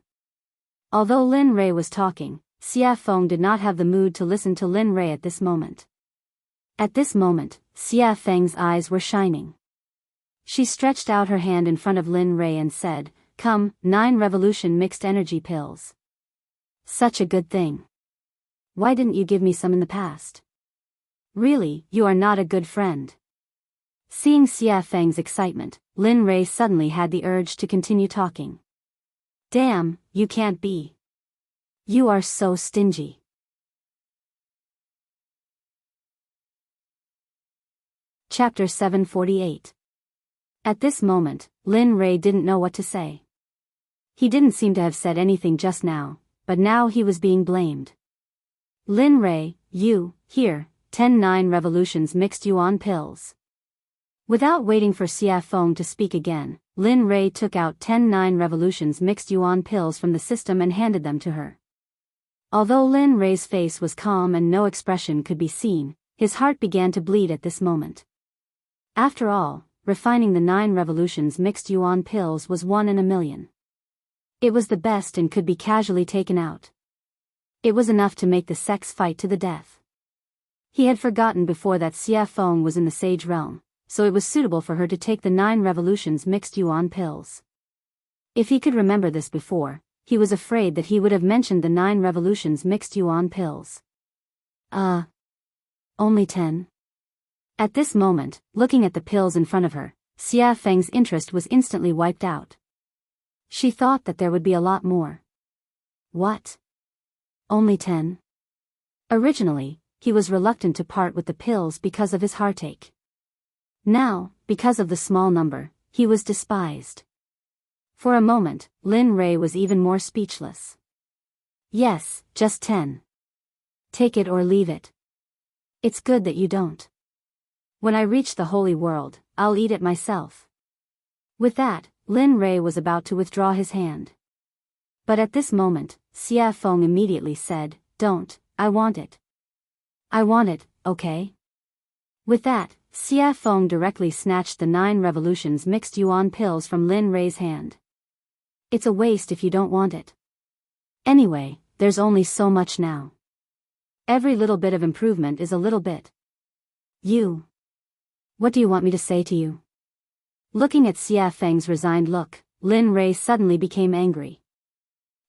Although Lin Rei was talking, Xia Feng did not have the mood to listen to Lin Rei at this moment. At this moment, Xia Feng's eyes were shining. She stretched out her hand in front of Lin Rei and said, come, 9 revolution mixed energy pills. Such a good thing. Why didn't you give me some in the past? Really, you are not a good friend. Seeing Xia Feng's excitement, Lin Rei suddenly had the urge to continue talking. Damn, you can't be. You are so stingy. Chapter 748. At this moment, Lin Rei didn't know what to say. He didn't seem to have said anything just now, but now he was being blamed. Lin Rei, you, here, 10 revolutions mixed yuan pills. Without waiting for Xia Feng to speak again, Lin Rei took out 10 revolutions mixed yuan pills from the system and handed them to her. Although Lin Rei's face was calm and no expression could be seen, his heart began to bleed at this moment. After all, refining the 9 revolutions mixed yuan pills was 1 in a million. It was the best and could be casually taken out. It was enough to make the Sects fight to the death. He had forgotten before that Xia Feng was in the sage realm, so it was suitable for her to take the 9 revolutions mixed yuan pills. If he could remember this before, he was afraid that he would have mentioned the 9 revolutions mixed yuan pills. Only 10? At this moment, looking at the pills in front of her, Xia Feng's interest was instantly wiped out. She thought that there would be a lot more. What? Only 10? Originally, he was reluctant to part with the pills because of his heartache. Now, because of the small number, he was despised. For a moment, Lin Rei was even more speechless. Yes, just 10. Take it or leave it. It's good that you don't. When I reach the holy world, I'll eat it myself. With that, Lin Rei was about to withdraw his hand. But at this moment, Xia Feng immediately said, don't, I want it. I want it, okay? With that, Xia Feng directly snatched the 9 revolutions mixed yuan pills from Lin Rei's hand. It's a waste if you don't want it. Anyway, there's only so much now. Every little bit of improvement is a little bit. What do you want me to say to you? Looking at Xia Feng's resigned look, Lin Rei suddenly became angry.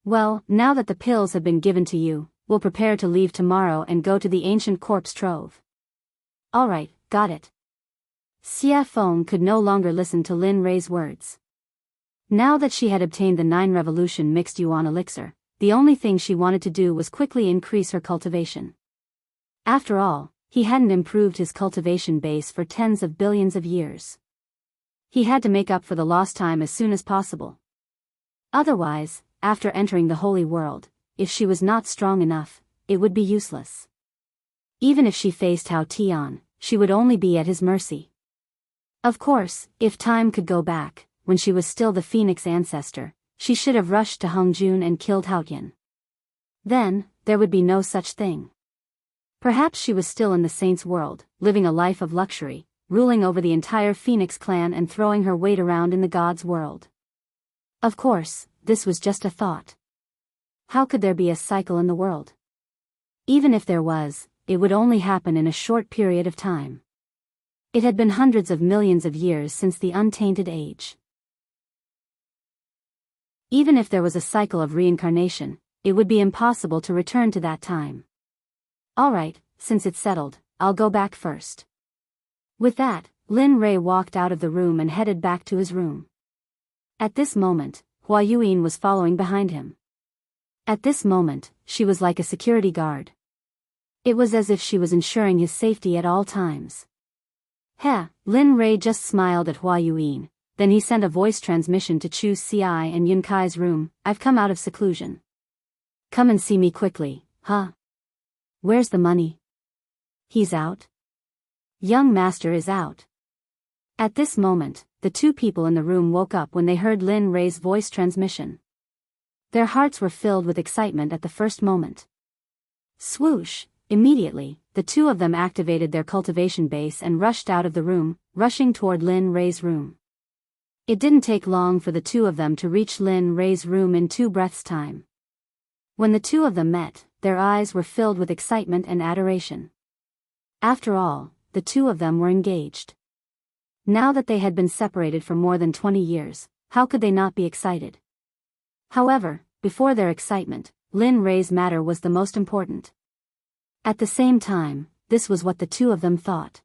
Well, now that the pills have been given to you, we'll prepare to leave tomorrow and go to the ancient corpse trove. Alright, got it. Xia Feng could no longer listen to Lin Rei's words. Now that she had obtained the 9 revolution mixed yuan elixir, the only thing she wanted to do was quickly increase her cultivation. After all, he hadn't improved his cultivation base for tens of billions of years. He had to make up for the lost time as soon as possible. Otherwise, after entering the holy world, if she was not strong enough, it would be useless. Even if she faced Hao Tian, she would only be at his mercy. Of course, if time could go back, when she was still the Phoenix ancestor, she should have rushed to Hongjun and killed Haoyan. Then, there would be no such thing. Perhaps she was still in the saint's world, living a life of luxury, ruling over the entire Phoenix clan and throwing her weight around in the god's world. Of course, this was just a thought. How could there be a cycle in the world? Even if there was, it would only happen in a short period of time. It had been hundreds of millions of years since the untainted age. Even if there was a cycle of reincarnation, it would be impossible to return to that time. Alright, since it's settled, I'll go back first. With that, Lin Rei walked out of the room and headed back to his room. At this moment, Hua Yuan was following behind him. At this moment, she was like a security guard. It was as if she was ensuring his safety at all times. Lin Rei just smiled at Hua Yuan, then he sent a voice transmission to Chu Xi and Yun Kai's room. I've come out of seclusion. Come and see me quickly, huh? Where's the money? He's out? Young master is out. At this moment, the two people in the room woke up when they heard Lin Rei's voice transmission. Their hearts were filled with excitement at the first moment. Swoosh! Immediately, the two of them activated their cultivation base and rushed out of the room, rushing toward Lin Rei's room. It didn't take long for the two of them to reach Lin Rei's room in 2 breaths' time. When the two of them met, their eyes were filled with excitement and adoration. After all, the two of them were engaged. Now that they had been separated for more than 20 years, how could they not be excited? However, before their excitement, Lin Rei's matter was the most important. At the same time, this was what the two of them thought.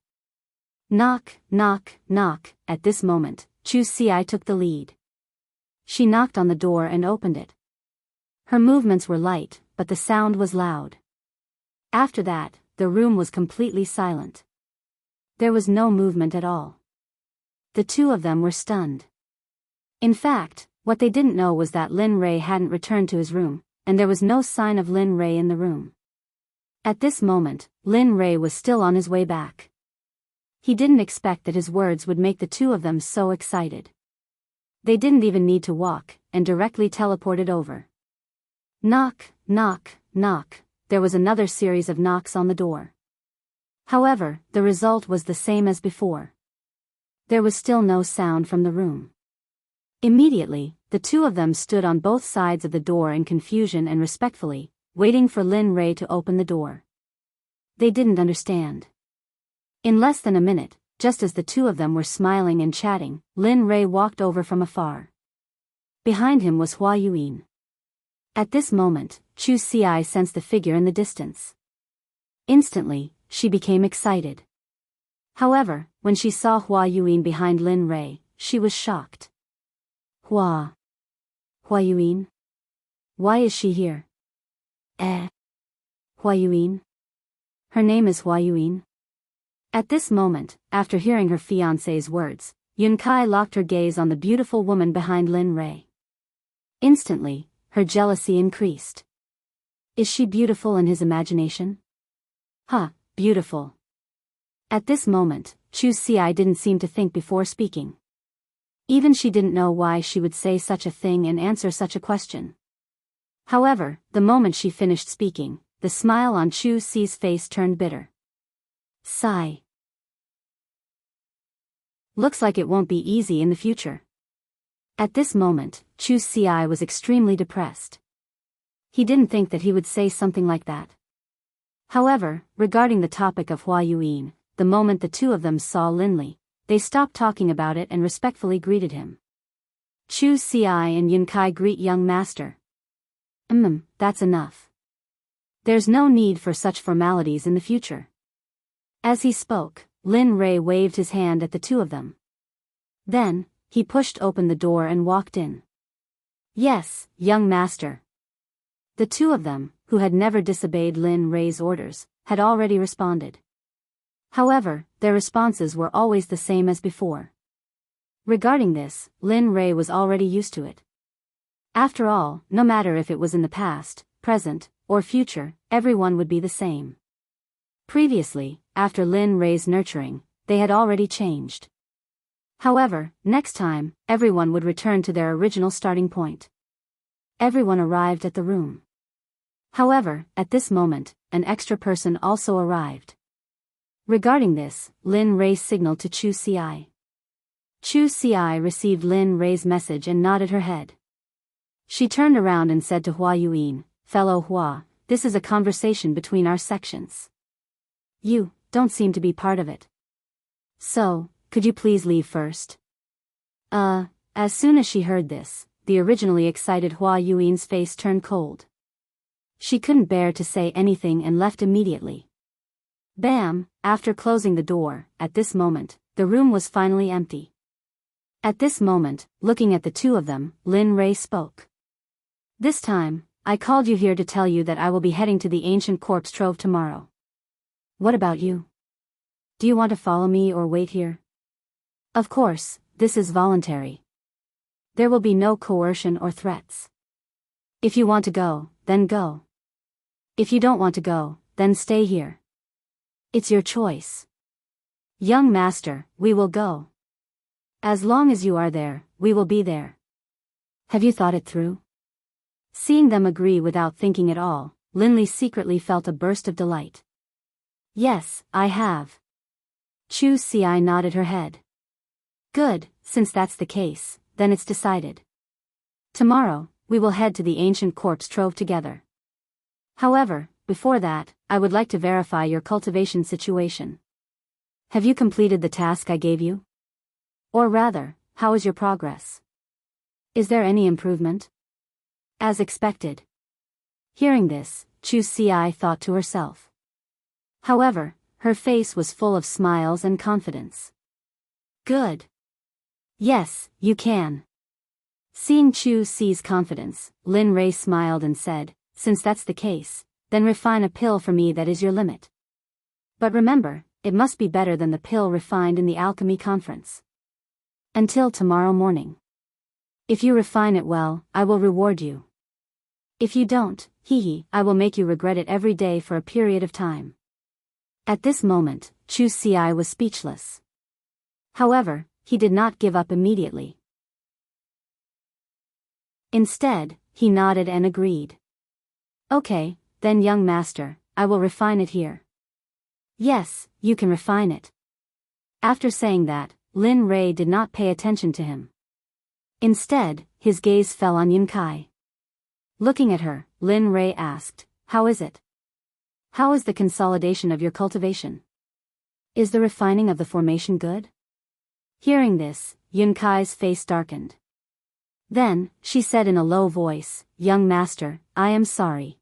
Knock, knock, knock. At this moment, Chu Xi took the lead. She knocked on the door and opened it. Her movements were light, but the sound was loud. After that, the room was completely silent. There was no movement at all. The two of them were stunned. In fact, what they didn't know was that Lin Rei hadn't returned to his room, and there was no sign of Lin Rei in the room. At this moment, Lin Rei was still on his way back. He didn't expect that his words would make the two of them so excited. They didn't even need to walk, and directly teleported over. Knock, knock, knock. There was another series of knocks on the door. However, the result was the same as before. There was still no sound from the room. Immediately, the two of them stood on both sides of the door in confusion and respectfully, waiting for Lin Rei to open the door. They didn't understand. In less than a minute, just as the two of them were smiling and chatting, Lin Rei walked over from afar. Behind him was Hua Yuan. At this moment, Chu Xi sensed the figure in the distance. Instantly, she became excited. However, when she saw Hua Yuan behind Lin Rei, she was shocked. Hua Yuan? Why is she here? Hua Yuan? Her name is Hua Yuan. At this moment, after hearing her fiancé's words, Yun Kai locked her gaze on the beautiful woman behind Lin Rei. Instantly, her jealousy increased. Is she beautiful in his imagination? Beautiful. At this moment, Chu Xi didn't seem to think before speaking. Even she didn't know why she would say such a thing and answer such a question. However, the moment she finished speaking, the smile on Chu Xi's face turned bitter. Sigh. Looks like it won't be easy in the future. At this moment, Chu Xi was extremely depressed. He didn't think that he would say something like that. However, regarding the topic of Hua Yuan, the moment the two of them saw Lin Li, they stopped talking about it and respectfully greeted him. Chu Xi and Yun Kai greet young master. That's enough. There's no need for such formalities in the future. As he spoke, Lin Rei waved his hand at the two of them. Then, he pushed open the door and walked in. Yes, young master. The two of them, who had never disobeyed Lin Rei's orders, had already responded. However, their responses were always the same as before. Regarding this, Lin Rei was already used to it. After all, no matter if it was in the past, present, or future, everyone would be the same. Previously, after Lin Rei's nurturing, they had already changed. However, next time, everyone would return to their original starting point. Everyone arrived at the room. However, at this moment, an extra person also arrived. Regarding this, Lin Rei signaled to Chu Xi. Chu Xi received Lin Rei's message and nodded her head. She turned around and said to Hua Yuan, "Fellow Hua, this is a conversation between our sections. You don't seem to be part of it. So, could you please leave first?" As soon as she heard this, the originally excited Hua Yuan's face turned cold. She couldn't bear to say anything and left immediately. Bam! After closing the door, at this moment, the room was finally empty. At this moment, looking at the two of them, Lin Rei spoke. "This time, I called you here to tell you that I will be heading to the ancient corpse trove tomorrow. What about you? Do you want to follow me or wait here? Of course, this is voluntary. There will be no coercion or threats. If you want to go, then go. If you don't want to go, then stay here. It's your choice. Young master, we will go. As long as you are there, we will be there. Have you thought it through?" Seeing them agree without thinking at all, Linley secretly felt a burst of delight. "Yes, I have." Chu Xi nodded her head. "Good, since that's the case, then it's decided. Tomorrow, we will head to the ancient corpse trove together. However, before that, I would like to verify your cultivation situation. Have you completed the task I gave you? Or rather, how is your progress? Is there any improvement?" "As expected." Hearing this, Chu Xi thought to herself. However, her face was full of smiles and confidence. "Good. Yes, you can." Seeing Chu Xi's confidence, Lin Rei smiled and said, "Since that's the case, then refine a pill for me that is your limit. But remember, it must be better than the pill refined in the alchemy conference. Until tomorrow morning. If you refine it well, I will reward you. If you don't, I will make you regret it every day for a period of time." At this moment, Chu Xi was speechless. However, he did not give up immediately. Instead, he nodded and agreed. "Okay, then young master, I will refine it here." "Yes, you can refine it." After saying that, Lin Rei did not pay attention to him. Instead, his gaze fell on Yunkai. Looking at her, Lin Rei asked, "How is it? How is the consolidation of your cultivation? Is the refining of the formation good?" Hearing this, Yunkai's face darkened. Then, she said in a low voice, "Young master, I am sorry.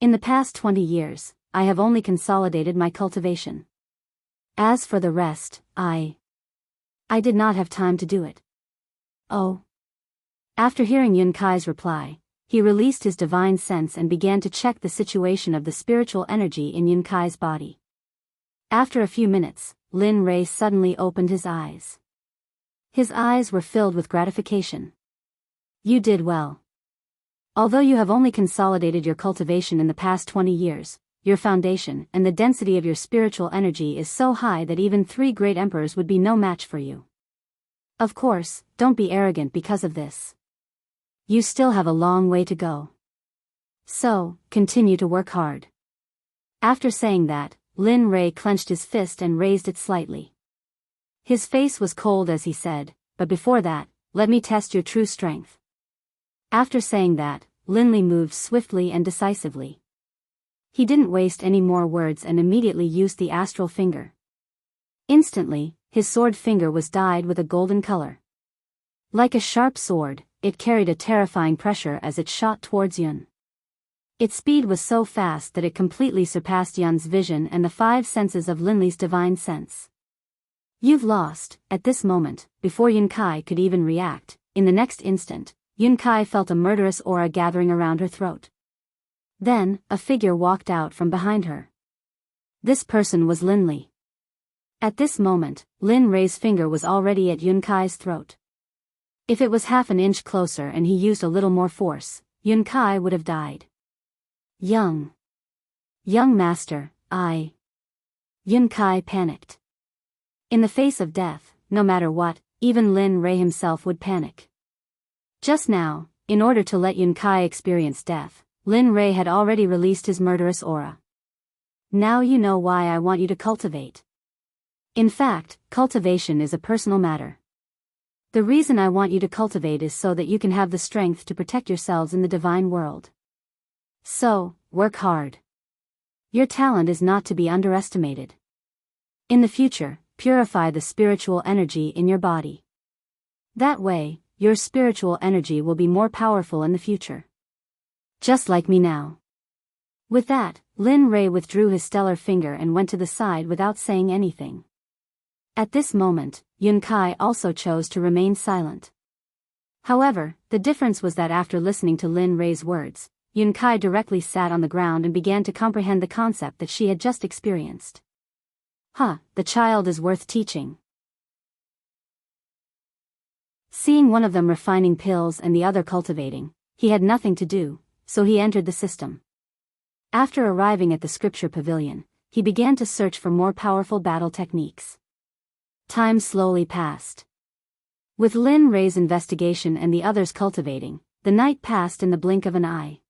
In the past 20 years, I have only consolidated my cultivation. As for the rest, I did not have time to do it." "Oh." After hearing Yunkai's reply, he released his divine sense and began to check the situation of the spiritual energy in Yunkai's body. After a few minutes, Lin Rei suddenly opened his eyes. His eyes were filled with gratification. "You did well. Although you have only consolidated your cultivation in the past 20 years, your foundation and the density of your spiritual energy is so high that even 3 great emperors would be no match for you. Of course, don't be arrogant because of this. You still have a long way to go. So, continue to work hard." After saying that, Lin Rei clenched his fist and raised it slightly. His face was cold as he said, "But before that, let me test your true strength." After saying that, Linley moved swiftly and decisively. He didn't waste any more words and immediately used the astral finger. Instantly, his sword finger was dyed with a golden color. Like a sharp sword, it carried a terrifying pressure as it shot towards Yun. Its speed was so fast that it completely surpassed Yun's vision and the 5 senses of Linley's divine sense. "You've lost." At this moment, before Yunkai could even react, in the next instant, Yunkai felt a murderous aura gathering around her throat. Then, a figure walked out from behind her. This person was Lin Li. At this moment, Lin Rei's finger was already at Yun Kai's throat. If it was half an inch closer and he used a little more force, Yun Kai would have died. Young master, Yun Kai panicked. In the face of death, no matter what, even Lin Rei himself would panic. Just now, in order to let Yun Kai experience death, Lin Rei had already released his murderous aura. Now you know why I want you to cultivate. In fact, cultivation is a personal matter. The reason I want you to cultivate is so that you can have the strength to protect yourselves in the divine world. So, work hard. Your talent is not to be underestimated. In the future, purify the spiritual energy in your body. That way, your spiritual energy will be more powerful in the future. Just like me now. With that, Lin Rei withdrew his stellar finger and went to the side without saying anything. At this moment, Yun Kai also chose to remain silent. However, the difference was that after listening to Lin Rei's words, Yun Kai directly sat on the ground and began to comprehend the concept that she had just experienced. The child is worth teaching. Seeing one of them refining pills and the other cultivating, he had nothing to do, so he entered the system. After arriving at the scripture pavilion, he began to search for more powerful battle techniques. Time slowly passed. With Lin Rei's investigation and the others cultivating, the night passed in the blink of an eye.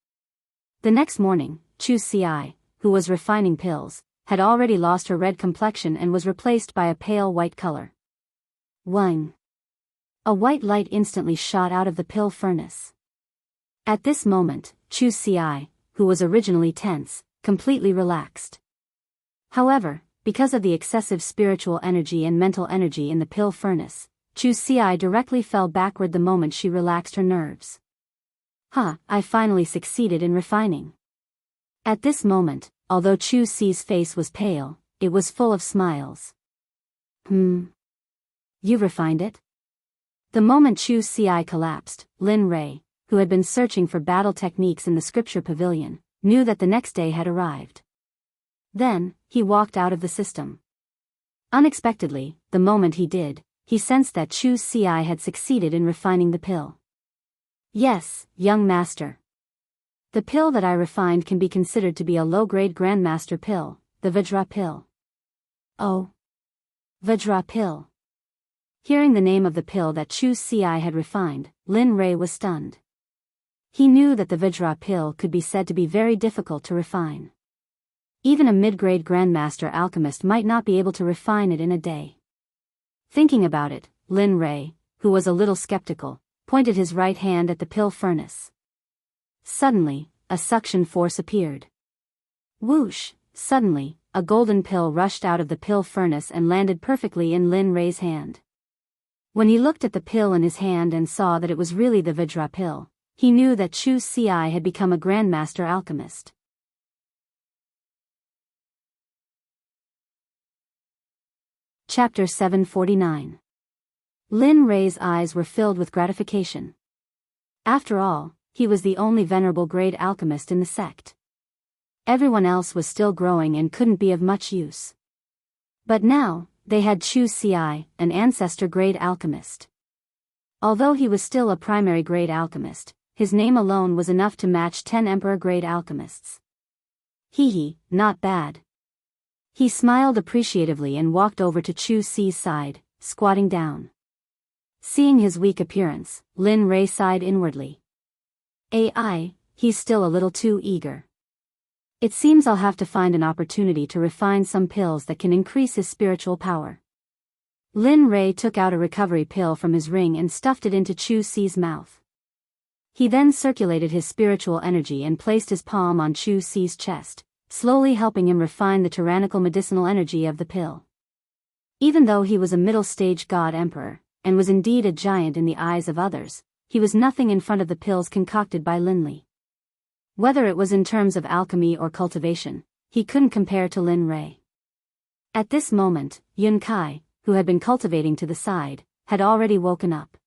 The next morning, Chu Ci, who was refining pills, had already lost her red complexion and was replaced by a pale white color. Wang! A white light instantly shot out of the pill furnace. At this moment, Chu Ci, who was originally tense, completely relaxed. However, because of the excessive spiritual energy and mental energy in the pill furnace, Chu Ci directly fell backward the moment she relaxed her nerves. I finally succeeded in refining. At this moment, although Chu Ci's face was pale, it was full of smiles. You refined it? The moment Chu Ci collapsed, Lin Rei, who had been searching for battle techniques in the scripture pavilion, knew that the next day had arrived. Then, he walked out of the system. Unexpectedly, the moment he did, he sensed that Chu Ci had succeeded in refining the pill. Yes, young master. The pill that I refined can be considered to be a low-grade grandmaster pill, the Vajra pill. Oh. Vajra pill. Hearing the name of the pill that Chu Ci had refined, Lin Rei was stunned. He knew that the Vajra pill could be said to be very difficult to refine. Even a mid-grade grandmaster alchemist might not be able to refine it in a day. Thinking about it, Lin Rei, who was a little skeptical, pointed his right hand at the pill furnace. Suddenly, a suction force appeared. Whoosh! Suddenly, a golden pill rushed out of the pill furnace and landed perfectly in Lin Rei's hand. When he looked at the pill in his hand and saw that it was really the Vajra pill, he knew that Chu Ci had become a grandmaster alchemist. Chapter 749. Lin Rei's eyes were filled with gratification. After all, he was the only venerable grade alchemist in the sect. Everyone else was still growing and couldn't be of much use. But now, they had Chu Ci, an ancestor grade alchemist. Although he was still a primary grade alchemist, his name alone was enough to match 10 emperor grade alchemists. Not bad. He smiled appreciatively and walked over to Chu Ci's side, squatting down. Seeing his weak appearance, Lin Rei sighed inwardly. He's still a little too eager. It seems I'll have to find an opportunity to refine some pills that can increase his spiritual power. Lin Rei took out a recovery pill from his ring and stuffed it into Chu Ci's mouth. He then circulated his spiritual energy and placed his palm on Chu Ci's chest, slowly helping him refine the tyrannical medicinal energy of the pill. Even though he was a middle-stage god emperor, and was indeed a giant in the eyes of others, he was nothing in front of the pills concocted by Lin Li. Whether it was in terms of alchemy or cultivation, he couldn't compare to Lin Rei. At this moment, Yun Kai, who had been cultivating to the side, had already woken up.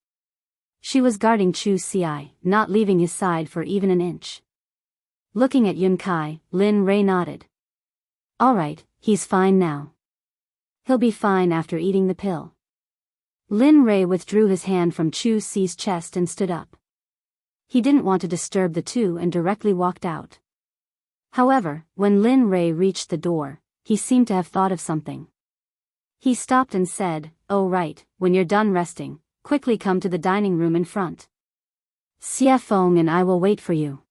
She was guarding Chu Ci, not leaving his side for even an inch. Looking at Yun Kai, Lin Rei nodded. Alright, he's fine now. He'll be fine after eating the pill. Lin Rei withdrew his hand from Chu Si's chest and stood up. He didn't want to disturb the two and directly walked out. However, when Lin Rei reached the door, he seemed to have thought of something. He stopped and said, "Oh right, when you're done resting, quickly come to the dining room in front. Xie Feng and I will wait for you."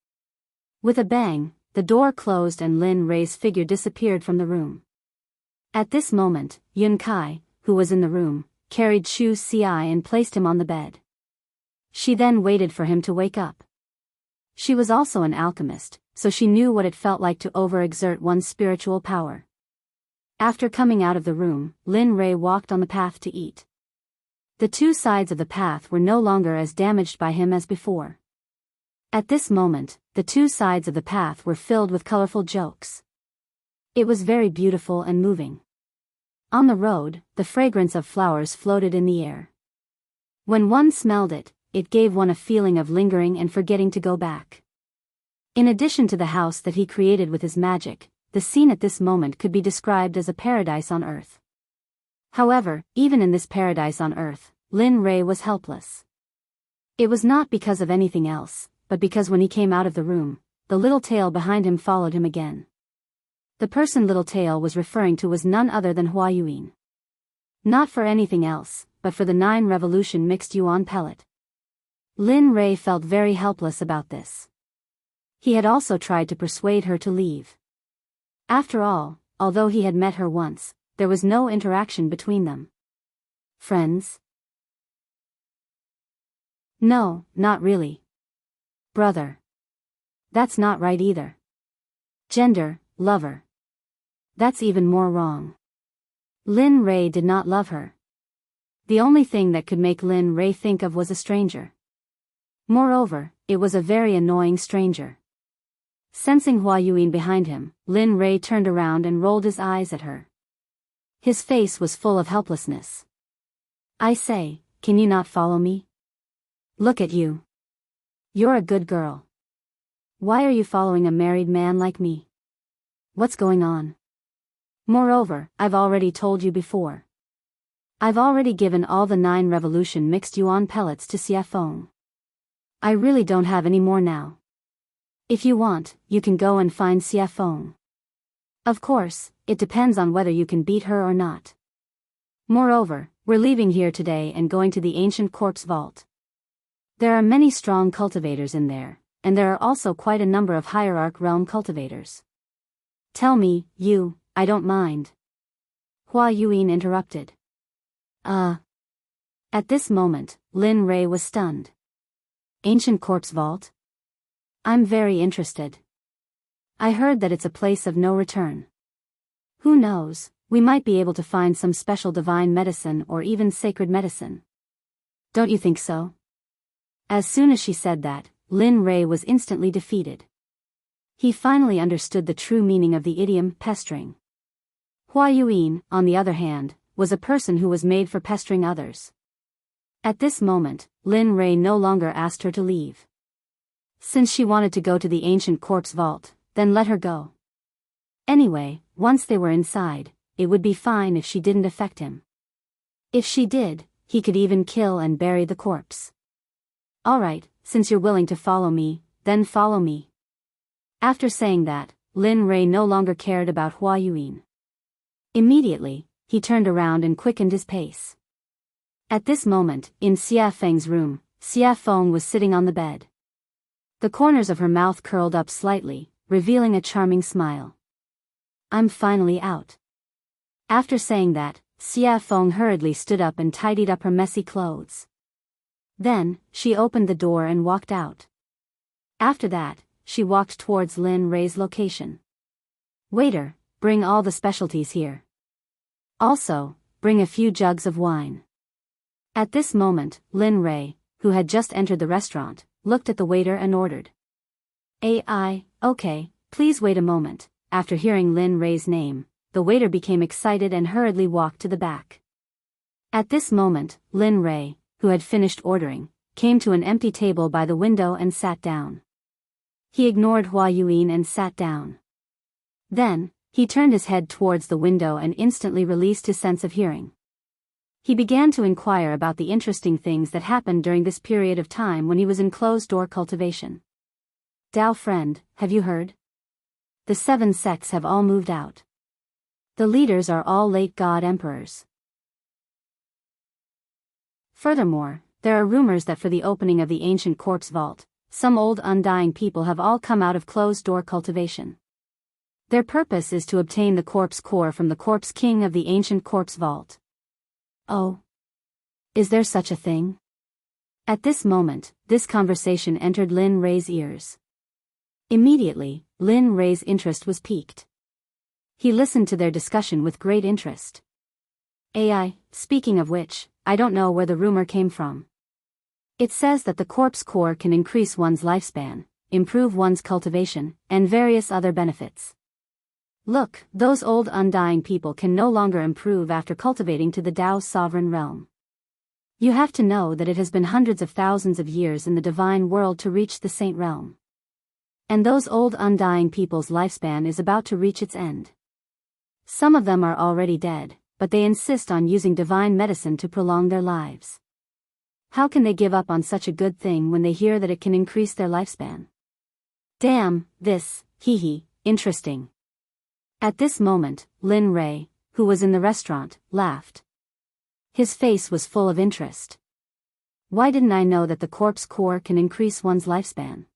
With a bang, the door closed and Lin Rei's figure disappeared from the room. At this moment, Yun Kai, who was in the room, carried Chu Si and placed him on the bed. She then waited for him to wake up. She was also an alchemist, so she knew what it felt like to overexert one's spiritual power. After coming out of the room, Lin Rei walked on the path to eat. The two sides of the path were no longer as damaged by him as before. At this moment, the two sides of the path were filled with colorful jokes. It was very beautiful and moving. On the road, the fragrance of flowers floated in the air. When one smelled it, it gave one a feeling of lingering and forgetting to go back. In addition to the house that he created with his magic, the scene at this moment could be described as a paradise on earth. However, even in this paradise on earth, Lin Rei was helpless. It was not because of anything else, but because when he came out of the room, the little tail behind him followed him again. The person Little Tail was referring to was none other than Hua Yuan. Not for anything else, but for the 9 revolution mixed yuan pellet. Lin Rei felt very helpless about this. He had also tried to persuade her to leave. After all, although he had met her once, there was no interaction between them. Friends? No, not really. Brother. That's not right either. Gender, lover. That's even more wrong. Lin Rei did not love her. The only thing that could make Lin Rei think of was a stranger. Moreover, it was a very annoying stranger. Sensing Hua Yuan behind him, Lin Rei turned around and rolled his eyes at her. His face was full of helplessness. "I say, can you not follow me? Look at you. You're a good girl. Why are you following a married man like me? What's going on? Moreover, I've already told you before. I've already given all the 9 revolution mixed yuan pellets to Xie Feng. I really don't have any more now. If you want, you can go and find Xie Feng. Of course, it depends on whether you can beat her or not. Moreover, we're leaving here today and going to the ancient corpse vault. There are many strong cultivators in there, and there are also quite a number of hierarch realm cultivators. Tell me, you, I don't mind." Hua Yuan interrupted. At this moment, Lin Rei was stunned. Ancient corpse vault? I'm very interested. I heard that it's a place of no return. Who knows, we might be able to find some special divine medicine or even sacred medicine. Don't you think so? As soon as she said that, Lin Rei was instantly defeated. He finally understood the true meaning of the idiom pestering. Hua Yuan, on the other hand, was a person who was made for pestering others. At this moment, Lin Rei no longer asked her to leave. Since she wanted to go to the ancient corpse vault, then let her go. Anyway, once they were inside, it would be fine if she didn't affect him. If she did, he could even kill and bury the corpse. Alright, since you're willing to follow me, then follow me. After saying that, Lin Rei no longer cared about Hua Yuan. Immediately, he turned around and quickened his pace. At this moment, in Xie Feng's room, Xie Feng was sitting on the bed. The corners of her mouth curled up slightly, revealing a charming smile. I'm finally out. After saying that, Xie Feng hurriedly stood up and tidied up her messy clothes. Then, she opened the door and walked out. After that, she walked towards Lin Rei's location. Waiter, bring all the specialties here. Also, bring a few jugs of wine. At this moment, Lin Rei, who had just entered the restaurant, looked at the waiter and ordered. Okay, please wait a moment." After hearing Lin Rei's name, the waiter became excited and hurriedly walked to the back. At this moment, Lin Rei, who had finished ordering, came to an empty table by the window and sat down. He ignored Hua Yuan and sat down. Then, he turned his head towards the window and instantly released his sense of hearing. He began to inquire about the interesting things that happened during this period of time when he was in closed-door cultivation. Dao friend, have you heard? The 7 sects have all moved out. The leaders are all late god emperors. Furthermore, there are rumors that for the opening of the ancient corpse vault, some old undying people have all come out of closed-door cultivation. Their purpose is to obtain the corpse core from the corpse king of the ancient corpse vault. Oh. Is there such a thing? At this moment, this conversation entered Lin Rei's ears. Immediately, Lin Rei's interest was piqued. He listened to their discussion with great interest. AI, speaking of which, I don't know where the rumor came from. It says that the corpse core can increase one's lifespan, improve one's cultivation, and various other benefits. Look, those old undying people can no longer improve after cultivating to the Tao's sovereign realm. You have to know that it has been hundreds of thousands of years in the divine world to reach the saint realm. And those old undying people's lifespan is about to reach its end. Some of them are already dead, but they insist on using divine medicine to prolong their lives. How can they give up on such a good thing when they hear that it can increase their lifespan? Damn, this, interesting. At this moment, Lin Rei, who was in the restaurant, laughed. His face was full of interest. Why didn't I know that the corpse core can increase one's lifespan?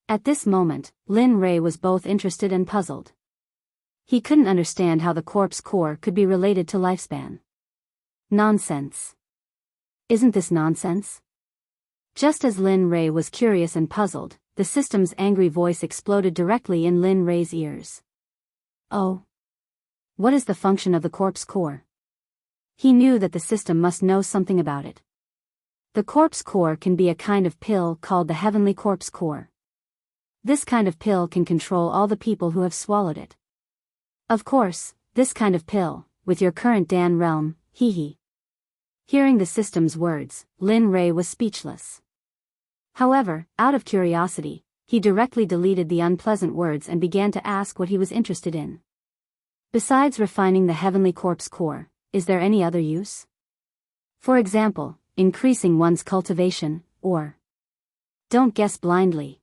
At this moment, Lin Rei was both interested and puzzled. He couldn't understand how the corpse core could be related to lifespan. Nonsense. Isn't this nonsense? Just as Lin Rei was curious and puzzled, the system's angry voice exploded directly in Lin Rei's ears. Oh. What is the function of the corpse core? He knew that the system must know something about it. The corpse core can be a kind of pill called the heavenly corpse core. This kind of pill can control all the people who have swallowed it. Of course, this kind of pill, with your current Dan realm, Hearing the system's words, Lin Rei was speechless. However, out of curiosity, he directly deleted the unpleasant words and began to ask what he was interested in. Besides refining the heavenly corpse core, is there any other use? For example, increasing one's cultivation, or... Don't guess blindly.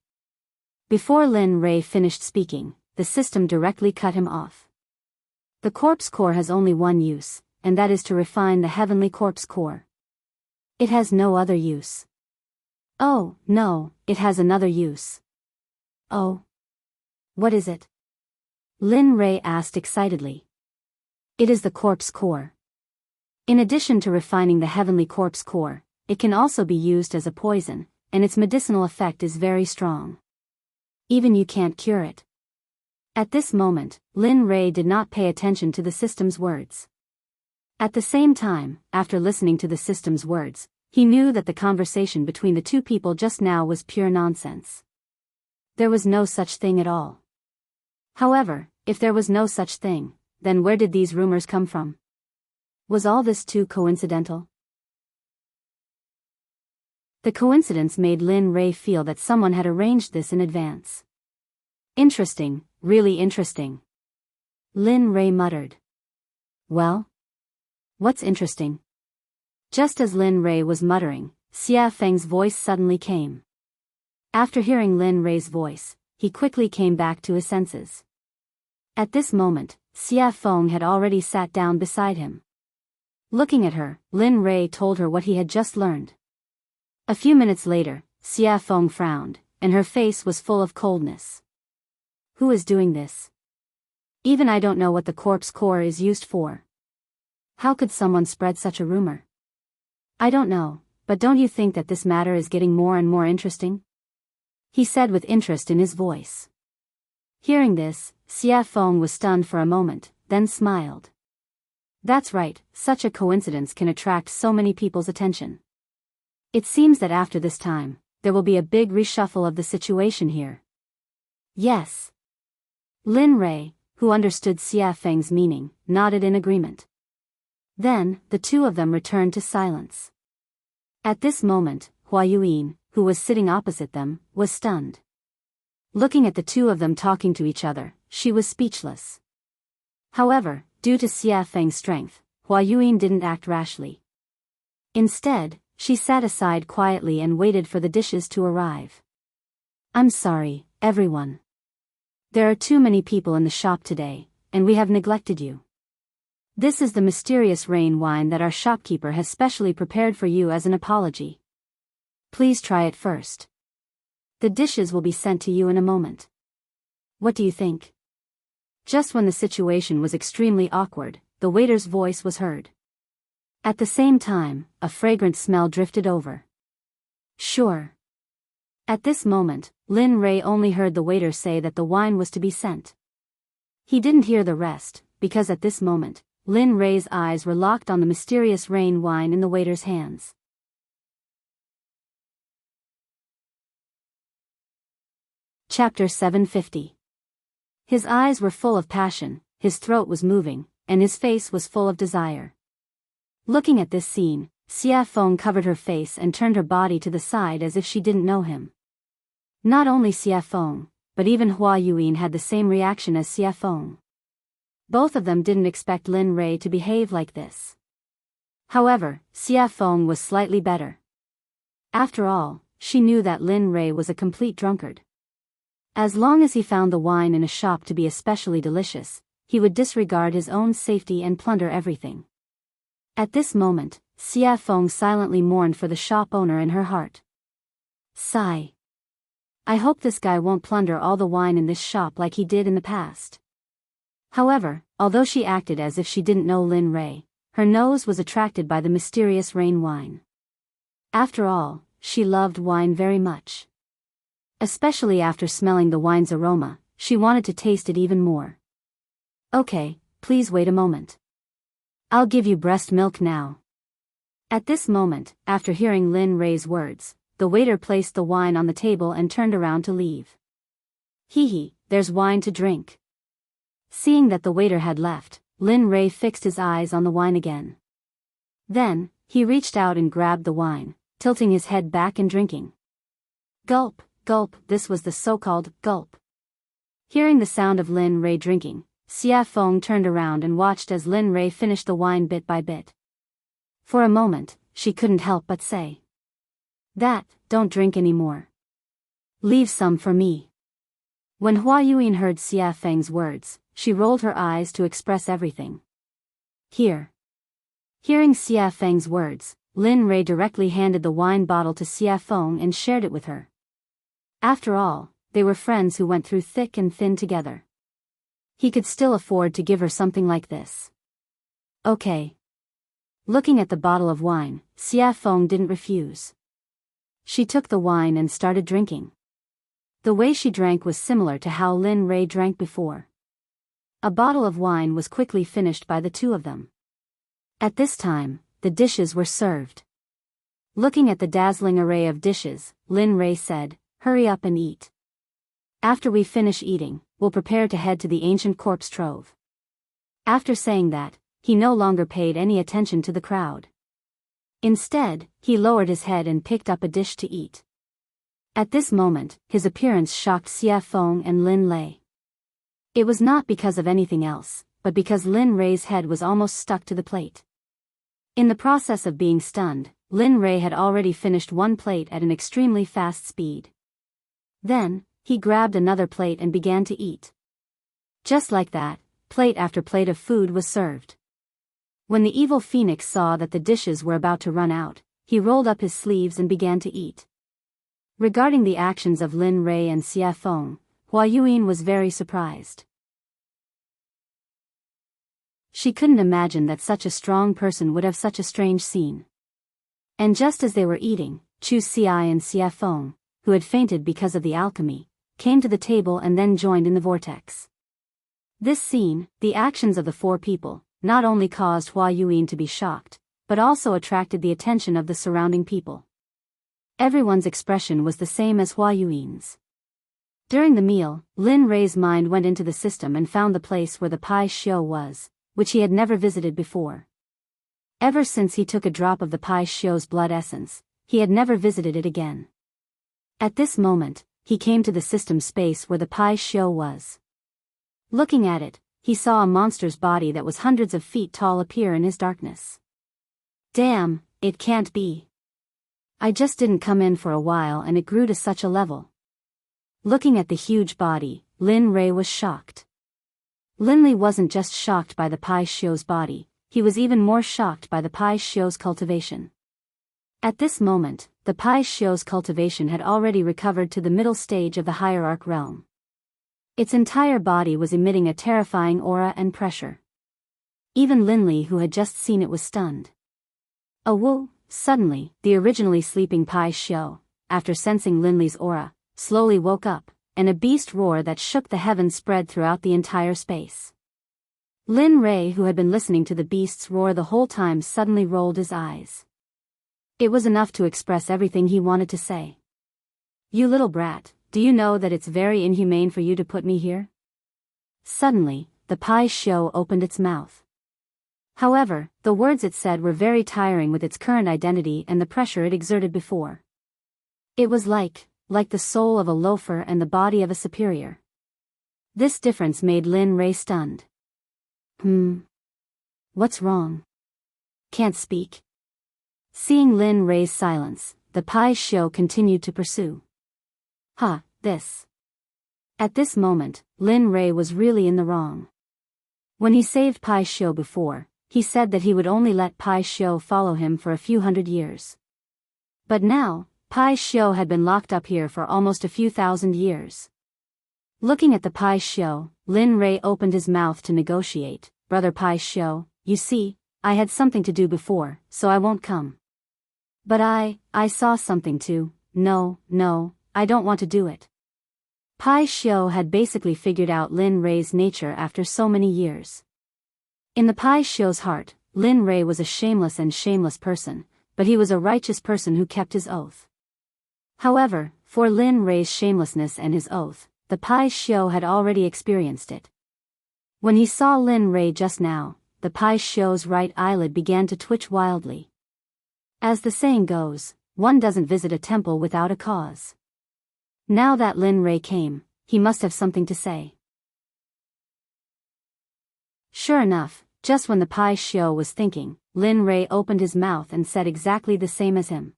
Before Lin Rei finished speaking, the system directly cut him off. The corpse core has only one use, and that is to refine the heavenly corpse core. It has no other use. Oh, no, it has another use. Oh. What is it? Lin Rei asked excitedly. It is the corpse core. In addition to refining the heavenly corpse core, it can also be used as a poison, and its medicinal effect is very strong. Even you can't cure it. At this moment, Lin Rei did not pay attention to the system's words. At the same time, after listening to the system's words, he knew that the conversation between the two people just now was pure nonsense. There was no such thing at all. However, if there was no such thing, then where did these rumors come from? Was all this too coincidental? The coincidence made Lin Rei feel that someone had arranged this in advance. Interesting, really interesting. Lin Rei muttered. Well? What's interesting? Just as Lin Rei was muttering, Xia Feng's voice suddenly came. After hearing Lin Rei's voice, he quickly came back to his senses. At this moment, Xia Feng had already sat down beside him. Looking at her, Lin Rei told her what he had just learned. A few minutes later, Xia Feng frowned, and her face was full of coldness. Who is doing this? Even I don't know what the corpse core is used for. How could someone spread such a rumor? I don't know, but don't you think that this matter is getting more and more interesting? He said with interest in his voice. Hearing this, Xia Feng was stunned for a moment, then smiled. That's right, such a coincidence can attract so many people's attention. It seems that after this time, there will be a big reshuffle of the situation here. Yes. Lin Rei, who understood Xia Feng's meaning, nodded in agreement. Then, the two of them returned to silence. At this moment, Hua Yuan, who was sitting opposite them, was stunned. Looking at the two of them talking to each other, she was speechless. However, due to Xia Feng's strength, Hua Yuyin didn't act rashly. Instead, she sat aside quietly and waited for the dishes to arrive. I'm sorry, everyone. There are too many people in the shop today, and we have neglected you. This is the mysterious rain wine that our shopkeeper has specially prepared for you as an apology. Please try it first. The dishes will be sent to you in a moment. What do you think? Just when the situation was extremely awkward, the waiter's voice was heard. At the same time, a fragrant smell drifted over. Sure. At this moment, Lin Rei only heard the waiter say that the wine was to be sent. He didn't hear the rest, because at this moment, Lin Rei's eyes were locked on the mysterious rain wine in the waiter's hands. Chapter 750. His eyes were full of passion, his throat was moving, and his face was full of desire. Looking at this scene, Xia Feng covered her face and turned her body to the side as if she didn't know him. Not only Xia Feng, but even Hua Yuyin had the same reaction as Xia Feng. Both of them didn't expect Lin Rei to behave like this. However, Xia Feng was slightly better. After all, she knew that Lin Rei was a complete drunkard. As long as he found the wine in a shop to be especially delicious, he would disregard his own safety and plunder everything. At this moment, Xia Feng silently mourned for the shop owner in her heart. Sigh. I hope this guy won't plunder all the wine in this shop like he did in the past. However, although she acted as if she didn't know Lin Rei, her nose was attracted by the mysterious rain wine. After all, she loved wine very much. Especially after smelling the wine's aroma, she wanted to taste it even more. Okay, please wait a moment. I'll give you breast milk now. At this moment, after hearing Lin Rei's words, the waiter placed the wine on the table and turned around to leave. Hee, there's wine to drink. Seeing that the waiter had left, Lin Rei fixed his eyes on the wine again. Then, he reached out and grabbed the wine, tilting his head back and drinking. Gulp, gulp, this was the so-called gulp. Hearing the sound of Lin Rei drinking, Xia Feng turned around and watched as Lin Rei finished the wine bit by bit. For a moment, she couldn't help but say. Don't drink anymore. Leave some for me. When Hua Yuyin heard Xia Feng's words, she rolled her eyes to express everything. Here. Hearing Xia Feng's words, Lin Rei directly handed the wine bottle to Xia Feng and shared it with her. After all, they were friends who went through thick and thin together. He could still afford to give her something like this. Okay. Looking at the bottle of wine, Xia Feng didn't refuse. She took the wine and started drinking. The way she drank was similar to how Lin Rei drank before. A bottle of wine was quickly finished by the two of them. At this time, the dishes were served. Looking at the dazzling array of dishes, Lin Rei said, "Hurry up and eat. After we finish eating, we'll prepare to head to the ancient corpse trove." After saying that, he no longer paid any attention to the crowd. Instead, he lowered his head and picked up a dish to eat. At this moment, his appearance shocked Xia Feng and Lin Lei. It was not because of anything else, but because Lin Rei's head was almost stuck to the plate. In the process of being stunned, Lin Rei had already finished one plate at an extremely fast speed. Then, he grabbed another plate and began to eat. Just like that, plate after plate of food was served. When the evil phoenix saw that the dishes were about to run out, he rolled up his sleeves and began to eat. Regarding the actions of Lin Rei and Xia Feng, Hua Yuyin was very surprised. She couldn't imagine that such a strong person would have such a strange scene. And just as they were eating, Chu Xi and Xia Feng, who had fainted because of the alchemy, came to the table and then joined in the vortex. This scene, the actions of the four people, not only caused Hua Yuyin to be shocked, but also attracted the attention of the surrounding people. Everyone's expression was the same as Hua Yuyin's. During the meal, Lin Rei's mind went into the system and found the place where the Pai Xiu was, which he had never visited before. Ever since he took a drop of the Pai Xiu's blood essence, he had never visited it again. At this moment, he came to the system space where the Pai Xiu was. Looking at it, he saw a monster's body that was hundreds of feet tall appear in his darkness. Damn, it can't be. I just didn't come in for a while and it grew to such a level. Looking at the huge body, Lin Rei was shocked. Linley wasn't just shocked by the Pai Xiu's body, he was even more shocked by the Pai Xiu's cultivation. At this moment, the Pai Xiu's cultivation had already recovered to the middle stage of the hierarch realm. Its entire body was emitting a terrifying aura and pressure. Even Linley, who had just seen it, was stunned. Suddenly, the originally sleeping Pai Xiu, after sensing Linley's aura, slowly woke up, and a beast roar that shook the heavens spread throughout the entire space. Lin Rei, who had been listening to the beast's roar the whole time, suddenly rolled his eyes. It was enough to express everything he wanted to say. You little brat, do you know that it's very inhumane for you to put me here? Suddenly, the Pai Xiu opened its mouth. However, the words it said were very tiring with its current identity and the pressure it exerted before. It was like the soul of a loafer and the body of a superior. This difference made Lin Rei stunned. What's wrong? Can't speak? Seeing Lin Rei's silence, the Pai Xiu continued to pursue. This. At this moment, Lin Rei was really in the wrong. When he saved Pai Xiu before, he said that he would only let Pai Xiu follow him for a few hundred years. But now, Pai Xiu had been locked up here for almost a few thousand years. Looking at the Pai Xiu, Lin Rei opened his mouth to negotiate. Brother Pai Xiu, you see, I had something to do before, so I won't come. But I saw something too. No, I don't want to do it. Pai Xiu had basically figured out Lin Rei's nature after so many years. In the Pai Xiu's heart, Lin Rei was a shameless person, but he was a righteous person who kept his oath. However, for Lin Rei's shamelessness and his oath, the Pai Xiu had already experienced it. When he saw Lin Rei just now, the Pai Xiu's right eyelid began to twitch wildly. As the saying goes, one doesn't visit a temple without a cause. Now that Lin Rei came, he must have something to say. Sure enough, just when the Pai Xiu was thinking, Lin Rei opened his mouth and said exactly the same as him.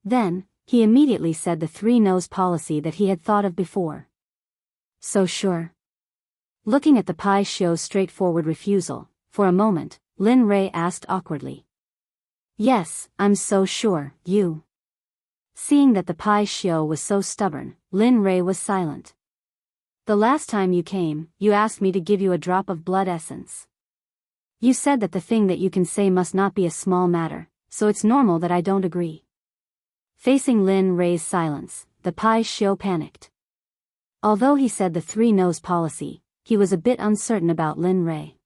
Then, he immediately said the three-nose policy that he had thought of before. So sure. Looking at the Pai Xiu's straightforward refusal, for a moment, Lin Rei asked awkwardly. Yes, I'm so sure, you. Seeing that the Pai Xiu was so stubborn, Lin Rei was silent. The last time you came, you asked me to give you a drop of blood essence. You said that the thing that you can say must not be a small matter, so it's normal that I don't agree. Facing Lin Rei's silence, the Pai Xiu panicked. Although he said the three-nose policy, he was a bit uncertain about Lin Rei.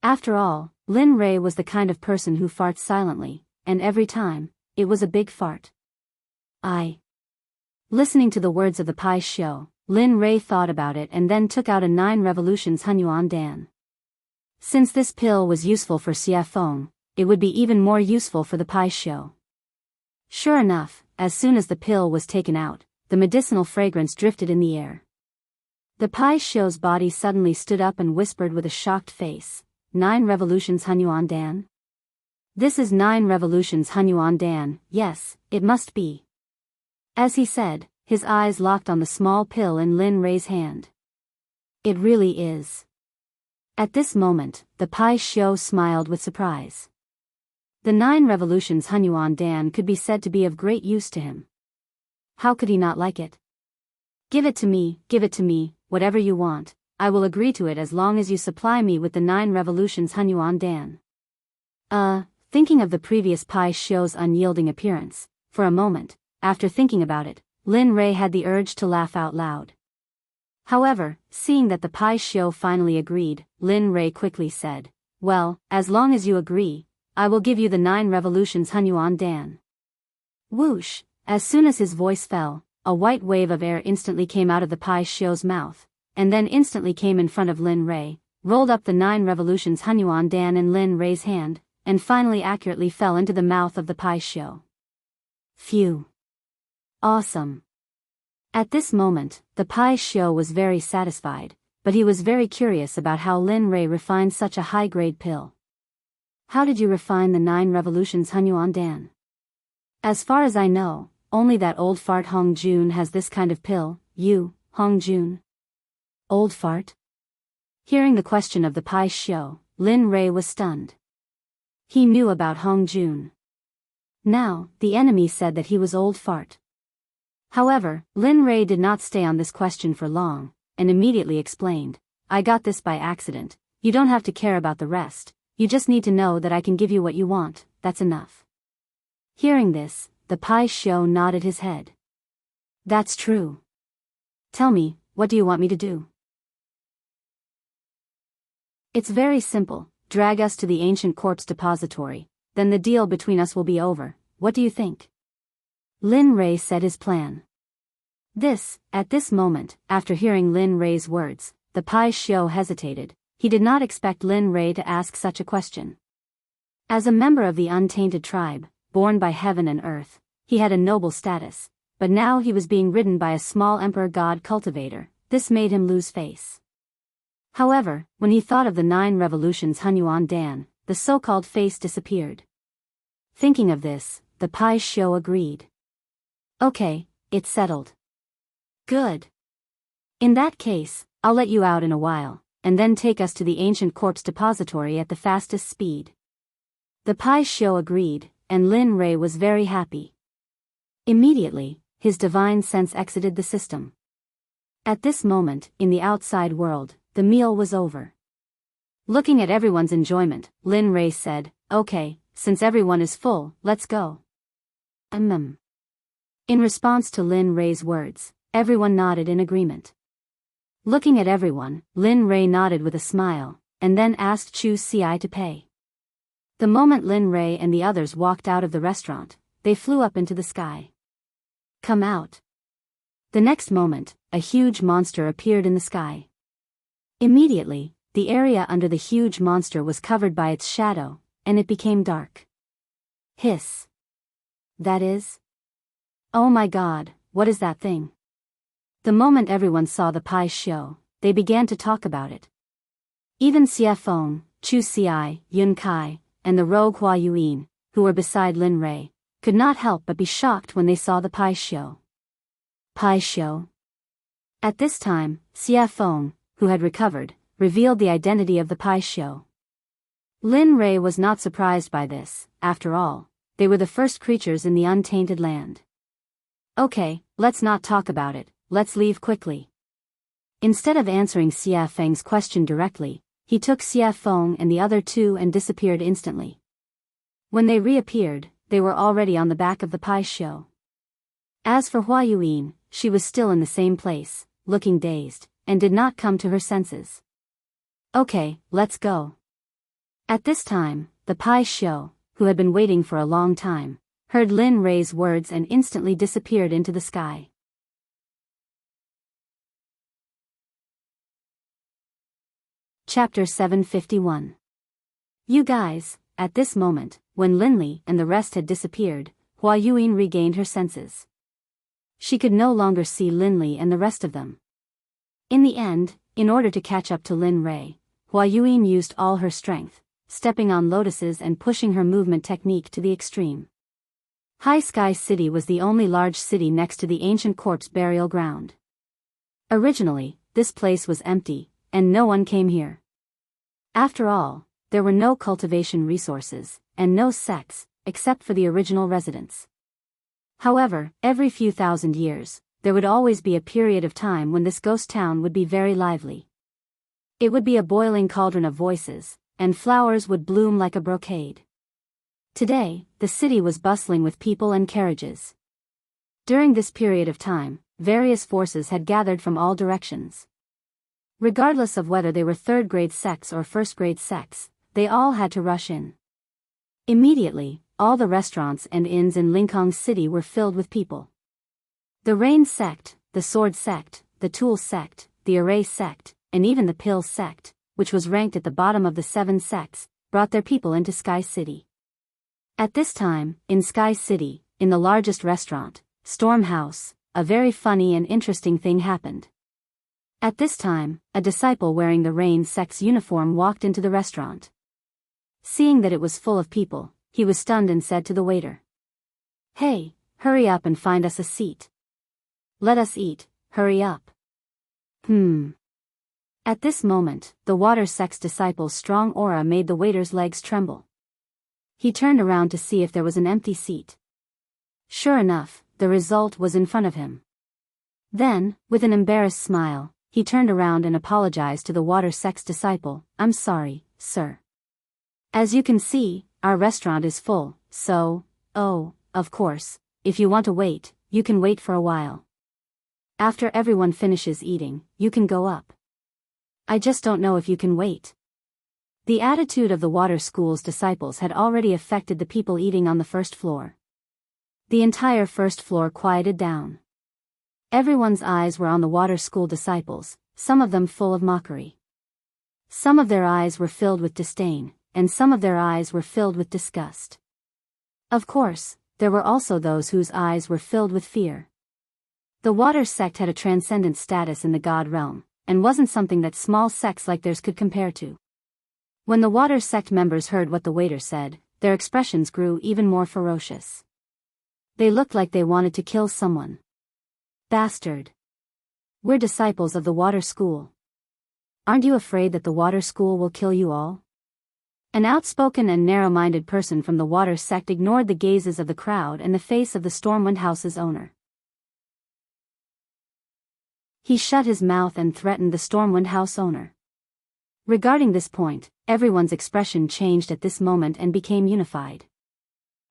After all, Lin Rei was the kind of person who farts silently, and every time, it was a big fart. Listening to the words of the Pai Xiu, Lin Rei thought about it and then took out a 9 revolutions Hunyuan Dan. Since this pill was useful for Xie Feng, it would be even more useful for the Pai Xiu. Sure enough, as soon as the pill was taken out, the medicinal fragrance drifted in the air. The Pai Xiu's body suddenly stood up and whispered with a shocked face, 9 revolutions Hunyuan Dan? This is 9 revolutions Hunyuan Dan, yes, it must be. As he said, his eyes locked on the small pill in Lin Rei's hand. It really is. At this moment, the Pai Xiu smiled with surprise. The 9 revolutions Hunyuan Dan could be said to be of great use to him. How could he not like it? Give it to me, whatever you want, I will agree to it as long as you supply me with the 9 revolutions Hunyuan Dan. Thinking of the previous Pai Xiu's unyielding appearance, for a moment, after thinking about it, Lin Rei had the urge to laugh out loud. However, seeing that the Pai Xiu finally agreed, Lin Rei quickly said, well, as long as you agree, I will give you the 9 revolutions Hunyuan Dan. Whoosh, as soon as his voice fell, a white wave of air instantly came out of the Pai Xiu's mouth, and then instantly came in front of Lin Rei, rolled up the 9 revolutions Hunyuan Dan in Lin Rei's hand, and finally accurately fell into the mouth of the Pai Xiu. Phew. Awesome. At this moment, the Pai Xiu was very satisfied, but he was very curious about how Lin Rei refined such a high-grade pill. How did you refine the 9 revolutions Hunyuan Dan? As far as I know, only that old fart Hong Jun has this kind of pill. You, Hong Jun? Old fart? Hearing the question of the Pai Xiu, Lin Rei was stunned. He knew about Hong Jun. Now, the enemy said that he was old fart. However, Lin Rei did not stay on this question for long, and immediately explained, I got this by accident, you don't have to care about the rest, you just need to know that I can give you what you want, that's enough. Hearing this, the Pai Xiu nodded his head. That's true. Tell me, what do you want me to do? It's very simple, drag us to the ancient corpse depository, then the deal between us will be over, what do you think? Lin Rei said his plan. At this moment, after hearing Lin Rei's words, the Pai Xiu hesitated. He did not expect Lin Rei to ask such a question. As a member of the untainted tribe, born by heaven and earth, he had a noble status, but now he was being ridden by a small emperor god cultivator. This made him lose face. However, when he thought of the 9 revolutions Hunyuan Dan, the so-called face disappeared. Thinking of this, the Pai Xiu agreed. Okay, it's settled. Good. In that case, I'll let you out in a while, and then take us to the ancient corpse depository at the fastest speed. The Pai Xiu agreed, and Lin Rei was very happy. Immediately, his divine sense exited the system. At this moment, in the outside world, the meal was over. Looking at everyone's enjoyment, Lin Rei said, okay, since everyone is full, let's go. In response to Lin Rei's words, everyone nodded in agreement. Looking at everyone, Lin Rei nodded with a smile, and then asked Chu Ci to pay. The moment Lin Rei and the others walked out of the restaurant, they flew up into the sky. Come out. The next moment, a huge monster appeared in the sky. Immediately, the area under the huge monster was covered by its shadow, and it became dark. Hiss. That is? Oh my God, what is that thing? The moment everyone saw the Pai Xiu, they began to talk about it. Even Xie Feng, Chu Ci, Yun Kai, and the rogue Hua Yuan, who were beside Lin Rei, could not help but be shocked when they saw the Pai Xiu. Pai Xiu. At this time, Xie Feng, who had recovered, revealed the identity of the Pai Xiu. Lin Rei was not surprised by this. After all, they were the first creatures in the untainted land. Okay, let's not talk about it, let's leave quickly. Instead of answering Xie Feng's question directly, he took Xie Feng and the other 2 and disappeared instantly. When they reappeared, they were already on the back of the Pai Xiu. As for Hua Yuan, she was still in the same place, looking dazed, and did not come to her senses. Okay, let's go. At this time, the Pai Xiu, who had been waiting for a long time, heard Lin Rei's words and instantly disappeared into the sky. Chapter 751. You guys, at this moment, when Linli and the rest had disappeared, Hua Yuan regained her senses. She could no longer see Linli and the rest of them. In the end, in order to catch up to Lin Rei, Hua Yuan used all her strength, stepping on lotuses and pushing her movement technique to the extreme. High Sky City was the only large city next to the ancient corpse burial ground. Originally, this place was empty, and no one came here. After all, there were no cultivation resources, and no sects, except for the original residents. However, every few thousand years, there would always be a period of time when this ghost town would be very lively. It would be a boiling cauldron of voices, and flowers would bloom like a brocade. Today, the city was bustling with people and carriages. During this period of time, various forces had gathered from all directions. Regardless of whether they were third-grade sects or first-grade sects, they all had to rush in. Immediately, all the restaurants and inns in Linkhong City were filled with people. The Rain Sect, the Sword Sect, the Tool Sect, the Array Sect, and even the Pill Sect, which was ranked at the bottom of the 7 sects, brought their people into Sky City. At this time, in Sky City, in the largest restaurant, Storm House, a very funny and interesting thing happened. At this time, a disciple wearing the Rain Sect's uniform walked into the restaurant. Seeing that it was full of people, he was stunned and said to the waiter, "Hey, hurry up and find us a seat. Let us eat, hurry up." At this moment, the Water Sect's disciple's strong aura made the waiter's legs tremble. He turned around to see if there was an empty seat. Sure enough, the result was in front of him. Then, with an embarrassed smile, he turned around and apologized to the Water Sect's disciple, "I'm sorry, sir. As you can see, our restaurant is full, so, of course, if you want to wait, you can wait for a while. After everyone finishes eating, you can go up. I just don't know if you can wait." The attitude of the water school's disciples had already affected the people eating on the first floor. The entire first floor quieted down. Everyone's eyes were on the water school disciples, some of them full of mockery. Some of their eyes were filled with disdain, and some of their eyes were filled with disgust. Of course, there were also those whose eyes were filled with fear. The Water Sect had a transcendent status in the God realm, and wasn't something that small sects like theirs could compare to. When the Water Sect members heard what the waiter said, their expressions grew even more ferocious. They looked like they wanted to kill someone. "Bastard. We're disciples of the Water School. Aren't you afraid that the Water School will kill you all?" An outspoken and narrow-minded person from the Water Sect ignored the gazes of the crowd and the face of the Stormwind House's owner. He shut his mouth and threatened the Stormwind House owner. Regarding this point, everyone's expression changed at this moment and became unified.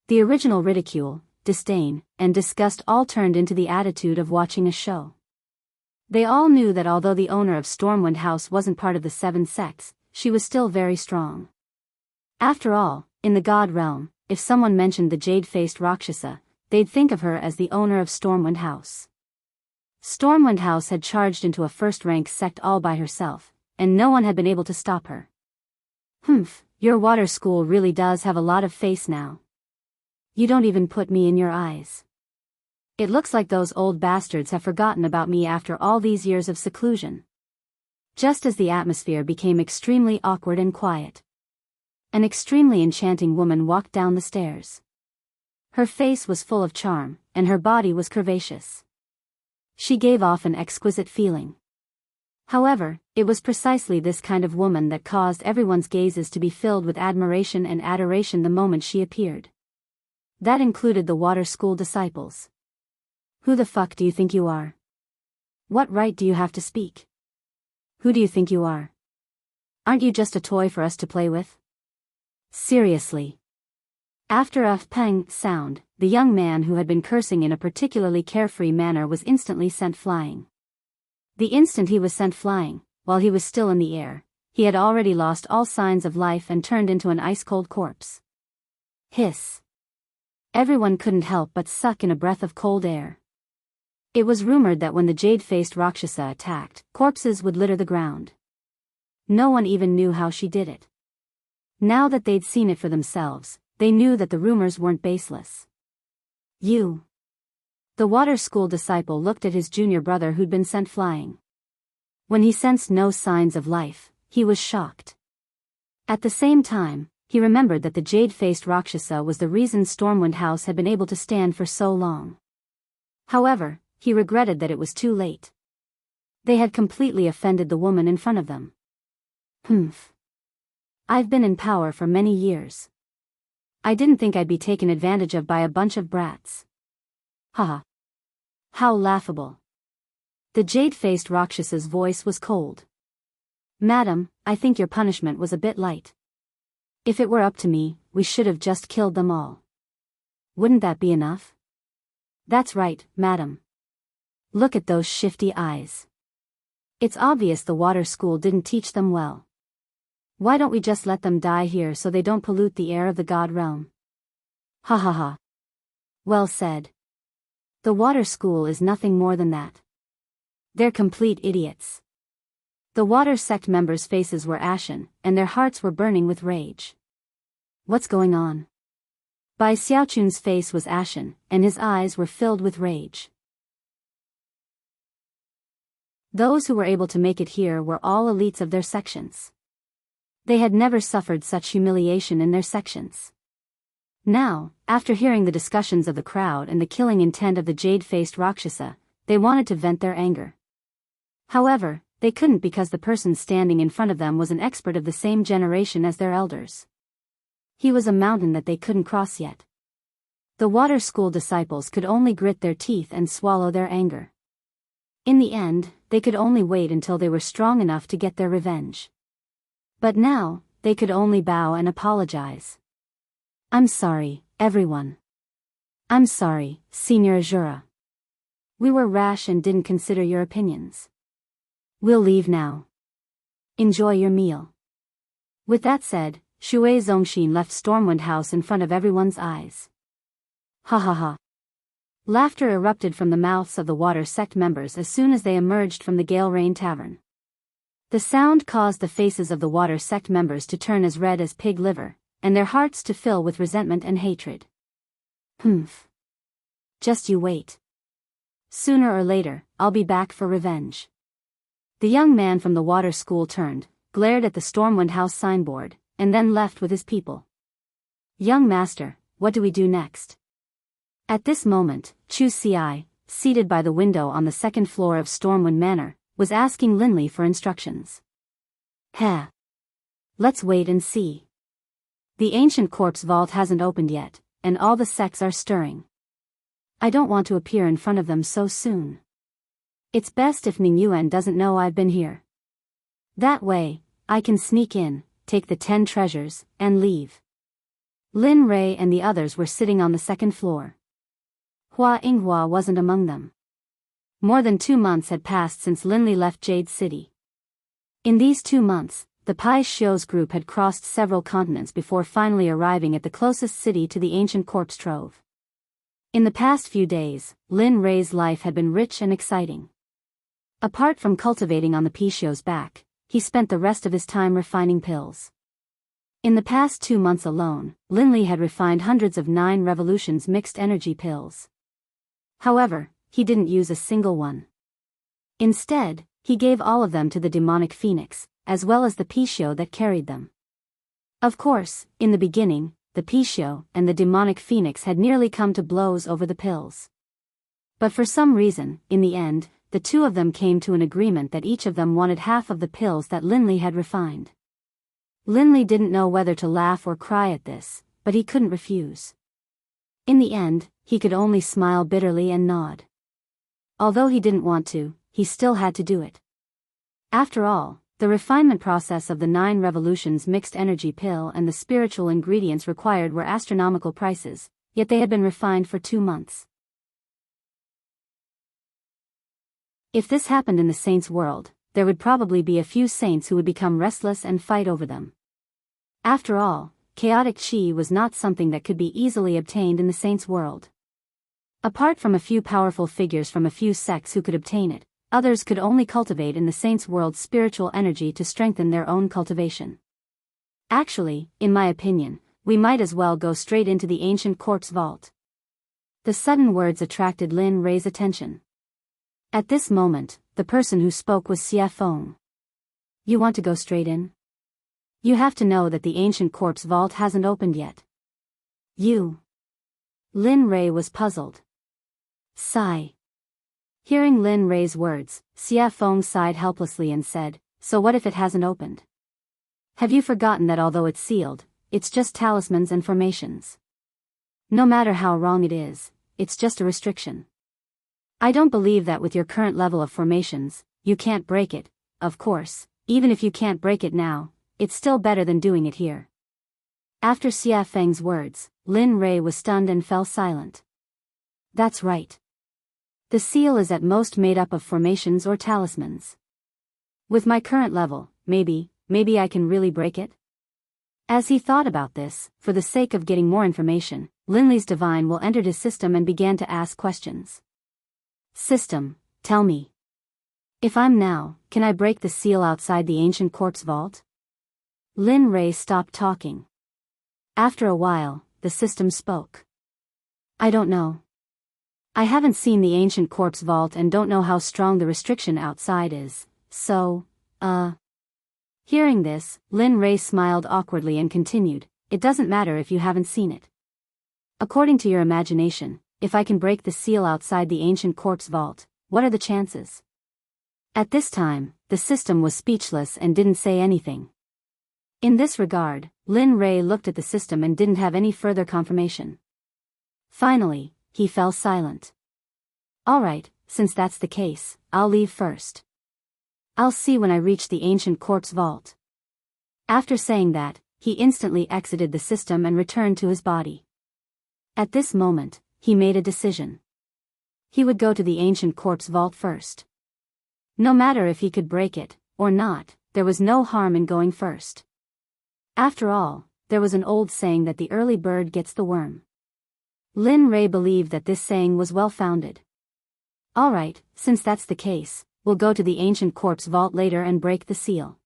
The original ridicule, disdain, and disgust all turned into the attitude of watching a show. They all knew that although the owner of Stormwind House wasn't part of the 7 sects, she was still very strong. After all, in the God realm, if someone mentioned the jade-faced Rakshasa, they'd think of her as the owner of Stormwind House. Stormwind House had charged into a first-rank sect all by herself, and no one had been able to stop her. Your water school really does have a lot of face now. You don't even put me in your eyes. It looks like those old bastards have forgotten about me after all these years of seclusion." Just as the atmosphere became extremely awkward and quiet, an extremely enchanting woman walked down the stairs. Her face was full of charm, and her body was curvaceous. She gave off an exquisite feeling. However, it was precisely this kind of woman that caused everyone's gazes to be filled with admiration and adoration the moment she appeared. That included the water school disciples. "Who the fuck do you think you are? What right do you have to speak? Who do you think you are? Aren't you just a toy for us to play with? Seriously." After a pang sound, the young man who had been cursing in a particularly carefree manner was instantly sent flying. The instant he was sent flying, while he was still in the air, he had already lost all signs of life and turned into an ice-cold corpse. Hiss. Everyone couldn't help but suck in a breath of cold air. It was rumored that when the jade-faced Rakshasa attacked, corpses would litter the ground. No one even knew how she did it. Now that they'd seen it for themselves, they knew that the rumors weren't baseless. "You." The water school disciple looked at his junior brother who'd been sent flying. When he sensed no signs of life, he was shocked. At the same time, he remembered that the jade-faced Rakshasa was the reason Stormwind House had been able to stand for so long. However, he regretted that it was too late. They had completely offended the woman in front of them. I've been in power for many years. I didn't think I'd be taken advantage of by a bunch of brats. Haha. How laughable. The jade-faced Rakshasa's voice was cold. "Madam, I think your punishment was a bit light. If it were up to me, we should have just killed them all. Wouldn't that be enough?" "That's right, madam. Look at those shifty eyes. It's obvious the water school didn't teach them well. Why don't we just let them die here so they don't pollute the air of the God realm?" "Ha ha ha. Well said. The water school is nothing more than that. They're complete idiots." The water sect members' faces were ashen, and their hearts were burning with rage. "What's going on?" Bai Xiaochun's face was ashen, and his eyes were filled with rage. Those who were able to make it here were all elites of their sections. They had never suffered such humiliation in their sections. Now, after hearing the discussions of the crowd and the killing intent of the jade-faced Rakshasa, they wanted to vent their anger. However, they couldn't because the person standing in front of them was an expert of the same generation as their elders. He was a mountain that they couldn't cross yet. The water school disciples could only grit their teeth and swallow their anger. In the end, they could only wait until they were strong enough to get their revenge. But now, they could only bow and apologize. I'm sorry, everyone. I'm sorry, Senior Azura. We were rash and didn't consider your opinions. We'll leave now. Enjoy your meal. With that said, Shui Zongxin left Stormwind House in front of everyone's eyes. Ha ha ha. Laughter erupted from the mouths of the Water Sect members as soon as they emerged from the Gale Rain Tavern. The sound caused the faces of the Water Sect members to turn as red as pig liver, and their hearts to fill with resentment and hatred. Humph. Just you wait. Sooner or later, I'll be back for revenge. The young man from the water school turned, glared at the Stormwind House signboard, and then left with his people. Young master, what do we do next? At this moment, Chu Ci, seated by the window on the second floor of Stormwind Manor, was asking Linley for instructions. Heh. Let's wait and see. The ancient corpse vault hasn't opened yet, and all the sects are stirring. I don't want to appear in front of them so soon. It's best if Ning Yuan doesn't know I've been here. That way, I can sneak in, take the 10 treasures, and leave. Lin Rei and the others were sitting on the second floor. Hua Yinghua wasn't among them. More than 2 months had passed since Linley left Jade City. In these 2 months, the Pai Xiu's group had crossed several continents before finally arriving at the closest city to the ancient corpse trove. In the past few days, Lin Rei's life had been rich and exciting. Apart from cultivating on the Pai Xiu's back, he spent the rest of his time refining pills. In the past 2 months alone, Linley had refined hundreds of 9 revolutions mixed energy pills. However, he didn't use a single one. Instead, he gave all of them to the demonic phoenix, as well as the Pai Xiu that carried them. Of course, in the beginning, the Pai Xiu and the demonic phoenix had nearly come to blows over the pills. But for some reason, in the end, the two of them came to an agreement that each of them wanted half of the pills that Linley had refined. Linley didn't know whether to laugh or cry at this, but he couldn't refuse. In the end, he could only smile bitterly and nod. Although he didn't want to, he still had to do it. After all, the refinement process of the 9 revolutions mixed energy pill and the spiritual ingredients required were astronomical prices, yet they had been refined for 2 months. If this happened in the saints' world, there would probably be a few saints who would become restless and fight over them. After all, chaotic chi was not something that could be easily obtained in the saints' world. Apart from a few powerful figures from a few sects who could obtain it, others could only cultivate in the saints' world spiritual energy to strengthen their own cultivation. Actually, in my opinion, we might as well go straight into the ancient corpse vault. The sudden words attracted Lin Rei's attention. At this moment, the person who spoke was Xie Feng. You want to go straight in? You have to know that the ancient corpse vault hasn't opened yet. You. Lin Rei was puzzled. Sigh. Hearing Lin Rei's words, Xie Feng sighed helplessly and said, so what if it hasn't opened? Have you forgotten that although it's sealed, it's just talismans and formations? No matter how wrong it is, it's just a restriction. I don't believe that with your current level of formations, you can't break it. Of course, even if you can't break it now, it's still better than doing it here. After Xie Feng's words, Lin Rei was stunned and fell silent. That's right. The seal is at most made up of formations or talismans. With my current level, maybe I can really break it? As he thought about this, for the sake of getting more information, Linley's divine will entered his system and began to ask questions. System, tell me. If I'm now, can I break the seal outside the ancient corpse vault? Lin Rei stopped talking. After a while, the system spoke. I don't know. I haven't seen the ancient corpse vault and don't know how strong the restriction outside is, so, Hearing this, Lin Rei smiled awkwardly and continued, it doesn't matter if you haven't seen it. According to your imagination, if I can break the seal outside the ancient corpse vault, what are the chances? At this time, the system was speechless and didn't say anything. In this regard, Lin Rei looked at the system and didn't have any further confirmation. Finally, he fell silent. Alright, since that's the case, I'll leave first. I'll see when I reach the ancient corpse vault. After saying that, he instantly exited the system and returned to his body. At this moment, he made a decision. He would go to the ancient corpse vault first. No matter if he could break it, or not, there was no harm in going first. After all, there was an old saying that the early bird gets the worm. Lin Rei believed that this saying was well-founded. Alright, since that's the case, we'll go to the ancient corpse vault later and break the seal.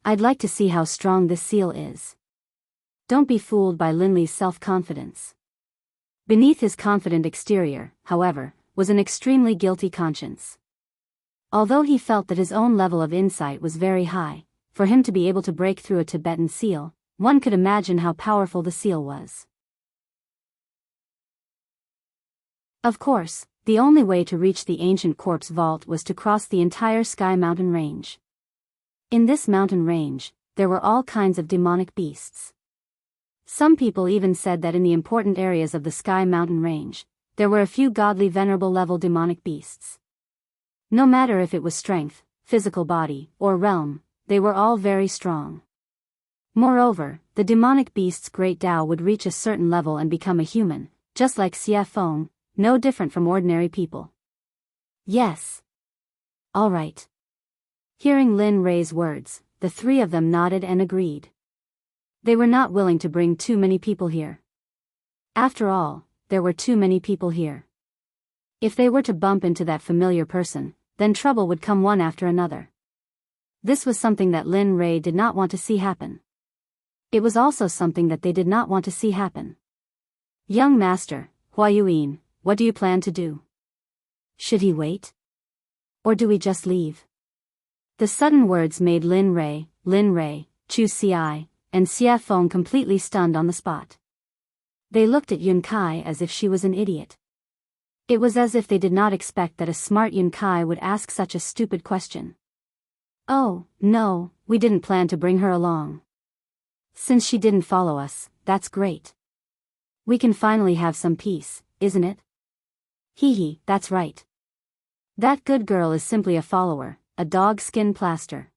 I'd like to see how strong this seal is. Don't be fooled by Lin Li's self-confidence. Beneath his confident exterior, however, was an extremely guilty conscience. Although he felt that his own level of insight was very high, for him to be able to break through a Tibetan seal, one could imagine how powerful the seal was. Of course, the only way to reach the ancient corpse vault was to cross the entire Sky Mountain range. In this mountain range, there were all kinds of demonic beasts. Some people even said that in the important areas of the Sky Mountain range, there were a few godly venerable level demonic beasts. No matter if it was strength, physical body, or realm, they were all very strong. Moreover, the demonic beast's great Tao would reach a certain level and become a human, just like Xie Feng, no different from ordinary people. Yes. All right. Hearing Lin Rei's words, the three of them nodded and agreed. They were not willing to bring too many people here. After all, there were too many people here. If they were to bump into that familiar person, then trouble would come one after another. This was something that Lin Rei did not want to see happen. It was also something that they did not want to see happen. Young master, Huayuan, what do you plan to do? Should he wait? Or do we just leave? The sudden words made Lin Rei, Chu Xi, and Xie Feng completely stunned on the spot. They looked at Yun Kai as if she was an idiot. It was as if they did not expect that a smart Yun Kai would ask such a stupid question. Oh, no, we didn't plan to bring her along. Since she didn't follow us, that's great. We can finally have some peace, isn't it? Hee, that's right. That good girl is simply a follower, a dog skin plaster.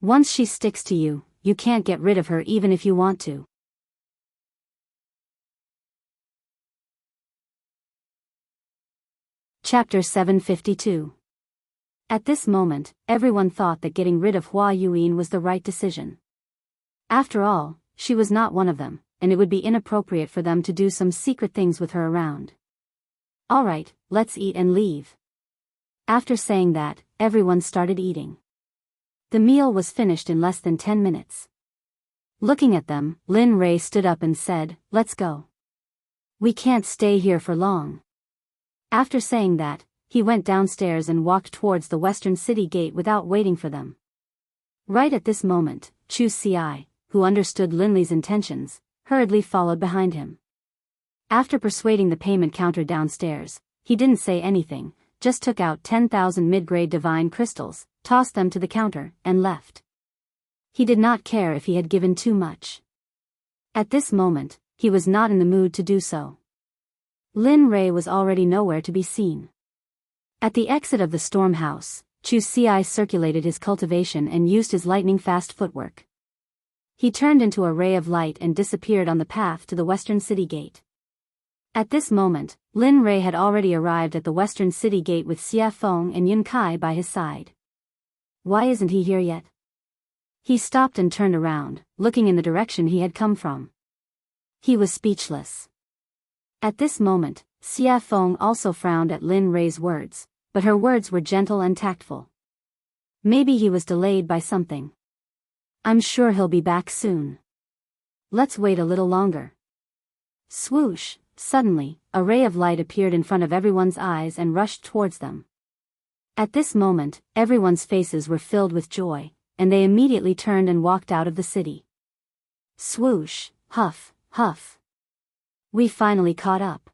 Once she sticks to you, you can't get rid of her even if you want to. Chapter 752. At this moment, everyone thought that getting rid of Huayuan was the right decision. After all, she was not one of them, and it would be inappropriate for them to do some secret things with her around. Alright, let's eat and leave. After saying that, everyone started eating. The meal was finished in less than 10 minutes. Looking at them, Lin Rei stood up and said, let's go. We can't stay here for long. After saying that, he went downstairs and walked towards the western city gate without waiting for them. Right at this moment, Chu Xi, who understood Lin Li's intentions, hurriedly followed behind him. After persuading the payment counter downstairs, he didn't say anything, just took out 10,000 mid-grade divine crystals, tossed them to the counter, and left. He did not care if he had given too much. At this moment, he was not in the mood to do so. Lin Rei was already nowhere to be seen. At the exit of the storm house, Chu Xi circulated his cultivation and used his lightning-fast footwork. He turned into a ray of light and disappeared on the path to the western city gate. At this moment, Lin Rei had already arrived at the western city gate with Xie Feng and Yun Kai by his side. Why isn't he here yet? He stopped and turned around, looking in the direction he had come from. He was speechless. At this moment, Xie Feng also frowned at Lin Rei's words, but her words were gentle and tactful. Maybe he was delayed by something. I'm sure he'll be back soon. Let's wait a little longer. Swoosh, suddenly, a ray of light appeared in front of everyone's eyes and rushed towards them. At this moment, everyone's faces were filled with joy, and they immediately turned and walked out of the city. Swoosh, huff, huff. We finally caught up.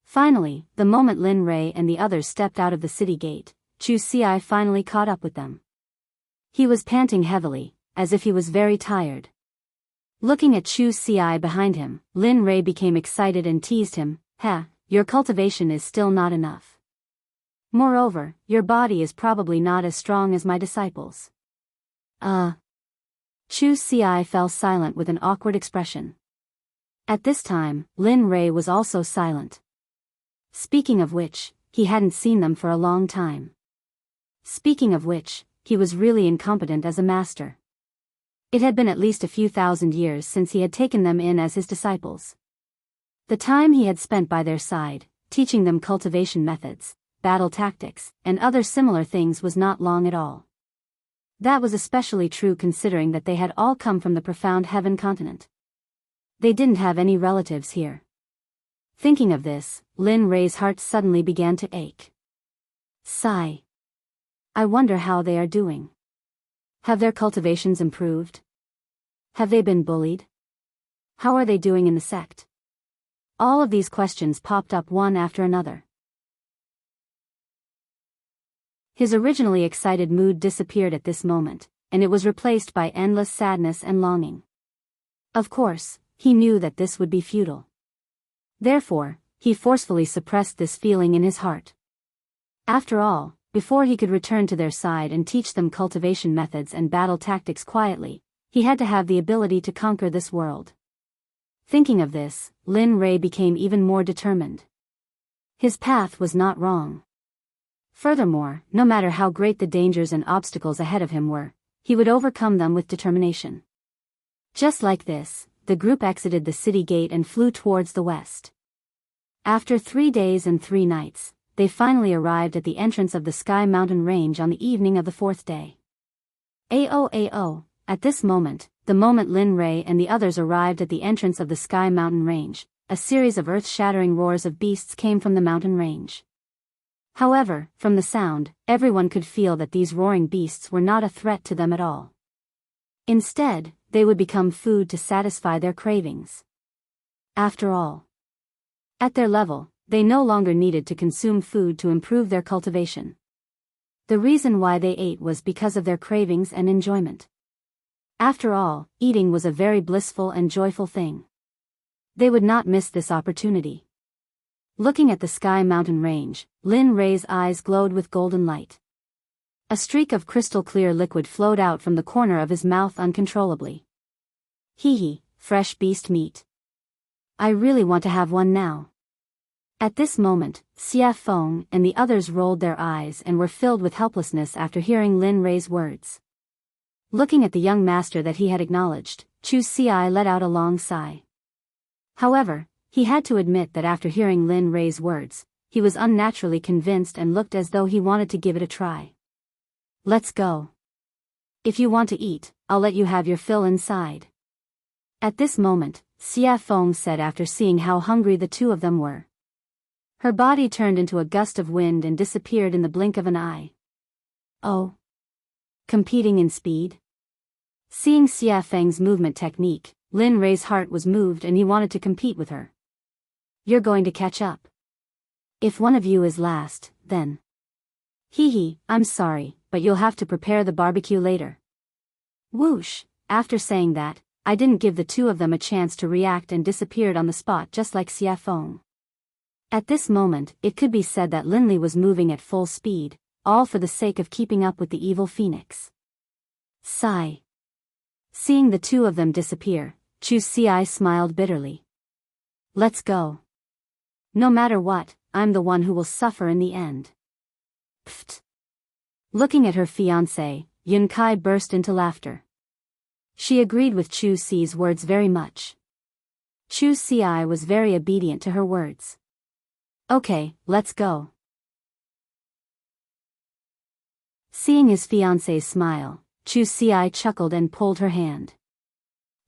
Finally, the moment Lin Rei and the others stepped out of the city gate, Chu Xi finally caught up with them. He was panting heavily, as if he was very tired. Looking at Chu Xi behind him, Lin Rei became excited and teased him, your cultivation is still not enough. Moreover, your body is probably not as strong as my disciples. Chu Xi fell silent with an awkward expression. At this time, Lin Rei was also silent. Speaking of which, he hadn't seen them for a long time. Speaking of which, he was really incompetent as a master. It had been at least a few thousand years since he had taken them in as his disciples. The time he had spent by their side, teaching them cultivation methods, battle tactics, and other similar things was not long at all. That was especially true considering that they had all come from the profound heaven continent. They didn't have any relatives here. Thinking of this, Lin Rei's heart suddenly began to ache. Sigh. I wonder how they are doing. Have their cultivations improved? Have they been bullied? How are they doing in the sect? All of these questions popped up one after another. His originally excited mood disappeared at this moment, and it was replaced by endless sadness and longing. Of course, he knew that this would be futile. Therefore, he forcefully suppressed this feeling in his heart. After all, before he could return to their side and teach them cultivation methods and battle tactics quietly, he had to have the ability to conquer this world. Thinking of this, Lin Rei became even more determined. His path was not wrong. Furthermore, no matter how great the dangers and obstacles ahead of him were, he would overcome them with determination. Just like this, the group exited the city gate and flew towards the west. After 3 days and 3 nights, they finally arrived at the entrance of the Sky Mountain Range on the evening of the 4th day. At this moment, the moment Lin Rei and the others arrived at the entrance of the Sky Mountain Range, a series of earth-shattering roars of beasts came from the mountain range. However, from the sound, everyone could feel that these roaring beasts were not a threat to them at all. Instead, they would become food to satisfy their cravings. After all, at their level, they no longer needed to consume food to improve their cultivation. The reason why they ate was because of their cravings and enjoyment. After all, eating was a very blissful and joyful thing. They would not miss this opportunity. Looking at the Sky Mountain Range, Lin Rei's eyes glowed with golden light. A streak of crystal-clear liquid flowed out from the corner of his mouth uncontrollably. Fresh beast meat. I really want to have one now. At this moment, Xia Feng and the others rolled their eyes and were filled with helplessness after hearing Lin Rei's words. Looking at the young master that he had acknowledged, Chu Xi let out a long sigh. However, he had to admit that after hearing Lin Rei's words, he was unnaturally convinced and looked as though he wanted to give it a try. Let's go. If you want to eat, I'll let you have your fill inside. At this moment, Xia Feng said after seeing how hungry the two of them were. Her body turned into a gust of wind and disappeared in the blink of an eye. Oh. Competing in speed? Seeing Xia Feng's movement technique, Lin Rei's heart was moved and he wanted to compete with her. You're going to catch up. If one of you is last, then. I'm sorry, but you'll have to prepare the barbecue later. Whoosh, after saying that, I didn't give the two of them a chance to react and disappeared on the spot just like Xia Feng. At this moment, it could be said that Lin Li was moving at full speed, all for the sake of keeping up with the evil phoenix. Sigh. Seeing the two of them disappear, Chu Xi smiled bitterly. Let's go. No matter what, I'm the one who will suffer in the end. Pfft. Looking at her fiancé, Yun Kai burst into laughter. She agreed with Chu Xi's words very much. Chu Xi was very obedient to her words. Okay, let's go. Seeing his fiancé's smile, Chu Xi chuckled and pulled her hand.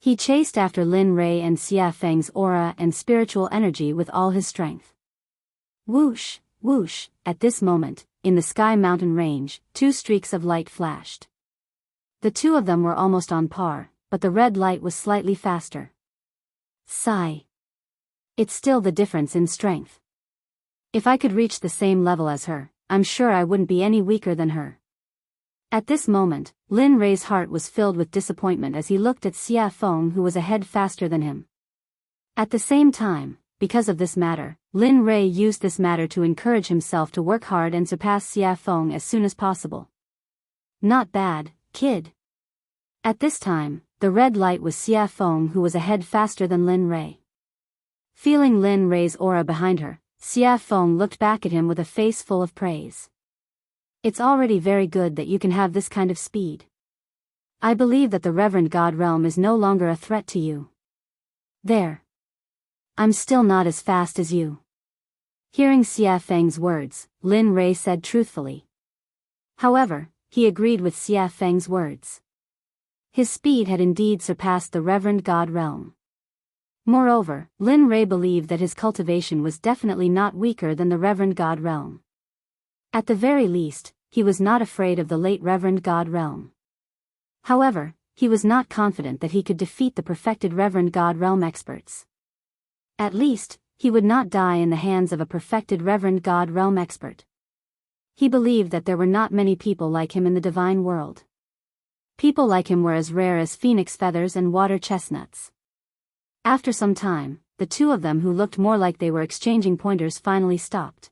He chased after Lin Rei and Xia Feng's aura and spiritual energy with all his strength. Whoosh, whoosh, at this moment, in the Sky Mountain range, two streaks of light flashed. The two of them were almost on par, but the red light was slightly faster. Sigh. It's still the difference in strength. If I could reach the same level as her, I'm sure I wouldn't be any weaker than her. At this moment, Lin Rei's heart was filled with disappointment as he looked at Xia Feng, who was a head faster than him. At the same time, because of this matter, Lin Rei used this matter to encourage himself to work hard and surpass Xia Feng as soon as possible. Not bad, kid. At this time, the red light was Xia Feng, who was a head faster than Lin Rei. Feeling Lin Rei's aura behind her, Xia Feng looked back at him with a face full of praise. It's already very good that you can have this kind of speed. I believe that the Reverend God Realm is no longer a threat to you. There. I'm still not as fast as you. Hearing Xia Feng's words, Lin Rei said truthfully. However, he agreed with Xia Feng's words. His speed had indeed surpassed the Reverend God Realm. Moreover, Lin Rei believed that his cultivation was definitely not weaker than the Reverend God Realm. At the very least, he was not afraid of the late Reverend God Realm. However, he was not confident that he could defeat the perfected Reverend God Realm experts. At least, he would not die in the hands of a perfected Reverend God Realm expert. He believed that there were not many people like him in the divine world. People like him were as rare as phoenix feathers and water chestnuts. After some time, the two of them, who looked more like they were exchanging pointers, finally stopped.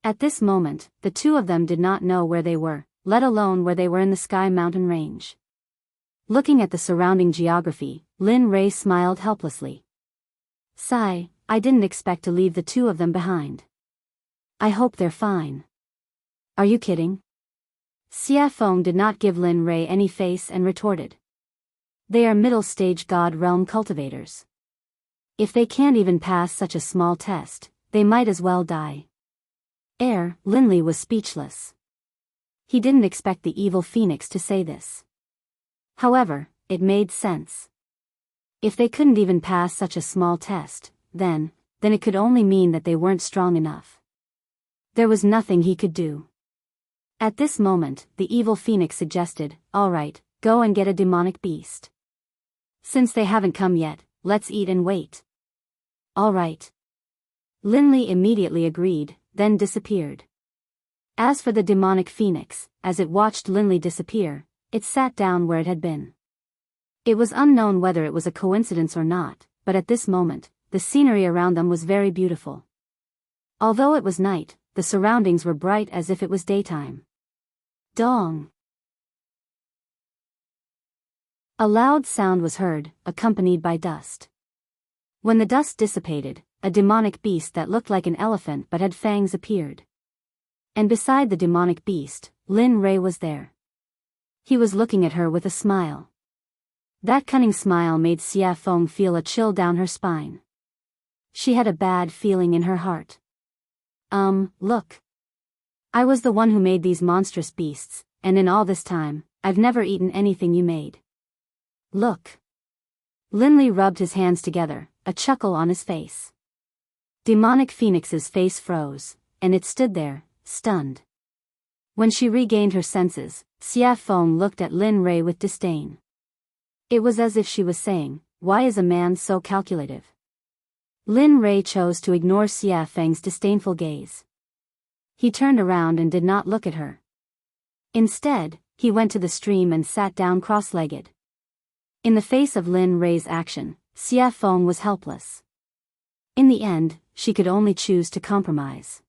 At this moment, the two of them did not know where they were, let alone where they were in the Sky Mountain range. Looking at the surrounding geography, Lin Rei smiled helplessly. Sigh, I didn't expect to leave the two of them behind. I hope they're fine. Are you kidding? Xia Feng did not give Lin Rei any face and retorted. They are middle-stage God Realm cultivators. If they can't even pass such a small test, they might as well die. Linley was speechless. He didn't expect the evil phoenix to say this. However, it made sense. If they couldn't even pass such a small test, then it could only mean that they weren't strong enough. There was nothing he could do. At this moment, the evil phoenix suggested, "All right, go and get a demonic beast. Since they haven't come yet, let's eat and wait." "All right." Linley immediately agreed, then disappeared. As for the demonic phoenix, as it watched Linley disappear, it sat down where it had been. It was unknown whether it was a coincidence or not, but at this moment, the scenery around them was very beautiful. Although it was night, the surroundings were bright as if it was daytime. Dong! A loud sound was heard, accompanied by dust. When the dust dissipated, a demonic beast that looked like an elephant but had fangs appeared. And beside the demonic beast, Lin Rei was there. He was looking at her with a smile. That cunning smile made Xia Feng feel a chill down her spine. She had a bad feeling in her heart. Look. I was the one who made these monstrous beasts, and in all this time, I've never eaten anything you made. Look. Linley rubbed his hands together, a chuckle on his face. Demonic Phoenix's face froze, and it stood there, stunned. When she regained her senses, Xia Feng looked at Lin Rei with disdain. It was as if she was saying, "Why is a man so calculative?" Lin Rei chose to ignore Xia Feng's disdainful gaze. He turned around and did not look at her. Instead, he went to the stream and sat down cross-legged. In the face of Lin Rei's action, Xia Feng was helpless. In the end, she could only choose to compromise.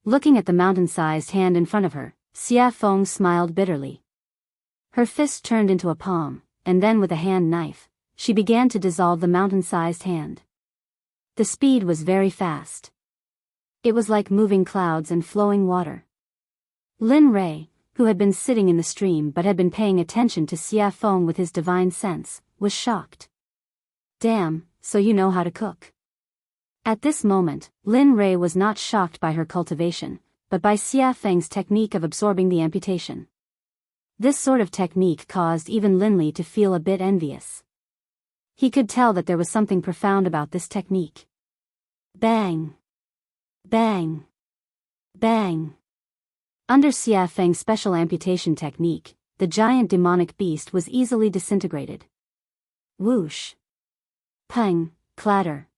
Looking at the mountain-sized hand in front of her, Xia Feng smiled bitterly. Her fist turned into a palm, and then with a hand knife, she began to dissolve the mountain-sized hand. The speed was very fast. It was like moving clouds and flowing water. Lin Rei, who had been sitting in the stream but had been paying attention to Xia Feng with his divine sense, was shocked. "Damn, so you know how to cook." At this moment, Lin Rei was not shocked by her cultivation, but by Xia Feng's technique of absorbing the amputation. This sort of technique caused even Linley to feel a bit envious. He could tell that there was something profound about this technique. Bang! Bang! Bang! Under Xia Feng's special amputation technique, the giant demonic beast was easily disintegrated. Whoosh! Pang! Clatter!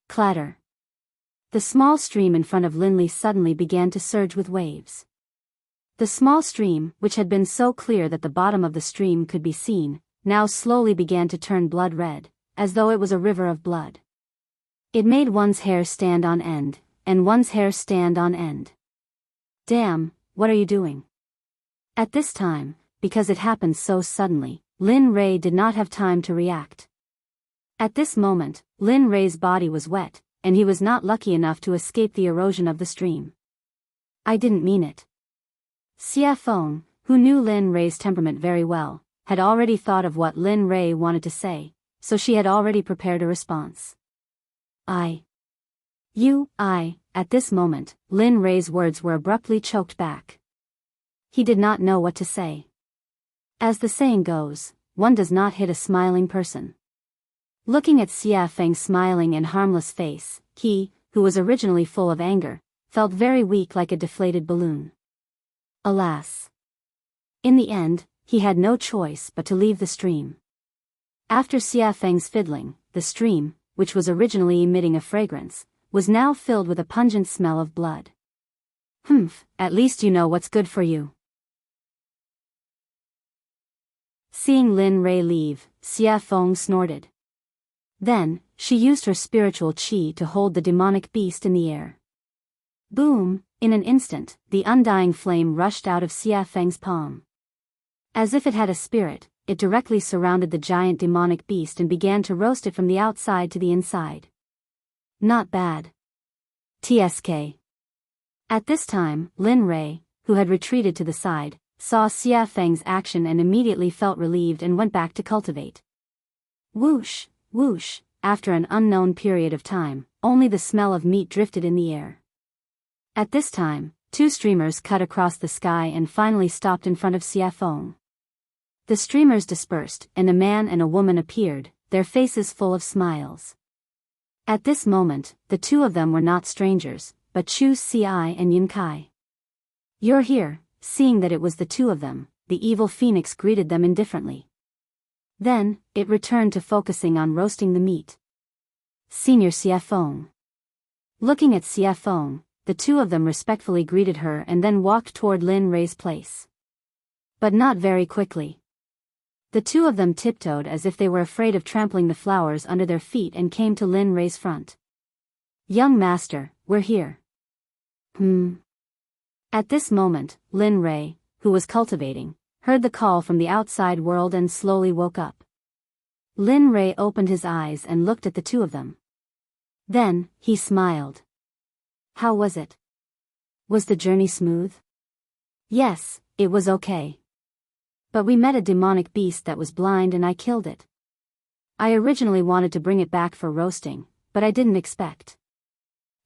Clatter! The small stream in front of Linley suddenly began to surge with waves. The small stream, which had been so clear that the bottom of the stream could be seen, now slowly began to turn blood red, as though it was a river of blood. It made one's hair stand on end, and one's hair stand on end. Damn, what are you doing? At this time, because it happened so suddenly, Lin Rei did not have time to react. At this moment, Lin Rei's body was wet, and he was not lucky enough to escape the erosion of the stream. I didn't mean it. Xia Feng, who knew Lin Rei's temperament very well, had already thought of what Lin Rei wanted to say, so she had already prepared a response. At this moment, Lin Rei's words were abruptly choked back. He did not know what to say. As the saying goes, one does not hit a smiling person. Looking at Xia Feng's smiling and harmless face, he, who was originally full of anger, felt very weak like a deflated balloon. Alas! In the end, he had no choice but to leave the stream. After Xia Feng's fiddling, the stream, which was originally emitting a fragrance, was now filled with a pungent smell of blood. At least you know what's good for you. Seeing Lin Rei leave, Xia Feng snorted. Then, she used her spiritual qi to hold the demonic beast in the air. Boom! In an instant, the undying flame rushed out of Xia Feng's palm. As if it had a spirit, it directly surrounded the giant demonic beast and began to roast it from the outside to the inside. Not bad. TSK. At this time, Lin Rei, who had retreated to the side, saw Xia Feng's action and immediately felt relieved and went back to cultivate. Whoosh, whoosh, after an unknown period of time, only the smell of meat drifted in the air. At this time, two streamers cut across the sky and finally stopped in front of Xia Feng. The streamers dispersed, and a man and a woman appeared, their faces full of smiles. At this moment, the two of them were not strangers, but Chu Xi and Yin Kai. You're here. Seeing that it was the two of them, the evil phoenix greeted them indifferently. Then, it returned to focusing on roasting the meat. Senior Xia Feng. Looking at Xia Feng, the two of them respectfully greeted her and then walked toward Lin Rei's place. But not very quickly. The two of them tiptoed as if they were afraid of trampling the flowers under their feet and came to Lin Rei's front. Young master, we're here. At this moment, Lin Rei, who was cultivating, heard the call from the outside world and slowly woke up. Lin Rei opened his eyes and looked at the two of them. Then, he smiled. How was it? Was the journey smooth? Yes, it was okay. But we met a demonic beast that was blind and I killed it. I originally wanted to bring it back for roasting, but I didn't expect.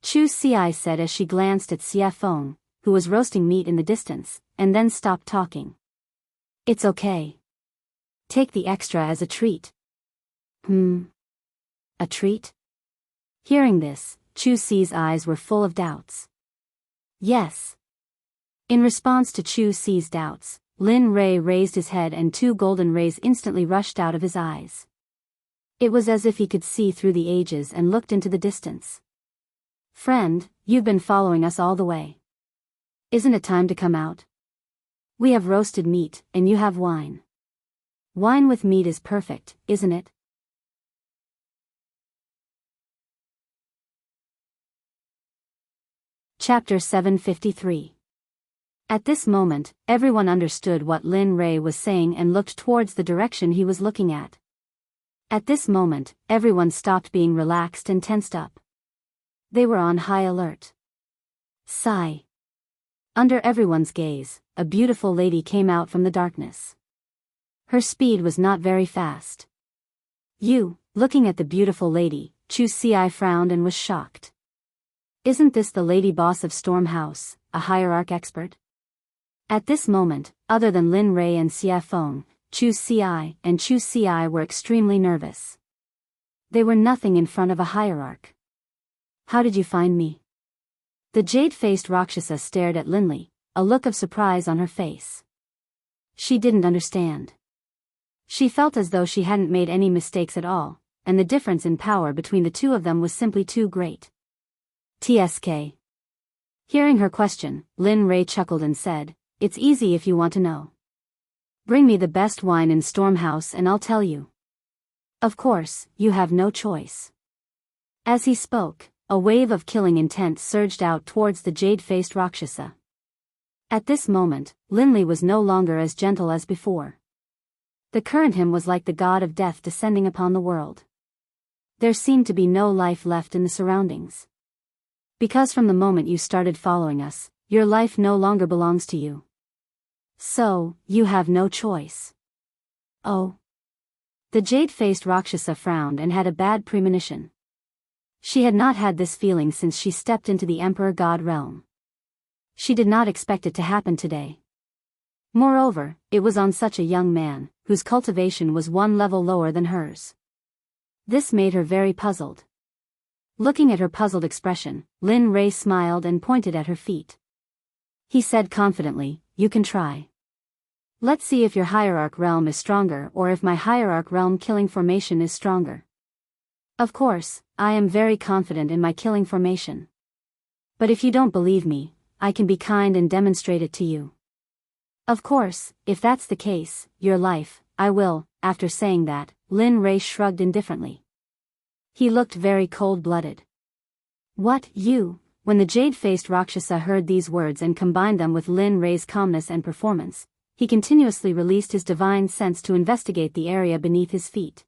Chu Xi said as she glanced at Xia Feng, who was roasting meat in the distance, and then stopped talking. It's okay. Take the extra as a treat. A treat? Hearing this, Chu Xi's eyes were full of doubts. Yes. In response to Chu Xi's doubts, Lin Rei raised his head and two golden rays instantly rushed out of his eyes. It was as if he could see through the ages and looked into the distance. Friend, you've been following us all the way. Isn't it time to come out? We have roasted meat, and you have wine. Wine with meat is perfect, isn't it? Chapter 753. At this moment, everyone understood what Lin Rei was saying and looked towards the direction he was looking at. At this moment, everyone stopped being relaxed and tensed up. They were on high alert. Sigh. Under everyone's gaze, a beautiful lady came out from the darkness. Her speed was not very fast. Looking at the beautiful lady, Chu Xi frowned and was shocked. Isn't this the lady boss of Storm House, a hierarch expert? At this moment, other than Lin Rei and Xia Feng, Chu Xi and Chu Xi were extremely nervous. They were nothing in front of a hierarch. How did you find me? The jade-faced Rakshasa stared at Linley, a look of surprise on her face. She didn't understand. She felt as though she hadn't made any mistakes at all, and the difference in power between the two of them was simply too great. TSK. Hearing her question, Lin Ray chuckled and said, "It's easy if you want to know. Bring me the best wine in Stormhouse and I'll tell you. Of course, you have no choice." As he spoke, a wave of killing intent surged out towards the jade-faced Rakshasa. At this moment, Linley was no longer as gentle as before. The current him was like the god of death descending upon the world. There seemed to be no life left in the surroundings. Because from the moment you started following us, your life no longer belongs to you. So, you have no choice. Oh. The jade-faced Rakshasa frowned and had a bad premonition. She had not had this feeling since she stepped into the Emperor God realm. She did not expect it to happen today. Moreover, it was on such a young man, whose cultivation was one level lower than hers. This made her very puzzled. Looking at her puzzled expression, Lin Ray smiled and pointed at her feet. He said confidently, "You can try. Let's see if your hierarch realm is stronger or if my hierarch realm killing formation is stronger. Of course, I am very confident in my killing formation. But if you don't believe me, I can be kind and demonstrate it to you. Of course, if that's the case, your life, I will." After saying that, Lin Ray shrugged indifferently. He looked very cold-blooded. "What, you?" When the jade-faced Rakshasa heard these words and combined them with Lin Ray's calmness and performance, he continuously released his divine sense to investigate the area beneath his feet.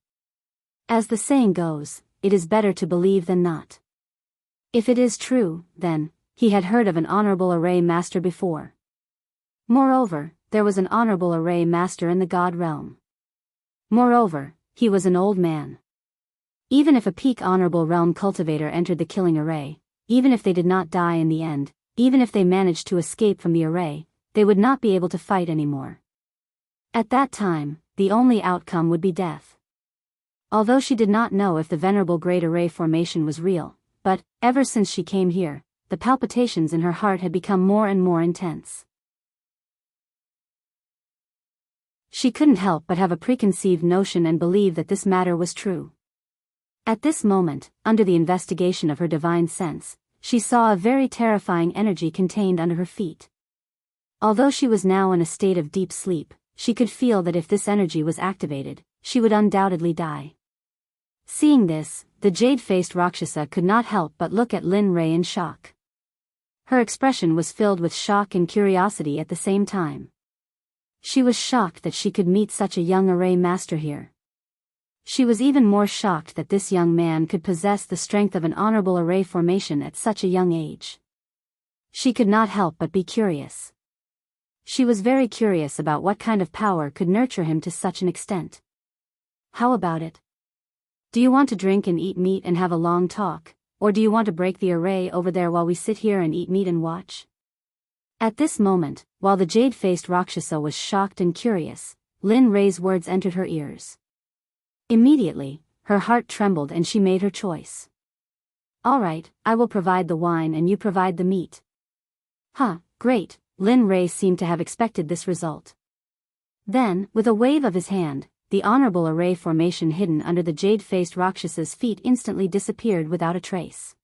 As the saying goes, it is better to believe than not. If it is true, then, he had heard of an honorable array master before. Moreover, there was an honorable array master in the god realm. Moreover, he was an old man. Even if a peak honorable realm cultivator entered the killing array, even if they did not die in the end, even if they managed to escape from the array, they would not be able to fight anymore. At that time, the only outcome would be death. Although she did not know if the venerable great array formation was real, but, ever since she came here, the palpitations in her heart had become more and more intense. She couldn't help but have a preconceived notion and believe that this matter was true. At this moment, under the investigation of her divine sense, she saw a very terrifying energy contained under her feet. Although she was now in a state of deep sleep, she could feel that if this energy was activated, she would undoubtedly die. Seeing this, the jade-faced Rakshasa could not help but look at Lin Ray in shock. Her expression was filled with shock and curiosity at the same time. She was shocked that she could meet such a young array master here. She was even more shocked that this young man could possess the strength of an honorable array formation at such a young age. She could not help but be curious. She was very curious about what kind of power could nurture him to such an extent. "How about it? Do you want to drink and eat meat and have a long talk, or do you want to break the array over there while we sit here and eat meat and watch?" At this moment, while the jade-faced Rakshasa was shocked and curious, Lin Ray's words entered her ears. Immediately, her heart trembled and she made her choice. "All right, I will provide the wine and you provide the meat." "Huh, great." Lin Ray seemed to have expected this result. Then, with a wave of his hand, the honorable array formation hidden under the jade-faced Rakshasa's feet instantly disappeared without a trace.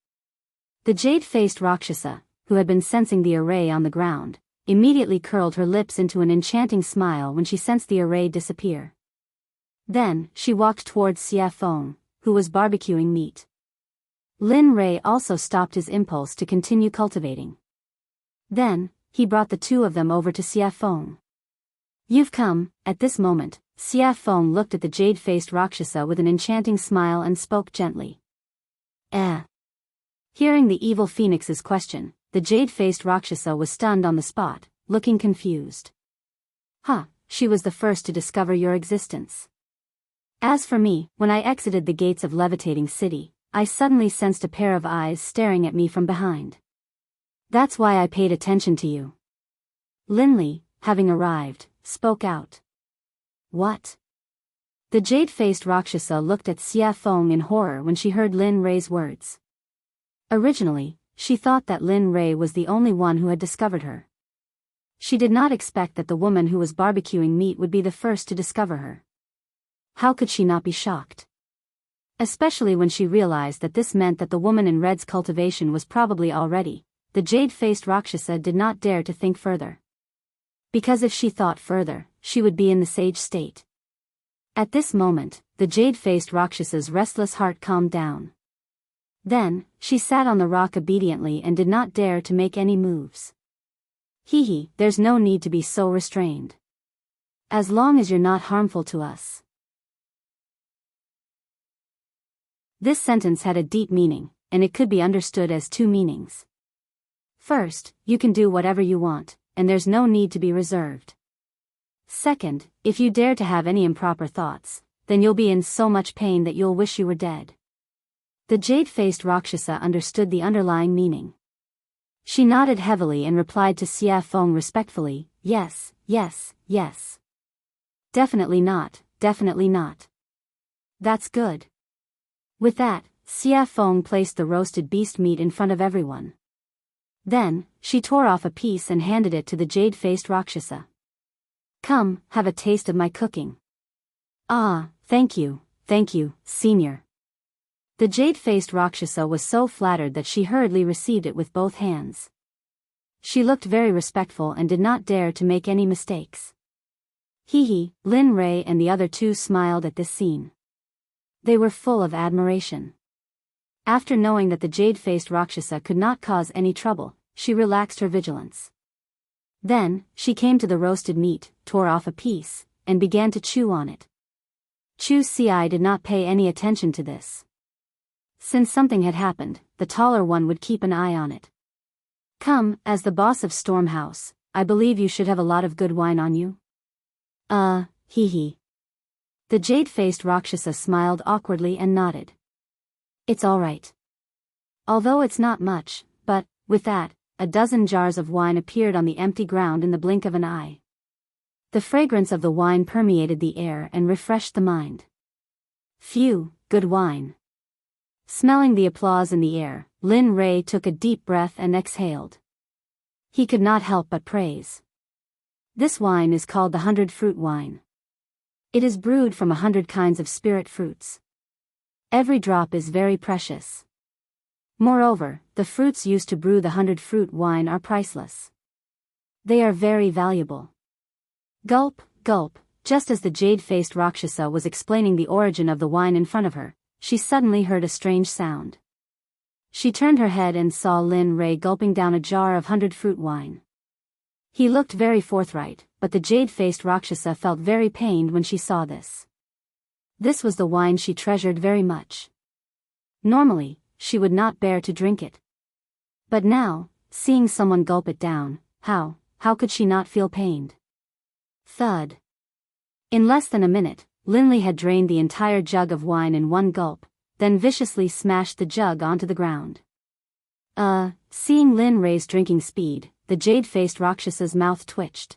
The jade-faced Rakshasa, who had been sensing the array on the ground, immediately curled her lips into an enchanting smile when she sensed the array disappear. Then, she walked towards Xia Feng, who was barbecuing meat. Lin Ray also stopped his impulse to continue cultivating. Then, he brought the two of them over to Xia Feng. "You've come." At this moment, Xia Feng looked at the jade-faced Rakshasa with an enchanting smile and spoke gently. Hearing the evil phoenix's question, the jade-faced Rakshasa was stunned on the spot, looking confused. "Huh, she was the first to discover your existence. As for me, when I exited the gates of Levitating City, I suddenly sensed a pair of eyes staring at me from behind. That's why I paid attention to you." Linley, having arrived, spoke out. "What? The jade-faced Rakshasa looked at Xia Feng in horror when she heard Lin Rei's words. Originally, she thought that Lin Rei was the only one who had discovered her. She did not expect that the woman who was barbecuing meat would be the first to discover her. How could she not be shocked? Especially when she realized that this meant that the woman in red's cultivation was probably already. The jade-faced Rakshasa did not dare to think further. Because if she thought further, she would be in the sage state. At this moment, the jade-faced Rakshasa's restless heart calmed down. Then, she sat on the rock obediently and did not dare to make any moves. Hee, there's no need to be so restrained. As long as you're not harmful to us. This sentence had a deep meaning, and it could be understood as two meanings. First, you can do whatever you want, and there's no need to be reserved. Second, if you dare to have any improper thoughts, then you'll be in so much pain that you'll wish you were dead. The jade-faced Rakshasa understood the underlying meaning. She nodded heavily and replied to Xia Feng respectfully, yes, yes, yes. Definitely not, definitely not. That's good. With that, Xia Feng placed the roasted beast meat in front of everyone. Then, she tore off a piece and handed it to the jade-faced Rakshasa. Come, have a taste of my cooking. Ah, thank you, senior. The jade-faced Rakshasa was so flattered that she hurriedly received it with both hands. She looked very respectful and did not dare to make any mistakes. Lin Rei and the other two smiled at this scene. They were full of admiration. After knowing that the jade-faced Rakshasa could not cause any trouble, she relaxed her vigilance. Then, she came to the roasted meat, tore off a piece, and began to chew on it. Chu Xi did not pay any attention to this. Since something had happened, the taller one would keep an eye on it. Come, as the boss of Storm House, I believe you should have a lot of good wine on you. The jade-faced Rakshasa smiled awkwardly and nodded. It's all right. Although it's not much, but, with that, a dozen jars of wine appeared on the empty ground in the blink of an eye. The fragrance of the wine permeated the air and refreshed the mind. Phew, good wine. Smelling the applause in the air, Lin Rei took a deep breath and exhaled. He could not help but praise. This wine is called the 100-fruit wine. It is brewed from 100 kinds of spirit fruits. Every drop is very precious. Moreover, the fruits used to brew the 100-fruit wine are priceless. They are very valuable. Gulp, gulp, just as the jade-faced Rakshasa was explaining the origin of the wine in front of her, she suddenly heard a strange sound. She turned her head and saw Lin Rei gulping down a jar of 100-fruit wine. He looked very forthright, but the jade-faced Rakshasa felt very pained when she saw this. This was the wine she treasured very much. Normally, she would not bear to drink it. But now, seeing someone gulp it down, how could she not feel pained? Thud. In less than a minute, Linley had drained the entire jug of wine in one gulp, then viciously smashed the jug onto the ground. Seeing Lin Rei's drinking speed, the jade-faced Rakshasa's mouth twitched.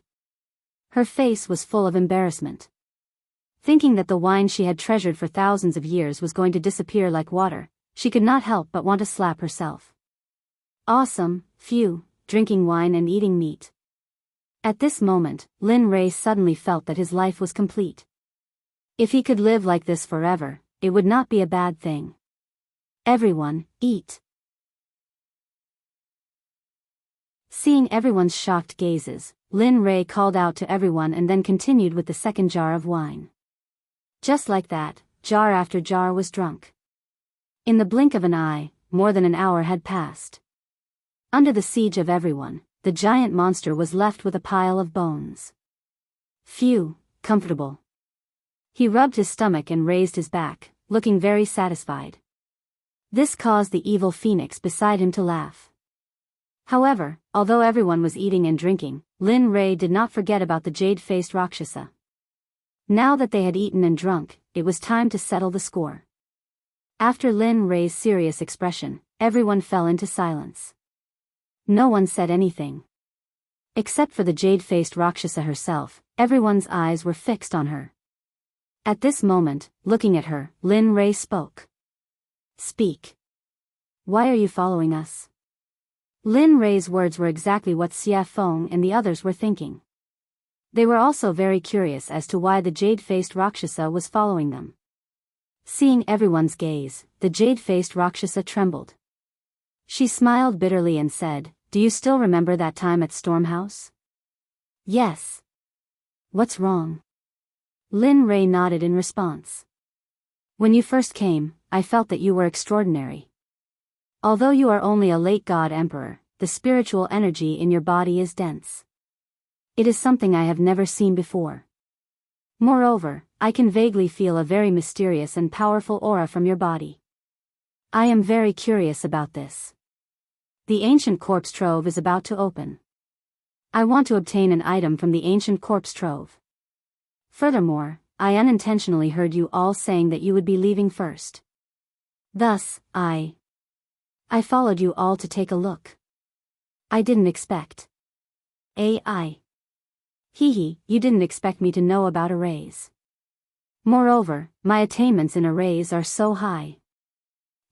Her face was full of embarrassment. Thinking that the wine she had treasured for thousands of years was going to disappear like water, she could not help but want to slap herself. Awesome, phew, drinking wine and eating meat. At this moment, Lin Rei suddenly felt that his life was complete. If he could live like this forever, it would not be a bad thing. Everyone, eat. Seeing everyone's shocked gazes, Lin Rei called out to everyone and then continued with the second jar of wine. Just like that, jar after jar was drunk. In the blink of an eye, more than an hour had passed. Under the siege of everyone, the giant monster was left with a pile of bones. Phew, comfortable. He rubbed his stomach and raised his back, looking very satisfied. This caused the evil phoenix beside him to laugh. However, although everyone was eating and drinking, Lin Rei did not forget about the jade-faced Rakshasa. Now that they had eaten and drunk, it was time to settle the score. After Lin Rei's serious expression, everyone fell into silence. No one said anything. Except for the jade-faced Rakshasa herself, everyone's eyes were fixed on her. At this moment, looking at her, Lin Rei spoke. Speak. Why are you following us? Lin Rei's words were exactly what Xia Feng and the others were thinking. They were also very curious as to why the jade-faced Rakshasa was following them. Seeing everyone's gaze, the jade-faced Rakshasa trembled. She smiled bitterly and said, "Do you still remember that time at Stormhouse?" "Yes." "What's wrong?" Lin Rei nodded in response. "When you first came, I felt that you were extraordinary. Although you are only a late god emperor, the spiritual energy in your body is dense. It is something I have never seen before. Moreover, I can vaguely feel a very mysterious and powerful aura from your body. I am very curious about this. The ancient corpse trove is about to open. I want to obtain an item from the ancient corpse trove. Furthermore, I unintentionally heard you all saying that you would be leaving first. Thus, I followed you all to take a look. I didn't expect. AI. Hee, you didn't expect me to know about arrays. Moreover, my attainments in arrays are so high.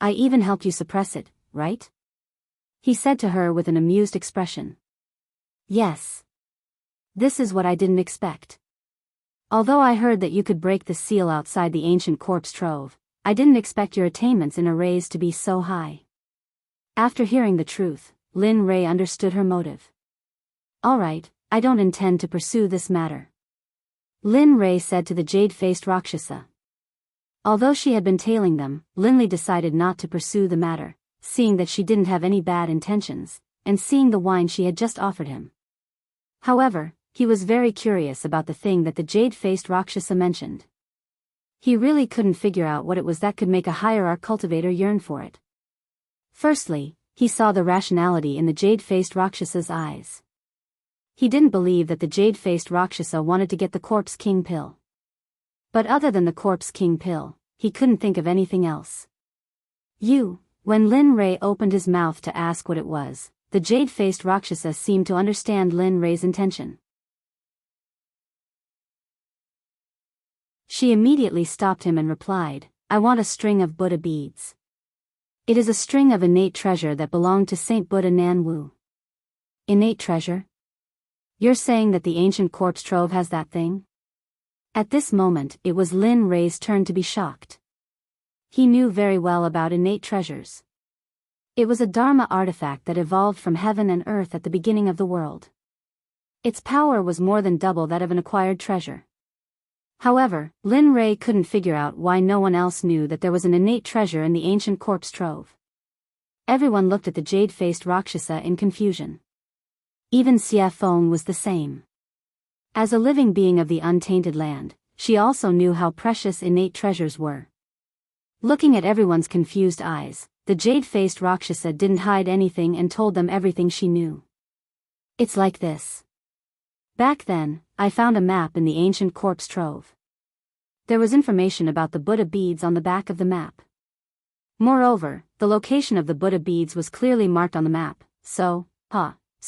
I even helped you suppress it, right?" He said to her with an amused expression. "Yes. This is what I didn't expect. Although I heard that you could break the seal outside the ancient corpse trove, I didn't expect your attainments in arrays to be so high." After hearing the truth, Lin Rei understood her motive. "Alright, I don't intend to pursue this matter," Lin Rei said to the jade-faced Rakshasa. Although she had been tailing them, Linley decided not to pursue the matter, seeing that she didn't have any bad intentions, and seeing the wine she had just offered him. However, he was very curious about the thing that the jade-faced Rakshasa mentioned. He really couldn't figure out what it was that could make a hierarch cultivator yearn for it. Firstly, he saw the rationality in the jade-faced Rakshasa's eyes. He didn't believe that the jade-faced Rakshasa wanted to get the Corpse King pill. But other than the Corpse King pill, he couldn't think of anything else. When Lin Rei opened his mouth to ask what it was, the jade-faced Rakshasa seemed to understand Lin Rei's intention. She immediately stopped him and replied, "I want a string of Buddha beads. It is a string of innate treasure that belonged to Saint Buddha Nan Wu." "Innate treasure? You're saying that the ancient corpse trove has that thing?" At this moment, it was Lin Rei's turn to be shocked. He knew very well about innate treasures. It was a Dharma artifact that evolved from heaven and earth at the beginning of the world. Its power was more than double that of an acquired treasure. However, Lin Rei couldn't figure out why no one else knew that there was an innate treasure in the ancient corpse trove. Everyone looked at the jade-faced Rakshasa in confusion. Even Xia Feng was the same. As a living being of the untainted land, she also knew how precious innate treasures were. Looking at everyone's confused eyes, the jade-faced Rakshasa didn't hide anything and told them everything she knew. "It's like this. Back then, I found a map in the ancient corpse trove. There was information about the Buddha beads on the back of the map. Moreover, the location of the Buddha beads was clearly marked on the map, so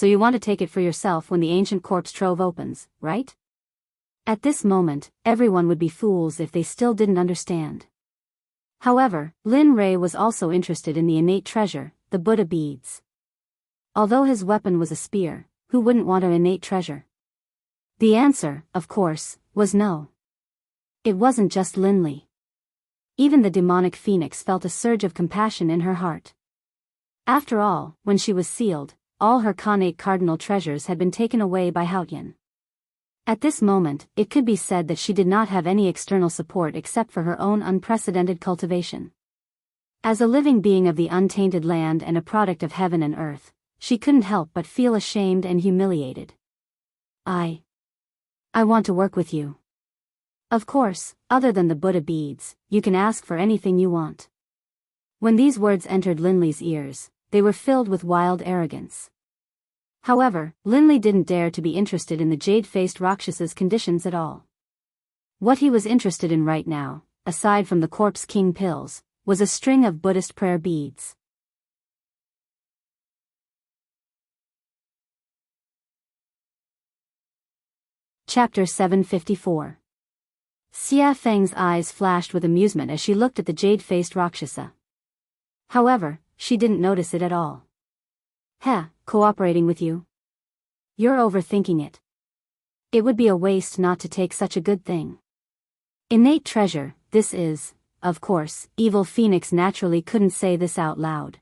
you want to take it for yourself when the ancient corpse trove opens, right?" At this moment, everyone would be fools if they still didn't understand. However, Lin Rei was also interested in the innate treasure, the Buddha beads. Although his weapon was a spear, who wouldn't want an innate treasure? The answer, of course, was no. It wasn't just Linley. Even the demonic phoenix felt a surge of compassion in her heart. After all, when she was sealed, all her Khanate cardinal treasures had been taken away by Haotian. At this moment, it could be said that she did not have any external support except for her own unprecedented cultivation. As a living being of the untainted land and a product of heaven and earth, she couldn't help but feel ashamed and humiliated. I want to work with you. Of course, other than the Buddha beads, you can ask for anything you want." When these words entered Linley's ears, they were filled with wild arrogance. However, Linley didn't dare to be interested in the jade-faced Rakshasa's conditions at all. What he was interested in right now, aside from the Corpse King pills, was a string of Buddhist prayer beads. Chapter 754. Xia Feng's eyes flashed with amusement as she looked at the jade-faced Rakshasa. However, she didn't notice it at all. Heh, cooperating with you? You're overthinking it. It would be a waste not to take such a good thing. Innate treasure, this is, of course, Evil Phoenix naturally couldn't say this out loud.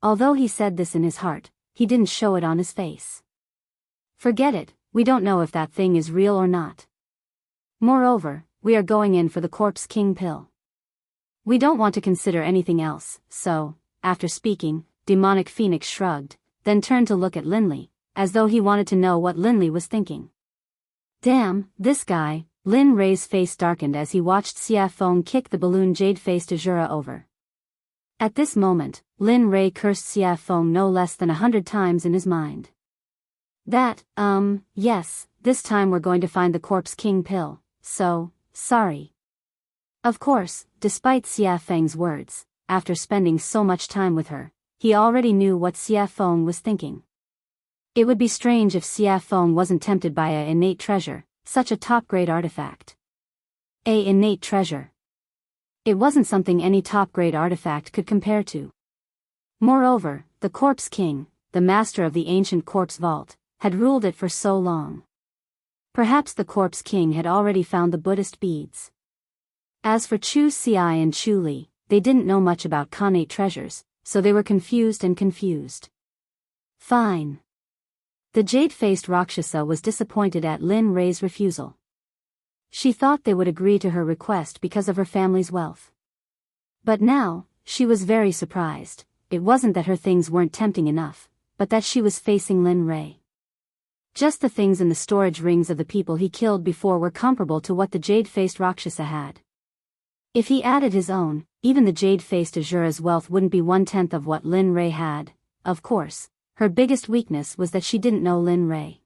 Although he said this in his heart, he didn't show it on his face. Forget it, we don't know if that thing is real or not. Moreover, we are going in for the Corpse King pill. We don't want to consider anything else, so, after speaking, Demonic Phoenix shrugged, then turned to look at Linley, as though he wanted to know what Linley was thinking. Damn, this guy. Lin Rei's face darkened as he watched Xia Feng kick the balloon jade-faced Azura over. At this moment, Lin Rei cursed Xia Feng no less than 100 times in his mind. Yes, this time we're going to find the Corpse King pill, so, sorry. Of course, despite Xia Feng's words, after spending so much time with her, he already knew what Xia Feng was thinking. It would be strange if Xia Feng wasn't tempted by a innate treasure, such a top-grade artifact. A innate treasure. It wasn't something any top-grade artifact could compare to. Moreover, the Corpse King, the master of the ancient corpse vault, had ruled it for so long. Perhaps the Corpse King had already found the Buddhist beads. As for Chu Xiai and Chu Li, they didn't know much about connate treasures, so they were confused. Fine. The jade-faced Rakshasa was disappointed at Lin Rei's refusal. She thought they would agree to her request because of her family's wealth. But now, she was very surprised. It wasn't that her things weren't tempting enough, but that she was facing Lin Rei. Just the things in the storage rings of the people he killed before were comparable to what the jade-faced Rakshasa had. If he added his own, even the jade-faced Azura's wealth wouldn't be 1/10 of what Lin Rei had. Of course, her biggest weakness was that she didn't know Lin Rei.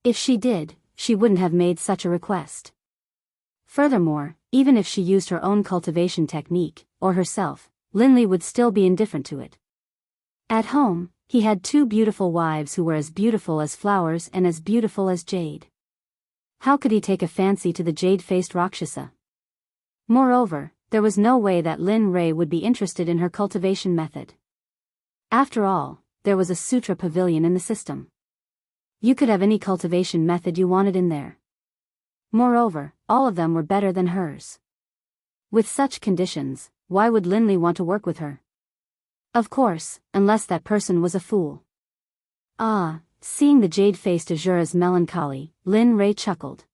If she did, she wouldn't have made such a request. Furthermore, even if she used her own cultivation technique, or herself, Linley would still be indifferent to it. At home, he had 2 beautiful wives who were as beautiful as flowers and as beautiful as jade. How could he take a fancy to the jade-faced Rakshasa? Moreover, there was no way that Lin Rei would be interested in her cultivation method. After all, there was a sutra pavilion in the system. You could have any cultivation method you wanted in there. Moreover, all of them were better than hers. With such conditions, why would Linley want to work with her? Of course, unless that person was a fool. Seeing the jade-faced Azura's melancholy, Lin Rei chuckled.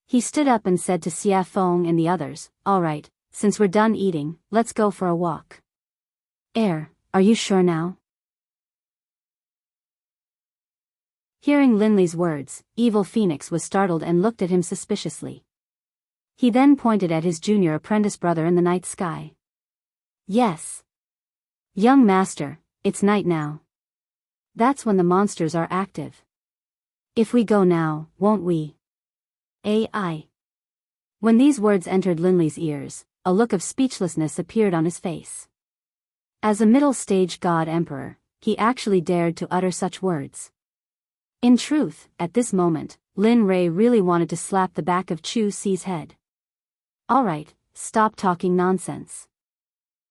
He stood up and said to Xia Feng and the others, "All right, since we're done eating, let's go for a walk." Are you sure now? Hearing Linley's words, Evil Phoenix was startled and looked at him suspiciously. He then pointed at his junior apprentice brother in the night sky. Yes. Young master, it's night now. That's when the monsters are active. If we go now, won't we? Ai. When these words entered Linley's ears, a look of speechlessness appeared on his face. As a middle-stage god-emperor, he actually dared to utter such words. In truth, at this moment, Lin Rei really wanted to slap the back of Chu Xi's head. All right, stop talking nonsense.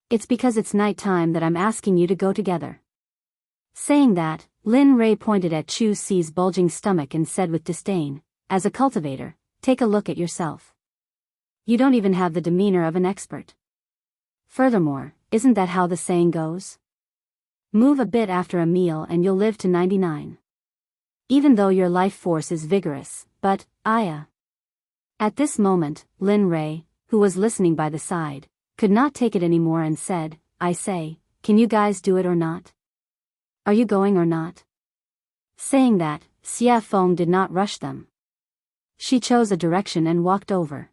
It's because it's night time that I'm asking you to go together. Saying that, Lin Rei pointed at Chu Xi's bulging stomach and said with disdain, "As a cultivator, take a look at yourself. You don't even have the demeanor of an expert. Furthermore, isn't that how the saying goes? Move a bit after a meal and you'll live to 99. Even though your life force is vigorous, but, At this moment, Lin Rei, who was listening by the side, could not take it anymore and said, "I say, can you guys do it or not? Are you going or not?" Saying that, Xia Feng did not rush them. She chose a direction and walked over.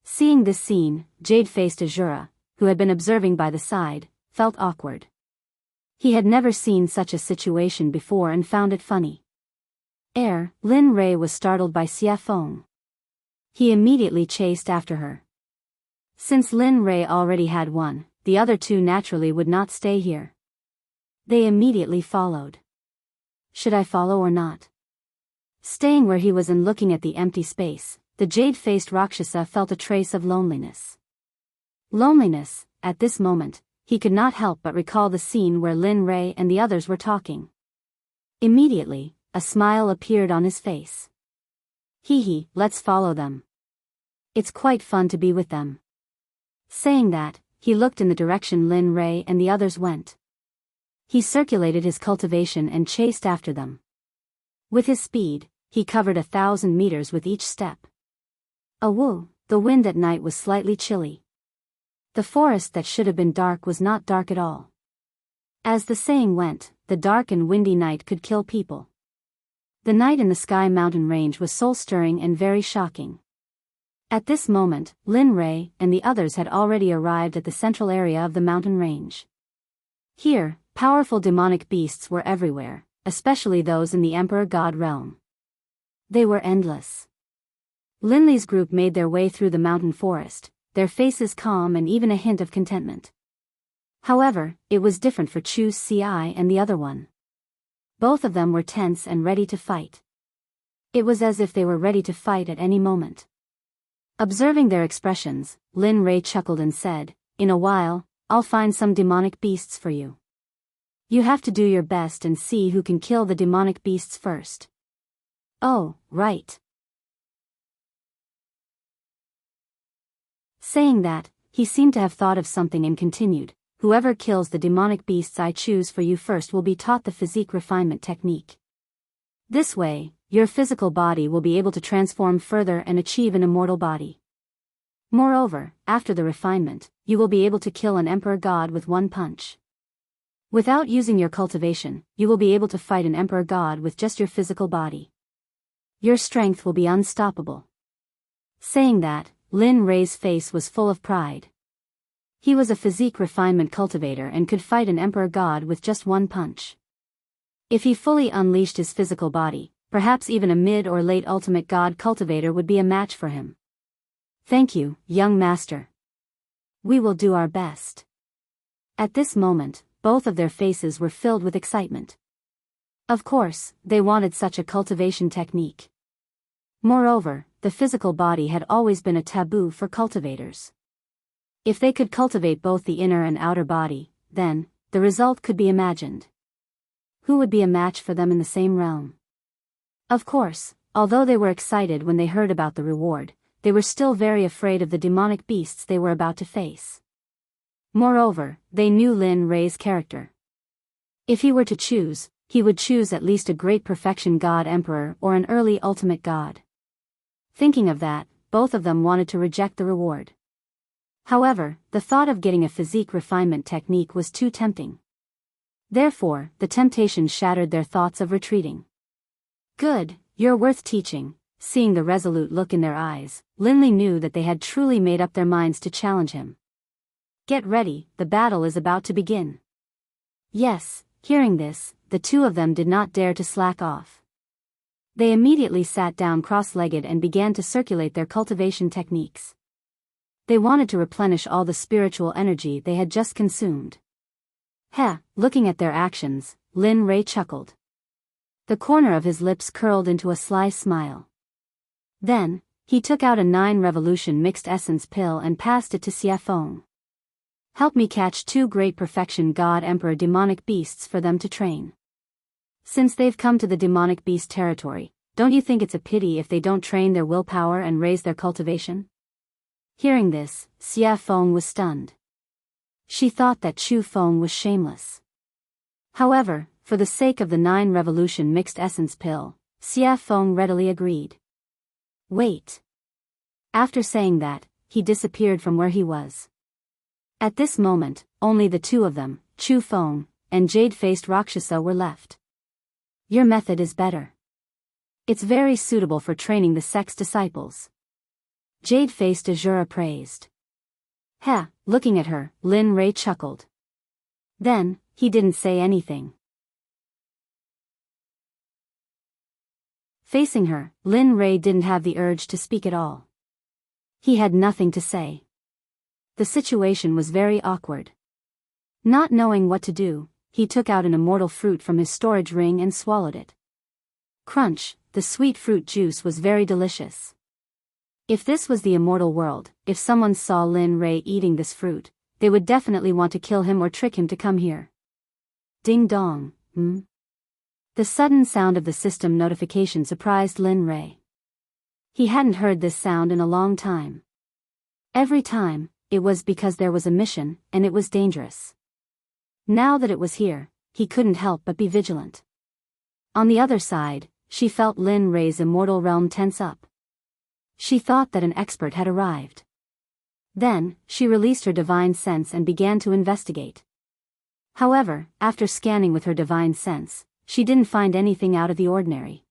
Seeing this scene, jade-faced Azura, who had been observing by the side, felt awkward. He had never seen such a situation before and found it funny. Lin Rei was startled by Xia Feng. He immediately chased after her. Since Lin Rei already had one, the other 2 naturally would not stay here. They immediately followed. Should I follow or not? Staying where he was and looking at the empty space, the jade-faced Rakshasa felt a trace of loneliness. Loneliness, at this moment, he could not help but recall the scene where Lin Rei and the others were talking. Immediately, a smile appeared on his face. Hee, let's follow them. It's quite fun to be with them. Saying that, he looked in the direction Lin Rei and the others went. He circulated his cultivation and chased after them. With his speed, he covered 1,000 meters with each step. Awoo, the wind at night was slightly chilly. The forest that should have been dark was not dark at all. As the saying went, the dark and windy night could kill people. The night in the Sky Mountain Range was soul-stirring and very shocking. At this moment, Lin Rei and the others had already arrived at the central area of the mountain range. Here, powerful demonic beasts were everywhere, especially those in the Emperor God realm. They were endless. Linley's group made their way through the mountain forest, their faces calm and even a hint of contentment. However, it was different for Chu Ci and the other one. Both of them were tense and ready to fight. It was as if they were ready to fight at any moment. Observing their expressions, Lin Rei chuckled and said, "In a while, I'll find some demonic beasts for you. You have to do your best and see who can kill the demonic beasts first." "Oh, right." Saying that, he seemed to have thought of something and continued, "Whoever kills the demonic beasts I choose for you first will be taught the physique refinement technique. This way, your physical body will be able to transform further and achieve an immortal body. Moreover, after the refinement, you will be able to kill an emperor god with one punch. Without using your cultivation, you will be able to fight an emperor god with just your physical body. Your strength will be unstoppable." Saying that, Lin Rei's face was full of pride. He was a physique refinement cultivator and could fight an emperor god with just one punch. If he fully unleashed his physical body, perhaps even a mid or late ultimate god cultivator would be a match for him. "Thank you, young master. We will do our best." At this moment, both of their faces were filled with excitement. Of course, they wanted such a cultivation technique. Moreover, the physical body had always been a taboo for cultivators. If they could cultivate both the inner and outer body, then, the result could be imagined. Who would be a match for them in the same realm? Of course, although they were excited when they heard about the reward, they were still very afraid of the demonic beasts they were about to face. Moreover, they knew Lin Rei's character. If he were to choose, he would choose at least a great perfection god emperor or an early ultimate god. Thinking of that, both of them wanted to reject the reward. However, the thought of getting a physique refinement technique was too tempting. Therefore, the temptation shattered their thoughts of retreating. "Good, you're worth teaching." Seeing the resolute look in their eyes, Linley knew that they had truly made up their minds to challenge him. "Get ready, the battle is about to begin." Yes, hearing this, the two of them did not dare to slack off. They immediately sat down cross-legged and began to circulate their cultivation techniques. They wanted to replenish all the spiritual energy they had just consumed. Looking at their actions, Lin Rei chuckled. The corner of his lips curled into a sly smile. Then, he took out a 9-revolution mixed essence pill and passed it to Xie Feng. "Help me catch 2 great perfection god emperor demonic beasts for them to train. Since they've come to the demonic beast territory, don't you think it's a pity if they don't train their willpower and raise their cultivation?" Hearing this, Xie Feng was stunned. She thought that Chu Feng was shameless. However, for the sake of the 9-revolution mixed essence pill, Xie Feng readily agreed. "Wait." After saying that, he disappeared from where he was. At this moment, only the two of them, Chu Feng and jade-faced Rakshasa, were left. "Your method is better. It's very suitable for training the Sect's disciples." Jade-faced Azura praised. Looking at her, Lin Rei chuckled. Then, he didn't say anything. Facing her, Lin Rei didn't have the urge to speak at all. He had nothing to say. The situation was very awkward. Not knowing what to do, he took out an immortal fruit from his storage ring and swallowed it. Crunch, the sweet fruit juice was very delicious. If this was the immortal world, if someone saw Lin Rei eating this fruit, they would definitely want to kill him or trick him to come here. Ding dong, The sudden sound of the system notification surprised Lin Rei. He hadn't heard this sound in a long time. Every time, it was because there was a mission, and it was dangerous. Now that it was here, he couldn't help but be vigilant. On the other side, she felt Lin Rei's immortal realm tense up. She thought that an expert had arrived. Then, she released her divine sense and began to investigate. However, after scanning with her divine sense, she didn't find anything out of the ordinary.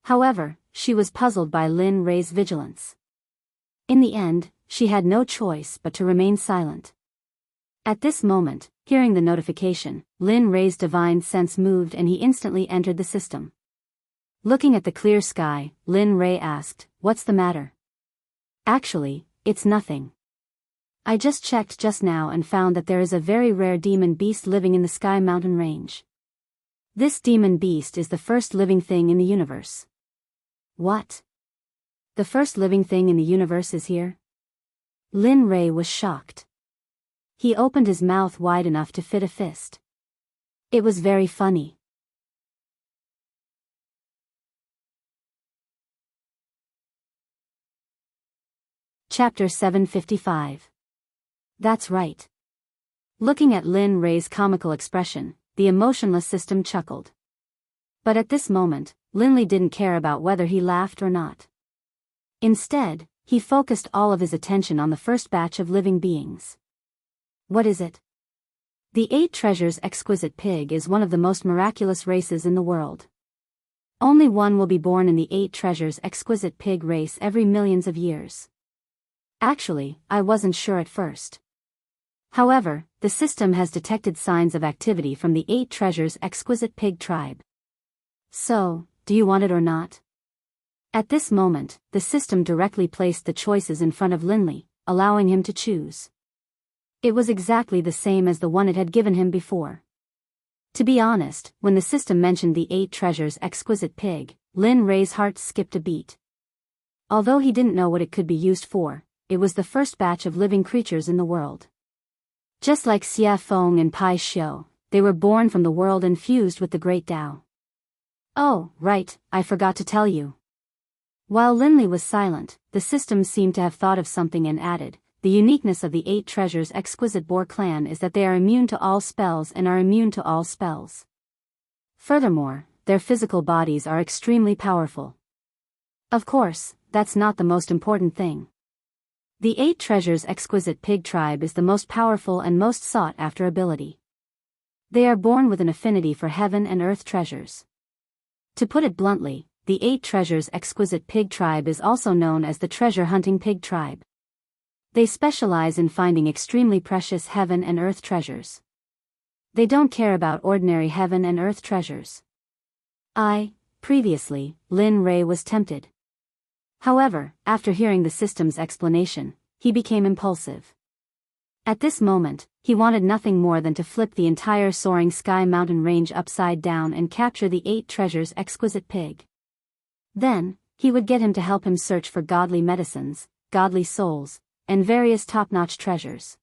However, she was puzzled by Lin Rei's vigilance. In the end, she had no choice but to remain silent. At this moment, hearing the notification, Lin Rei's divine sense moved and he instantly entered the system. Looking at the clear sky, Lin Rei asked, "What's the matter?" "Actually, it's nothing. I just checked just now and found that there is a very rare demon beast living in the Sky Mountain range. This demon beast is the first living thing in the universe." "What? The first living thing in the universe is here?" Lin Rei was shocked. He opened his mouth wide enough to fit a fist. It was very funny. Chapter 755. That's right. Looking at Lin Rei's comical expression, the emotionless system chuckled. But at this moment, Linley didn't care about whether he laughed or not. Instead, he focused all of his attention on the first batch of living beings. What is it? The 8 Treasures Exquisite Pig is one of the most miraculous races in the world. Only one will be born in the 8 Treasures Exquisite Pig race every millions of years. Actually, I wasn't sure at first. However, the system has detected signs of activity from the 8 Treasures Exquisite Pig tribe. So, do you want it or not? At this moment, the system directly placed the choices in front of Linley, allowing him to choose. It was exactly the same as the one it had given him before. To be honest, when the system mentioned the 8 Treasures Exquisite Pig, Lin Rei's heart skipped a beat. Although he didn't know what it could be used for, it was the first batch of living creatures in the world. Just like Xia Feng and Pai Xiu, they were born from the world and fused with the Great Tao. Oh, right, I forgot to tell you. While Linley was silent, the system seemed to have thought of something and added, "The uniqueness of the 8 Treasures Exquisite Boar clan is that they are immune to all spells and are immune to all spells. Furthermore, their physical bodies are extremely powerful. Of course, that's not the most important thing. The 8 Treasures Exquisite Pig tribe is the most powerful and most sought-after ability. They are born with an affinity for heaven and earth treasures. To put it bluntly, the 8 Treasures Exquisite Pig tribe is also known as the treasure-hunting pig tribe. They specialize in finding extremely precious heaven and earth treasures. They don't care about ordinary heaven and earth treasures." Previously, Lin Rei was tempted. However, after hearing the system's explanation, he became impulsive. At this moment, he wanted nothing more than to flip the entire soaring Sky Mountain range upside down and capture the 8 Treasures Exquisite Pig. Then, he would get him to help him search for godly medicines, godly souls, and various top-notch treasures.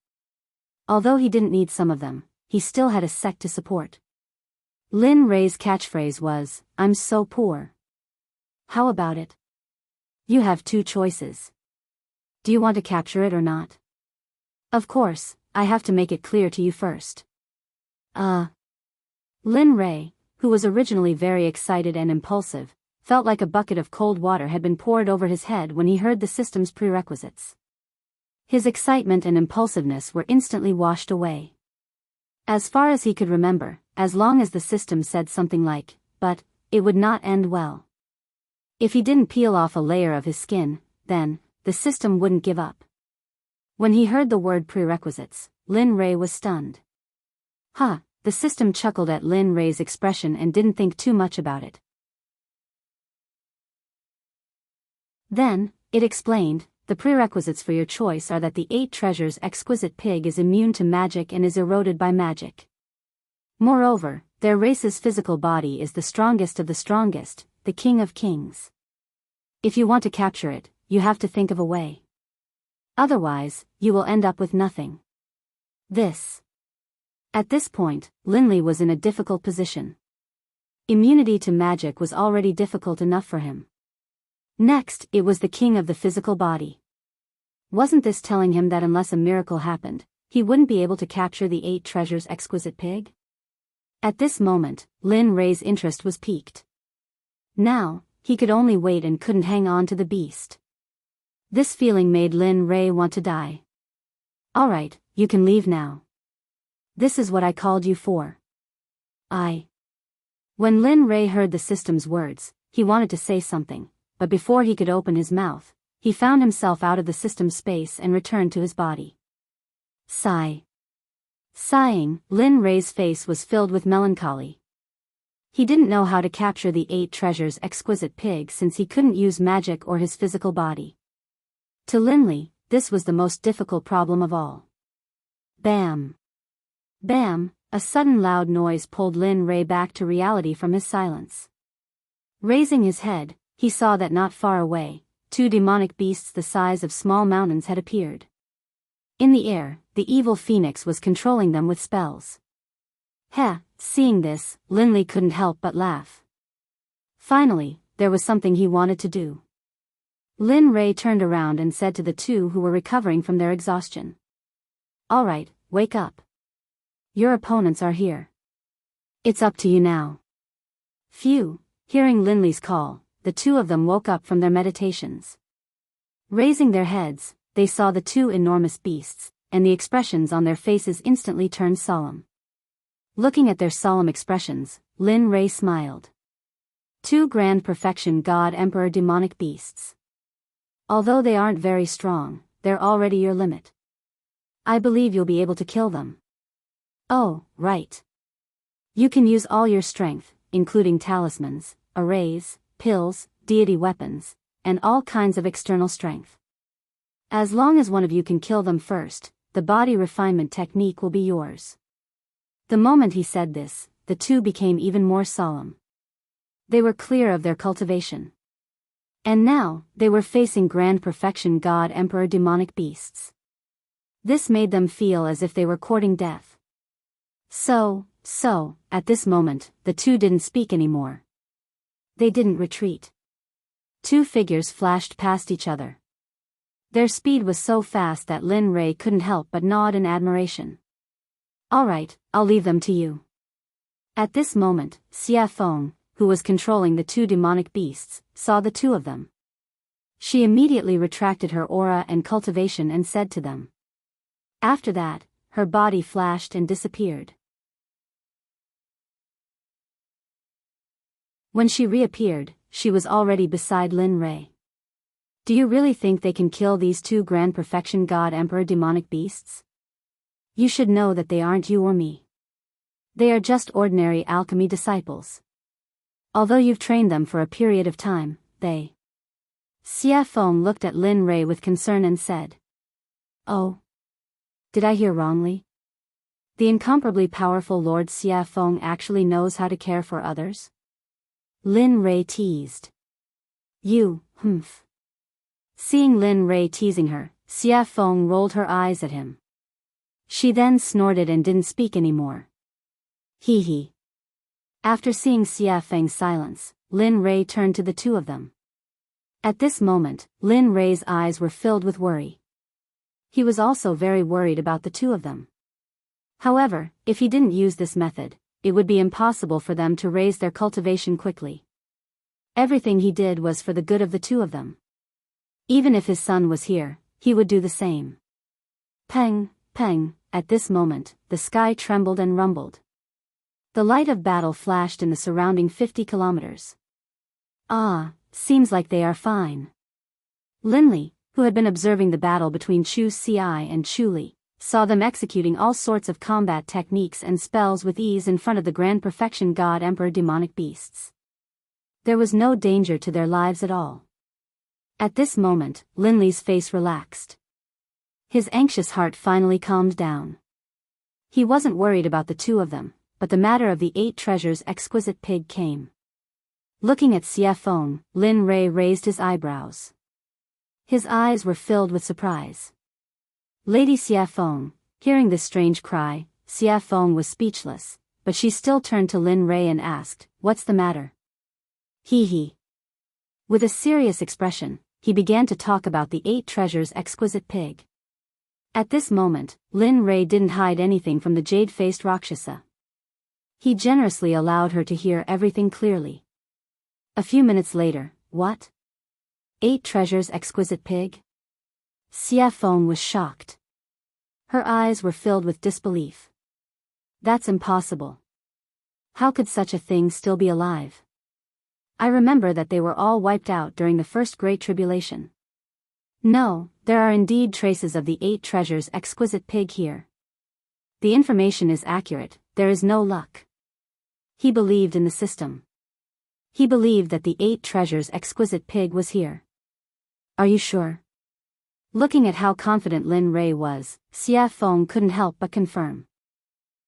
Although he didn't need some of them, he still had a sect to support. Lin Rei's catchphrase was, "I'm so poor." How about it? You have 2 choices. Do you want to capture it or not? Of course, I have to make it clear to you first. Lin Rei, who was originally very excited and impulsive, felt like a bucket of cold water had been poured over his head when he heard the system's prerequisites. His excitement and impulsiveness were instantly washed away. As far as he could remember, as long as the system said something like, "but," it would not end well. If he didn't peel off a layer of his skin, then, the system wouldn't give up. When he heard the word prerequisites, Lin Rei was stunned. The system chuckled at Lin Rei's expression and didn't think too much about it. Then, it explained, "The prerequisites for your choice are that the 8 Treasures Exquisite Pig is immune to magic and is eroded by magic. Moreover, their race's physical body is the strongest of the strongest, the King of Kings. If you want to capture it, you have to think of a way. Otherwise, you will end up with nothing. At this point, Linley was in a difficult position. Immunity to magic was already difficult enough for him. Next, it was the king of the physical body. Wasn't this telling him that unless a miracle happened, he wouldn't be able to capture the 8 treasures exquisite pig? At this moment, Lin Ray's interest was piqued. Now, he could only wait and couldn't hang on to the beast. This feeling made Lin Ray want to die. Alright, you can leave now. This is what I called you for. When Lin Ray heard the system's words, he wanted to say something, but before he could open his mouth, he found himself out of the system's space and returned to his body. Sighing, Lin Ray's face was filled with melancholy. He didn't know how to capture the 8 treasures exquisite pig since he couldn't use magic or his physical body. To Linley, this was the most difficult problem of all. Bam! Bam! A sudden loud noise pulled Lin Ray back to reality from his silence. Raising his head, he saw that not far away, 2 demonic beasts the size of small mountains had appeared. In the air, the evil phoenix was controlling them with spells. Seeing this, Linley couldn't help but laugh. Finally, there was something he wanted to do. Lin Ray turned around and said to the 2 who were recovering from their exhaustion. Alright, wake up. Your opponents are here. It's up to you now. Phew, hearing Linley's call, the 2 of them woke up from their meditations. Raising their heads, they saw the 2 enormous beasts, and the expressions on their faces instantly turned solemn. Looking at their solemn expressions, Lin Ray smiled. 2 grand perfection God Emperor demonic beasts. Although they aren't very strong, they're already your limit. I believe you'll be able to kill them. Oh, right. You can use all your strength, including talismans, arrays, pills, deity weapons, and all kinds of external strength. As long as one of you can kill them first, the body refinement technique will be yours. The moment he said this, the 2 became even more solemn. They were clear of their cultivation. And now, they were facing grand perfection God Emperor demonic beasts. This made them feel as if they were courting death. So, at this moment, the 2 didn't speak anymore. They didn't retreat. 2 figures flashed past each other. Their speed was so fast that Lin Ray couldn't help but nod in admiration. Alright, I'll leave them to you. At this moment, Xia Feng, who was controlling the 2 demonic beasts, saw the 2 of them. She immediately retracted her aura and cultivation and said to them. After that, her body flashed and disappeared. When she reappeared, she was already beside Lin Ray. Do you really think they can kill these 2 grand perfection God Emperor demonic beasts? You should know that they aren't you or me. They are just ordinary alchemy disciples. Although you've trained them for a period of time, they... Xia Feng looked at Lin Ray with concern and said. Oh. Did I hear wrongly? The incomparably powerful Lord Xia Feng actually knows how to care for others? Lin Ray teased. You, humph. Seeing Lin Ray teasing her, Xia Feng rolled her eyes at him. She then snorted and didn't speak anymore. Hee hee. After seeing Xia Feng's silence, Lin Ray turned to the 2 of them. At this moment, Lin Ray's eyes were filled with worry. He was also very worried about the 2 of them. However, if he didn't use this method, it would be impossible for them to raise their cultivation quickly. Everything he did was for the good of the 2 of them. Even if his son was here, he would do the same. Peng, peng, at this moment, the sky trembled and rumbled. The light of battle flashed in the surrounding 50 kilometers. Seems like they are fine. Linley, who had been observing the battle between Chu Xi and Chu Li, saw them executing all sorts of combat techniques and spells with ease in front of the Grand Perfection God Emperor demonic beasts. There was no danger to their lives at all. At this moment, Linley's face relaxed. His anxious heart finally calmed down. He wasn't worried about the 2 of them, but the matter of the 8 treasures exquisite pig came. Looking at Xia Feng, Lin Ray raised his eyebrows. His eyes were filled with surprise. Lady Xiafeng, hearing this strange cry, Xiafeng was speechless, but she still turned to Lin Rei and asked, "What's the matter?" He. With a serious expression, he began to talk about the 8 treasures exquisite pig. At this moment, Lin Rei didn't hide anything from the jade-faced Rakshasa. He generously allowed her to hear everything clearly. A few minutes later, "What? 8 treasures exquisite pig?" Xiafeng was shocked. Her eyes were filled with disbelief. "That's impossible. How could such a thing still be alive? I remember that they were all wiped out during the first Great Tribulation." "No, there are indeed traces of the 8 treasures exquisite pig here. The information is accurate, there is no luck." He believed in the system. He believed that the 8 treasures exquisite pig was here. "Are you sure?" Looking at how confident Lin Rei was, Xiafeng couldn't help but confirm.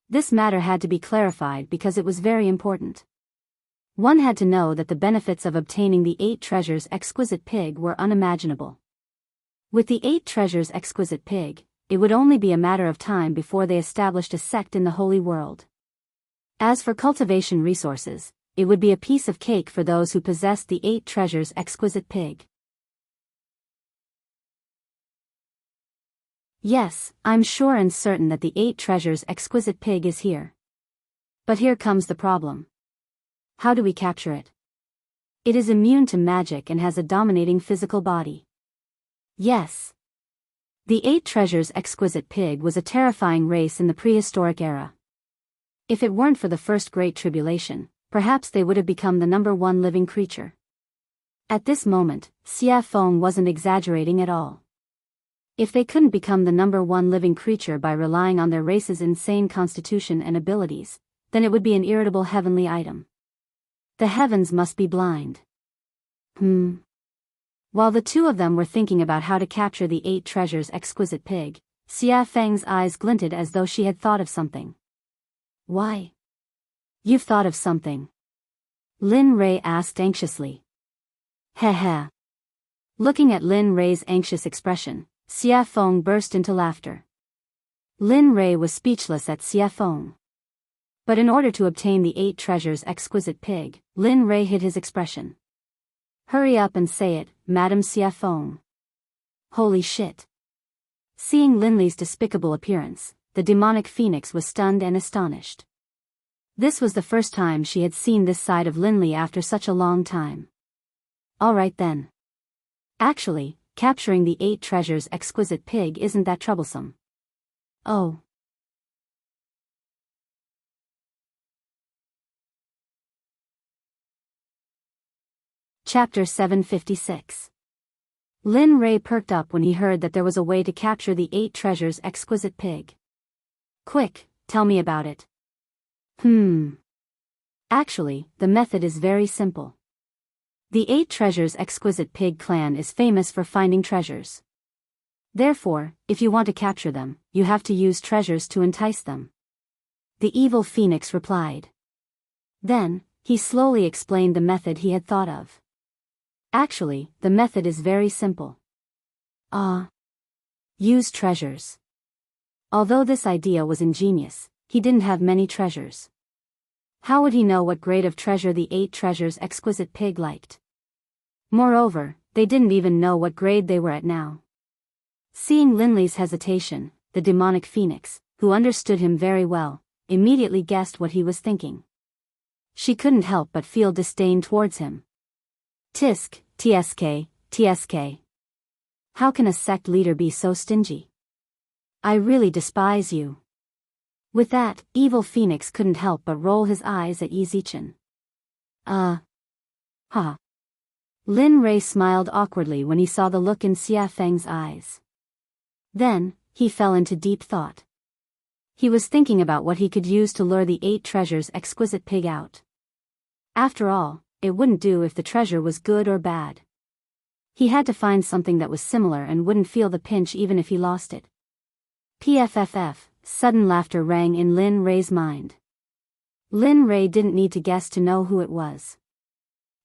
This matter had to be clarified because it was very important. One had to know that the benefits of obtaining the 8 treasures exquisite pig were unimaginable. With the 8 treasures exquisite pig, it would only be a matter of time before they established a sect in the Holy World. As for cultivation resources, it would be a piece of cake for those who possessed the 8 treasures exquisite pig. "Yes, I'm sure and certain that the 8 treasures exquisite pig is here. But here comes the problem. How do we capture it? It is immune to magic and has a dominating physical body." Yes. The 8 treasures exquisite pig was a terrifying race in the prehistoric era. If it weren't for the first Great Tribulation, perhaps they would have become the #1 living creature. At this moment, Xiafeng wasn't exaggerating at all. If they couldn't become the #1 living creature by relying on their race's insane constitution and abilities, then it would be an irritable heavenly item. The heavens must be blind. While the two of them were thinking about how to capture the 8 treasures exquisite pig, Xia Feng's eyes glinted as though she had thought of something. "Why? You've thought of something?" Lin Rei asked anxiously. Heh. Looking at Lin Rei's anxious expression, Xia Feng burst into laughter. Lin Rei was speechless at Xia Feng. But in order to obtain the 8 treasures exquisite pig, Lin Rei hid his expression. "Hurry up and say it, Madame Xia Feng." Holy shit. Seeing Linley's despicable appearance, the demonic phoenix was stunned and astonished. This was the first time she had seen this side of Linley after such a long time. Alright then. Actually, capturing the 8 treasures exquisite pig isn't that troublesome. Oh. Chapter 756. Lin Rei perked up when he heard that there was a way to capture the 8 treasures exquisite pig. "Quick, tell me about it." Actually, the method is very simple. The 8 treasures exquisite pig clan is famous for finding treasures. Therefore, if you want to capture them, you have to use treasures to entice them. The evil phoenix replied. Then, he slowly explained the method he had thought of. Actually, the method is very simple. Use treasures. Although this idea was ingenious, he didn't have many treasures. How would he know what grade of treasure the 8 treasures exquisite pig liked? Moreover, they didn't even know what grade they were at now. Seeing Linley's hesitation, the demonic phoenix, who understood him very well, immediately guessed what he was thinking. She couldn't help but feel disdain towards him. TSK. How can a sect leader be so stingy? I really despise you. With that, evil phoenix couldn't help but roll his eyes at Yi Zichen. Lin Rei smiled awkwardly when he saw the look in Xia Feng's eyes. Then, he fell into deep thought. He was thinking about what he could use to lure the 8 treasures exquisite pig out. After all, it wouldn't do if the treasure was good or bad. He had to find something that was similar and wouldn't feel the pinch even if he lost it. PFFF, sudden laughter rang in Lin Rei's mind. Lin Rei didn't need to guess to know who it was.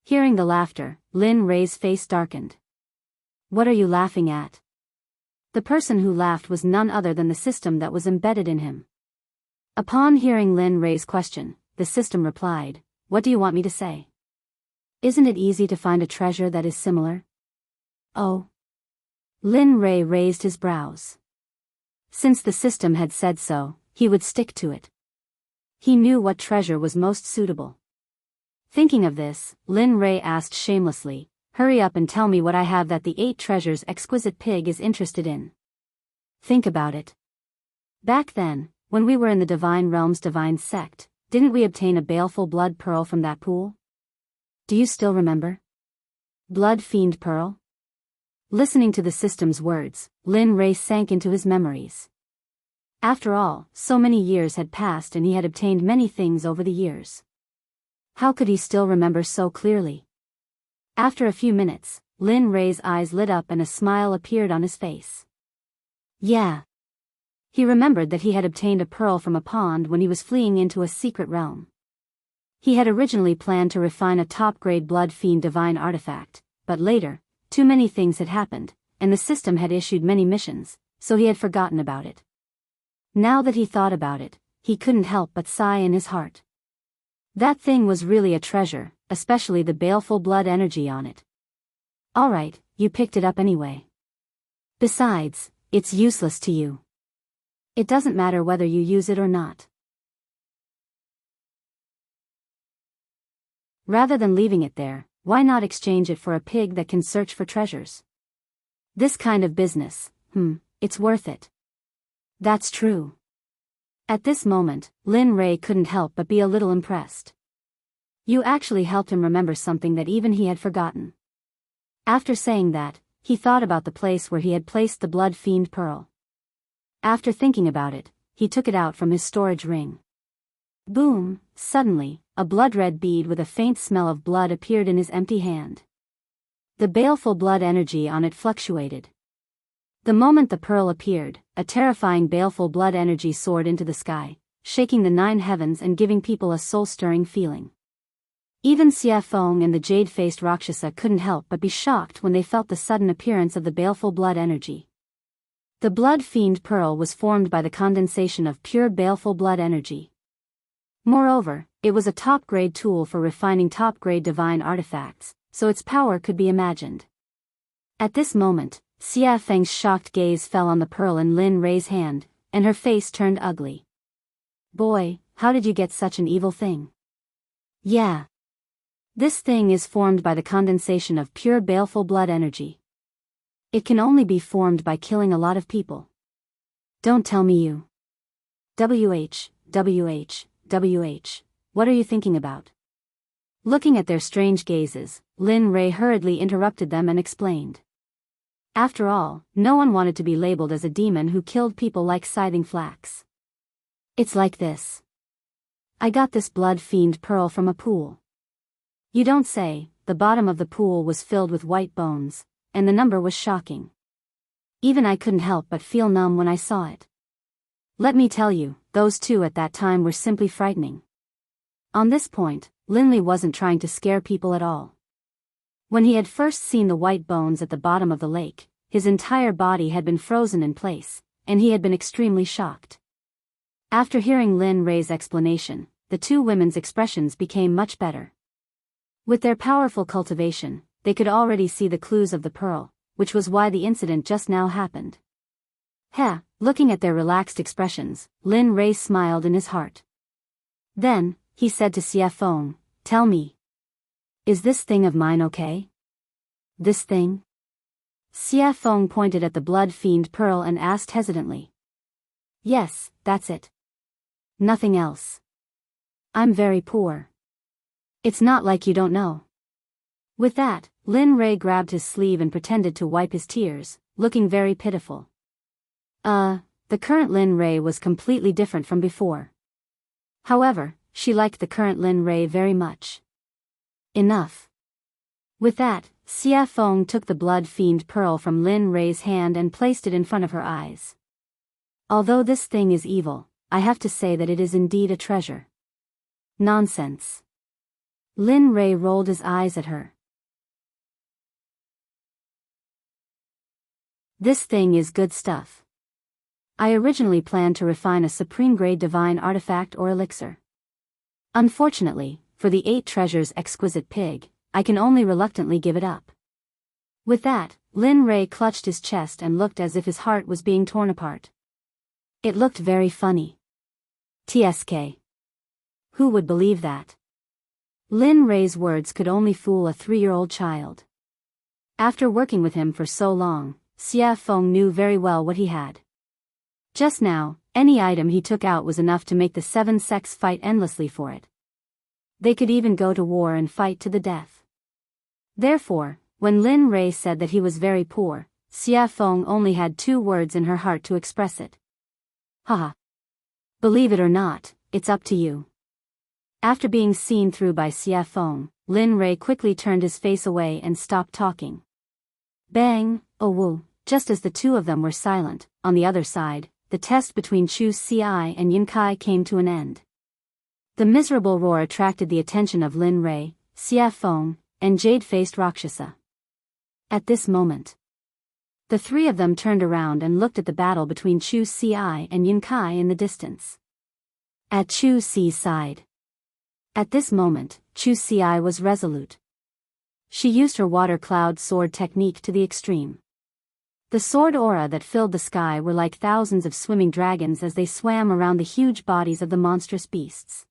Hearing the laughter, Lin Rei's face darkened. What are you laughing at? The person who laughed was none other than the system that was embedded in him. Upon hearing Lin Rei's question, the system replied, "What do you want me to say? Isn't it easy to find a treasure that is similar?" Oh. Lin Rei raised his brows. Since the system had said so, he would stick to it. He knew what treasure was most suitable. Thinking of this, Lin Rei asked shamelessly, "Hurry up and tell me what I have that the 8 treasures exquisite pig is interested in." Think about it. Back then, when we were in the Divine Realm's Divine Sect, didn't we obtain a baleful blood pearl from that pool? Do you still remember? Blood fiend pearl? Listening to the system's words, Lin Rei sank into his memories. After all, so many years had passed and he had obtained many things over the years. How could he still remember so clearly? After a few minutes, Lin Rei's eyes lit up and a smile appeared on his face. Yeah. He remembered that he had obtained a pearl from a pond when he was fleeing into a secret realm. He had originally planned to refine a top-grade blood fiend divine artifact, but later, too many things had happened, and the system had issued many missions, so he had forgotten about it. Now that he thought about it, he couldn't help but sigh in his heart. That thing was really a treasure, especially the baleful blood energy on it. Alright, you picked it up anyway. Besides, it's useless to you. It doesn't matter whether you use it or not. Rather than leaving it there, why not exchange it for a pig that can search for treasures? This kind of business, it's worth it. That's true. At this moment, Lin Rei couldn't help but be a little impressed. You actually helped him remember something that even he had forgotten. After saying that, he thought about the place where he had placed the blood fiend pearl. After thinking about it, he took it out from his storage ring. Boom! Suddenly, a blood-red bead with a faint smell of blood appeared in his empty hand. The baleful blood energy on it fluctuated. The moment the pearl appeared, a terrifying baleful blood energy soared into the sky, shaking the 9 heavens and giving people a soul-stirring feeling. Even Xia Feng and the jade-faced Rakshasa couldn't help but be shocked when they felt the sudden appearance of the baleful blood energy. The blood fiend pearl was formed by the condensation of pure baleful blood energy. Moreover, it was a top-grade tool for refining top-grade divine artifacts, so its power could be imagined. At this moment, Xia Feng's shocked gaze fell on the pearl in Lin Rei's hand, and her face turned ugly. Boy, how did you get such an evil thing? Yeah. This thing is formed by the condensation of pure baleful blood energy. It can only be formed by killing a lot of people. Don't tell me you. WH, what are you thinking about? Looking at their strange gazes, Lin Rei hurriedly interrupted them and explained. After all, no one wanted to be labeled as a demon who killed people like scything flax. It's like this. I got this blood fiend pearl from a pool. You don't say. The bottom of the pool was filled with white bones, and the number was shocking. Even I couldn't help but feel numb when I saw it. Let me tell you, those 2 at that time were simply frightening. On this point, Lin Li wasn't trying to scare people at all. When he had first seen the white bones at the bottom of the lake, his entire body had been frozen in place, and he had been extremely shocked. After hearing Lin Rei's explanation, the 2 women's expressions became much better. With their powerful cultivation, they could already see the clues of the pearl, which was why the incident just now happened. Looking at their relaxed expressions, Lin Rei smiled in his heart. Then, he said to Xia Feng, "Tell me. Is this thing of mine okay?" This thing? Xia Feng pointed at the blood fiend pearl and asked hesitantly. Yes, that's it. Nothing else. I'm very poor. It's not like you don't know. With that, Lin Rei grabbed his sleeve and pretended to wipe his tears, looking very pitiful. The current Lin Rei was completely different from before. However, she liked the current Lin Rei very much. Enough. With that, Xia Feng took the blood fiend pearl from Lin Rei's hand and placed it in front of her eyes. Although this thing is evil, I have to say that it is indeed a treasure. Nonsense. Lin Rei rolled his eyes at her. This thing is good stuff. I originally planned to refine a supreme-grade divine artifact or elixir. Unfortunately, for the 8 treasures exquisite pig, I can only reluctantly give it up. With that, Lin Rei clutched his chest and looked as if his heart was being torn apart. It looked very funny. TSK. Who would believe that? Lin Rei's words could only fool a 3-year-old child. After working with him for so long, Xia Feng knew very well what he had. Just now, any item he took out was enough to make the 7 sects fight endlessly for it. They could even go to war and fight to the death. Therefore, when Lin Rei said that he was very poor, Xia Feng only had 2 words in her heart to express it. Haha. Believe it or not, it's up to you. After being seen through by Xia Feng, Lin Rei quickly turned his face away and stopped talking. Bang, oh woo, just as the 2 of them were silent, on the other side, the test between Chu Xi and Yun Kai came to an end. The miserable roar attracted the attention of Lin Rei, Xia Feng, and jade-faced Rakshasa. At this moment, the 3 of them turned around and looked at the battle between Chu Xi and Yun Kai in the distance. At Chu Xi's side. At this moment, Chu Xi was resolute. She used her water cloud sword technique to the extreme. The sword aura that filled the sky were like thousands of swimming dragons as they swam around the huge bodies of the monstrous beasts.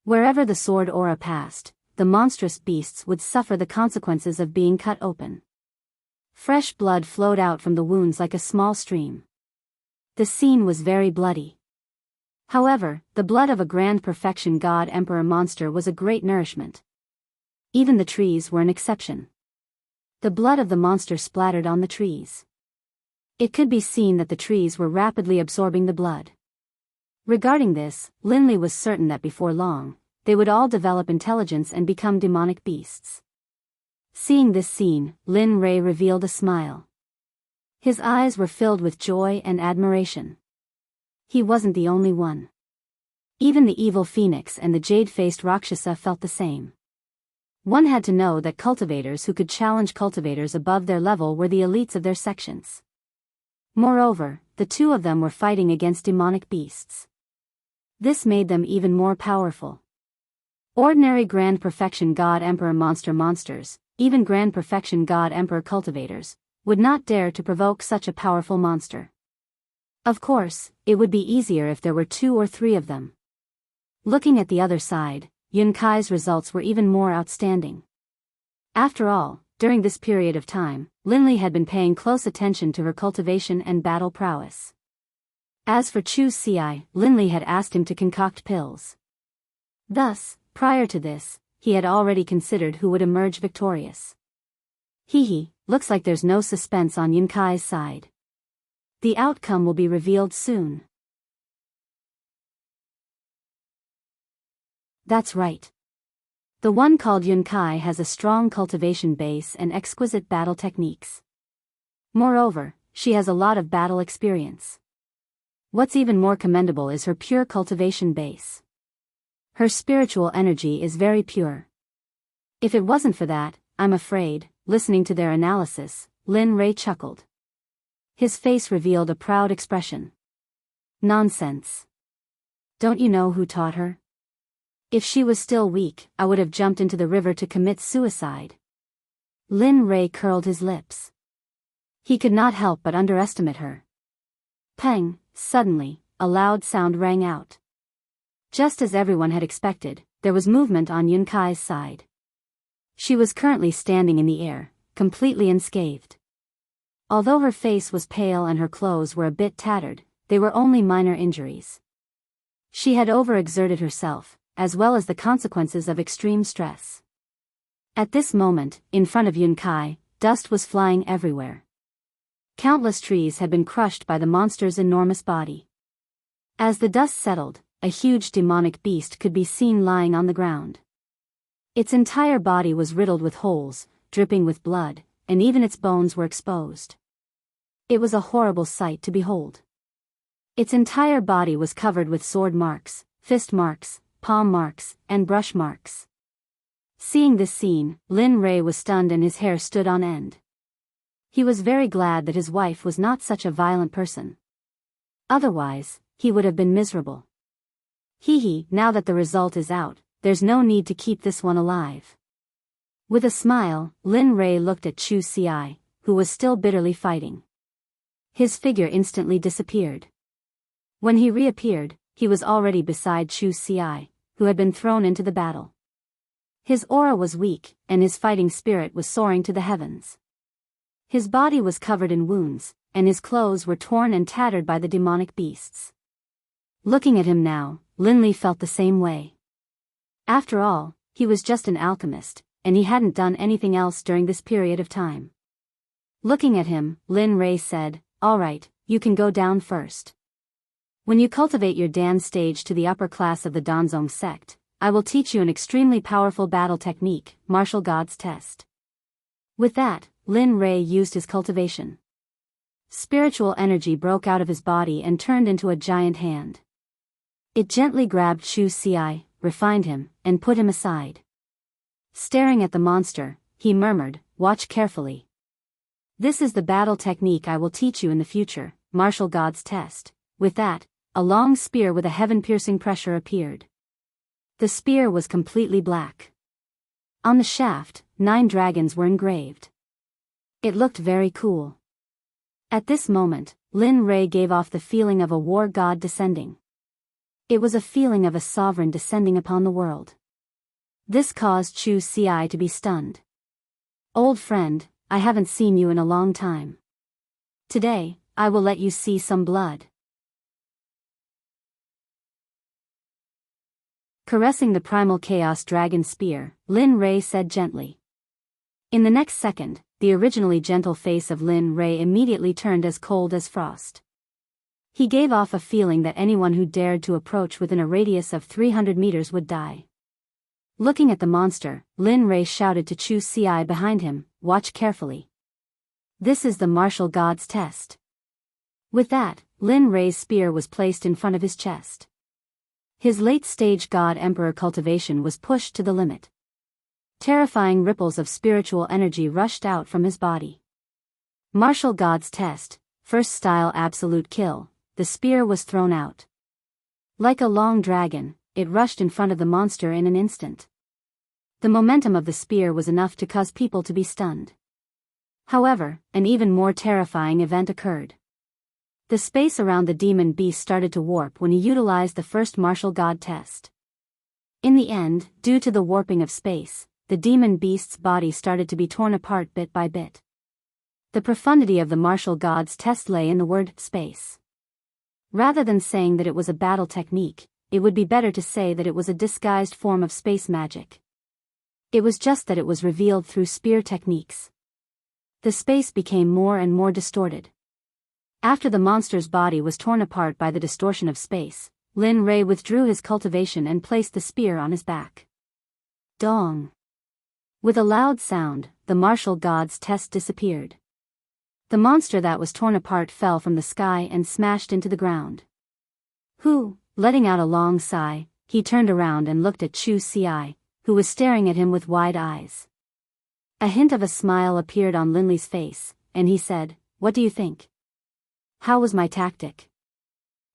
Wherever the sword aura passed, the monstrous beasts would suffer the consequences of being cut open. Fresh blood flowed out from the wounds like a small stream. The scene was very bloody. However, the blood of a grand perfection god emperor monster was a great nourishment. Even the trees were an exception. The blood of the monster splattered on the trees. It could be seen that the trees were rapidly absorbing the blood. Regarding this, Lin Li was certain that before long, they would all develop intelligence and become demonic beasts. Seeing this scene, Lin Rei revealed a smile. His eyes were filled with joy and admiration. He wasn't the only one. Even the evil phoenix and the jade-faced Rakshasa felt the same. One had to know that cultivators who could challenge cultivators above their level were the elites of their sections. Moreover, the 2 of them were fighting against demonic beasts. This made them even more powerful. Ordinary Grand Perfection God Emperor monsters, even Grand Perfection God Emperor cultivators, would not dare to provoke such a powerful monster. Of course, it would be easier if there were 2 or 3 of them. Looking at the other side, Yun Kai's results were even more outstanding. After all, during this period of time, Lin Li had been paying close attention to her cultivation and battle prowess. As for Chu Xi, Lin Li had asked him to concoct pills. Thus, prior to this, he had already considered who would emerge victorious. Looks like there's no suspense on Yun Kai's side. The outcome will be revealed soon. That's right. The one called Yun Kai has a strong cultivation base and exquisite battle techniques. Moreover, she has a lot of battle experience. What's even more commendable is her pure cultivation base. Her spiritual energy is very pure. If it wasn't for that, I'm afraid, listening to their analysis, Lin Rei chuckled. His face revealed a proud expression. Nonsense. Don't you know who taught her? If she was still weak, I would have jumped into the river to commit suicide. Lin Rei curled his lips. He could not help but underestimate her. Pang, suddenly, a loud sound rang out. Just as everyone had expected, there was movement on Yun Kai's side. She was currently standing in the air, completely unscathed. Although her face was pale and her clothes were a bit tattered, they were only minor injuries. She had overexerted herself, as well as the consequences of extreme stress. At this moment, in front of Yun Kai, dust was flying everywhere. Countless trees had been crushed by the monster's enormous body. As the dust settled, a huge demonic beast could be seen lying on the ground. Its entire body was riddled with holes, dripping with blood, and even its bones were exposed. It was a horrible sight to behold. Its entire body was covered with sword marks, fist marks, palm marks, and brush marks. Seeing this scene, Lin Rei was stunned and his hair stood on end. He was very glad that his wife was not such a violent person. Otherwise, he would have been miserable. Now that the result is out, there's no need to keep this one alive. With a smile, Lin Rei looked at Chu Xi, who was still bitterly fighting. His figure instantly disappeared. When he reappeared, he was already beside Chu Xi, who had been thrown into the battle. His aura was weak, and his fighting spirit was soaring to the heavens. His body was covered in wounds, and his clothes were torn and tattered by the demonic beasts. Looking at him now, Linley felt the same way. After all, he was just an alchemist, and he hadn't done anything else during this period of time. Looking at him, Lin Rei said, "All right, you can go down first. When you cultivate your Dan stage to the upper class of the Danzong sect, I will teach you an extremely powerful battle technique, Martial God's Test." With that, Lin Rei used his cultivation. Spiritual energy broke out of his body and turned into a giant hand. It gently grabbed Chu Xi, refined him, and put him aside. Staring at the monster, he murmured, "Watch carefully. This is the battle technique I will teach you in the future, Martial God's Test." With that, a long spear with a heaven-piercing pressure appeared. The spear was completely black. On the shaft, 9 dragons were engraved. It looked very cool. At this moment, Lin Rei gave off the feeling of a war god descending. It was a feeling of a sovereign descending upon the world. This caused Chu Xi to be stunned. "Old friend, I haven't seen you in a long time. Today, I will let you see some blood." Caressing the primal chaos dragon spear, Lin Rei said gently. In the next second, the originally gentle face of Lin Rei immediately turned as cold as frost. He gave off a feeling that anyone who dared to approach within a radius of 300 meters would die. Looking at the monster, Lin Rei shouted to Chu Xi behind him, "Watch carefully. This is the Martial God's Test." With that, Lin Rei's spear was placed in front of his chest. His late-stage God-Emperor cultivation was pushed to the limit. Terrifying ripples of spiritual energy rushed out from his body. Martial God's Test, first style absolute kill, the spear was thrown out. Like a long dragon, it rushed in front of the monster in an instant. The momentum of the spear was enough to cause people to be stunned. However, an even more terrifying event occurred. The space around the demon beast started to warp when he utilized the first martial god test. In the end, due to the warping of space, the demon beast's body started to be torn apart bit by bit. The profundity of the martial god's test lay in the word space. Rather than saying that it was a battle technique, it would be better to say that it was a disguised form of space magic. It was just that it was revealed through spear techniques. The space became more and more distorted. After the monster's body was torn apart by the distortion of space, Lin Rei withdrew his cultivation and placed the spear on his back. Dong! With a loud sound, the martial god's test disappeared. The monster that was torn apart fell from the sky and smashed into the ground. Letting out a long sigh, he turned around and looked at Chu Xi, who was staring at him with wide eyes. A hint of a smile appeared on Linley's face, and he said, "What do you think? How was my tactic?"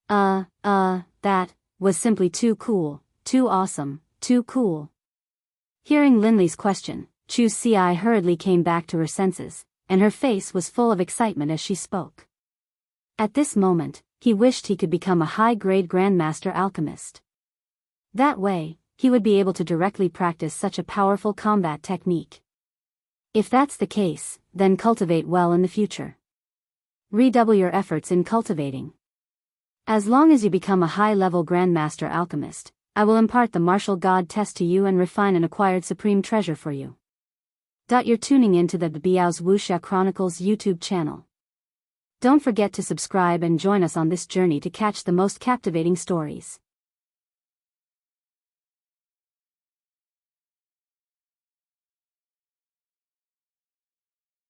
That was simply too cool, too awesome, too cool." Hearing Linley's question, Chu Xi hurriedly came back to her senses, and her face was full of excitement as she spoke. At this moment, he wished he could become a high-grade Grandmaster Alchemist. That way, he would be able to directly practice such a powerful combat technique. If that's the case, then cultivate well in the future. Redouble your efforts in cultivating. As long as you become a high-level Grandmaster Alchemist, I will impart the martial god test to you and refine an acquired supreme treasure for you. You're tuning into the Biyao's Wuxia Chronicles YouTube channel. Don't forget to subscribe and join us on this journey to catch the most captivating stories.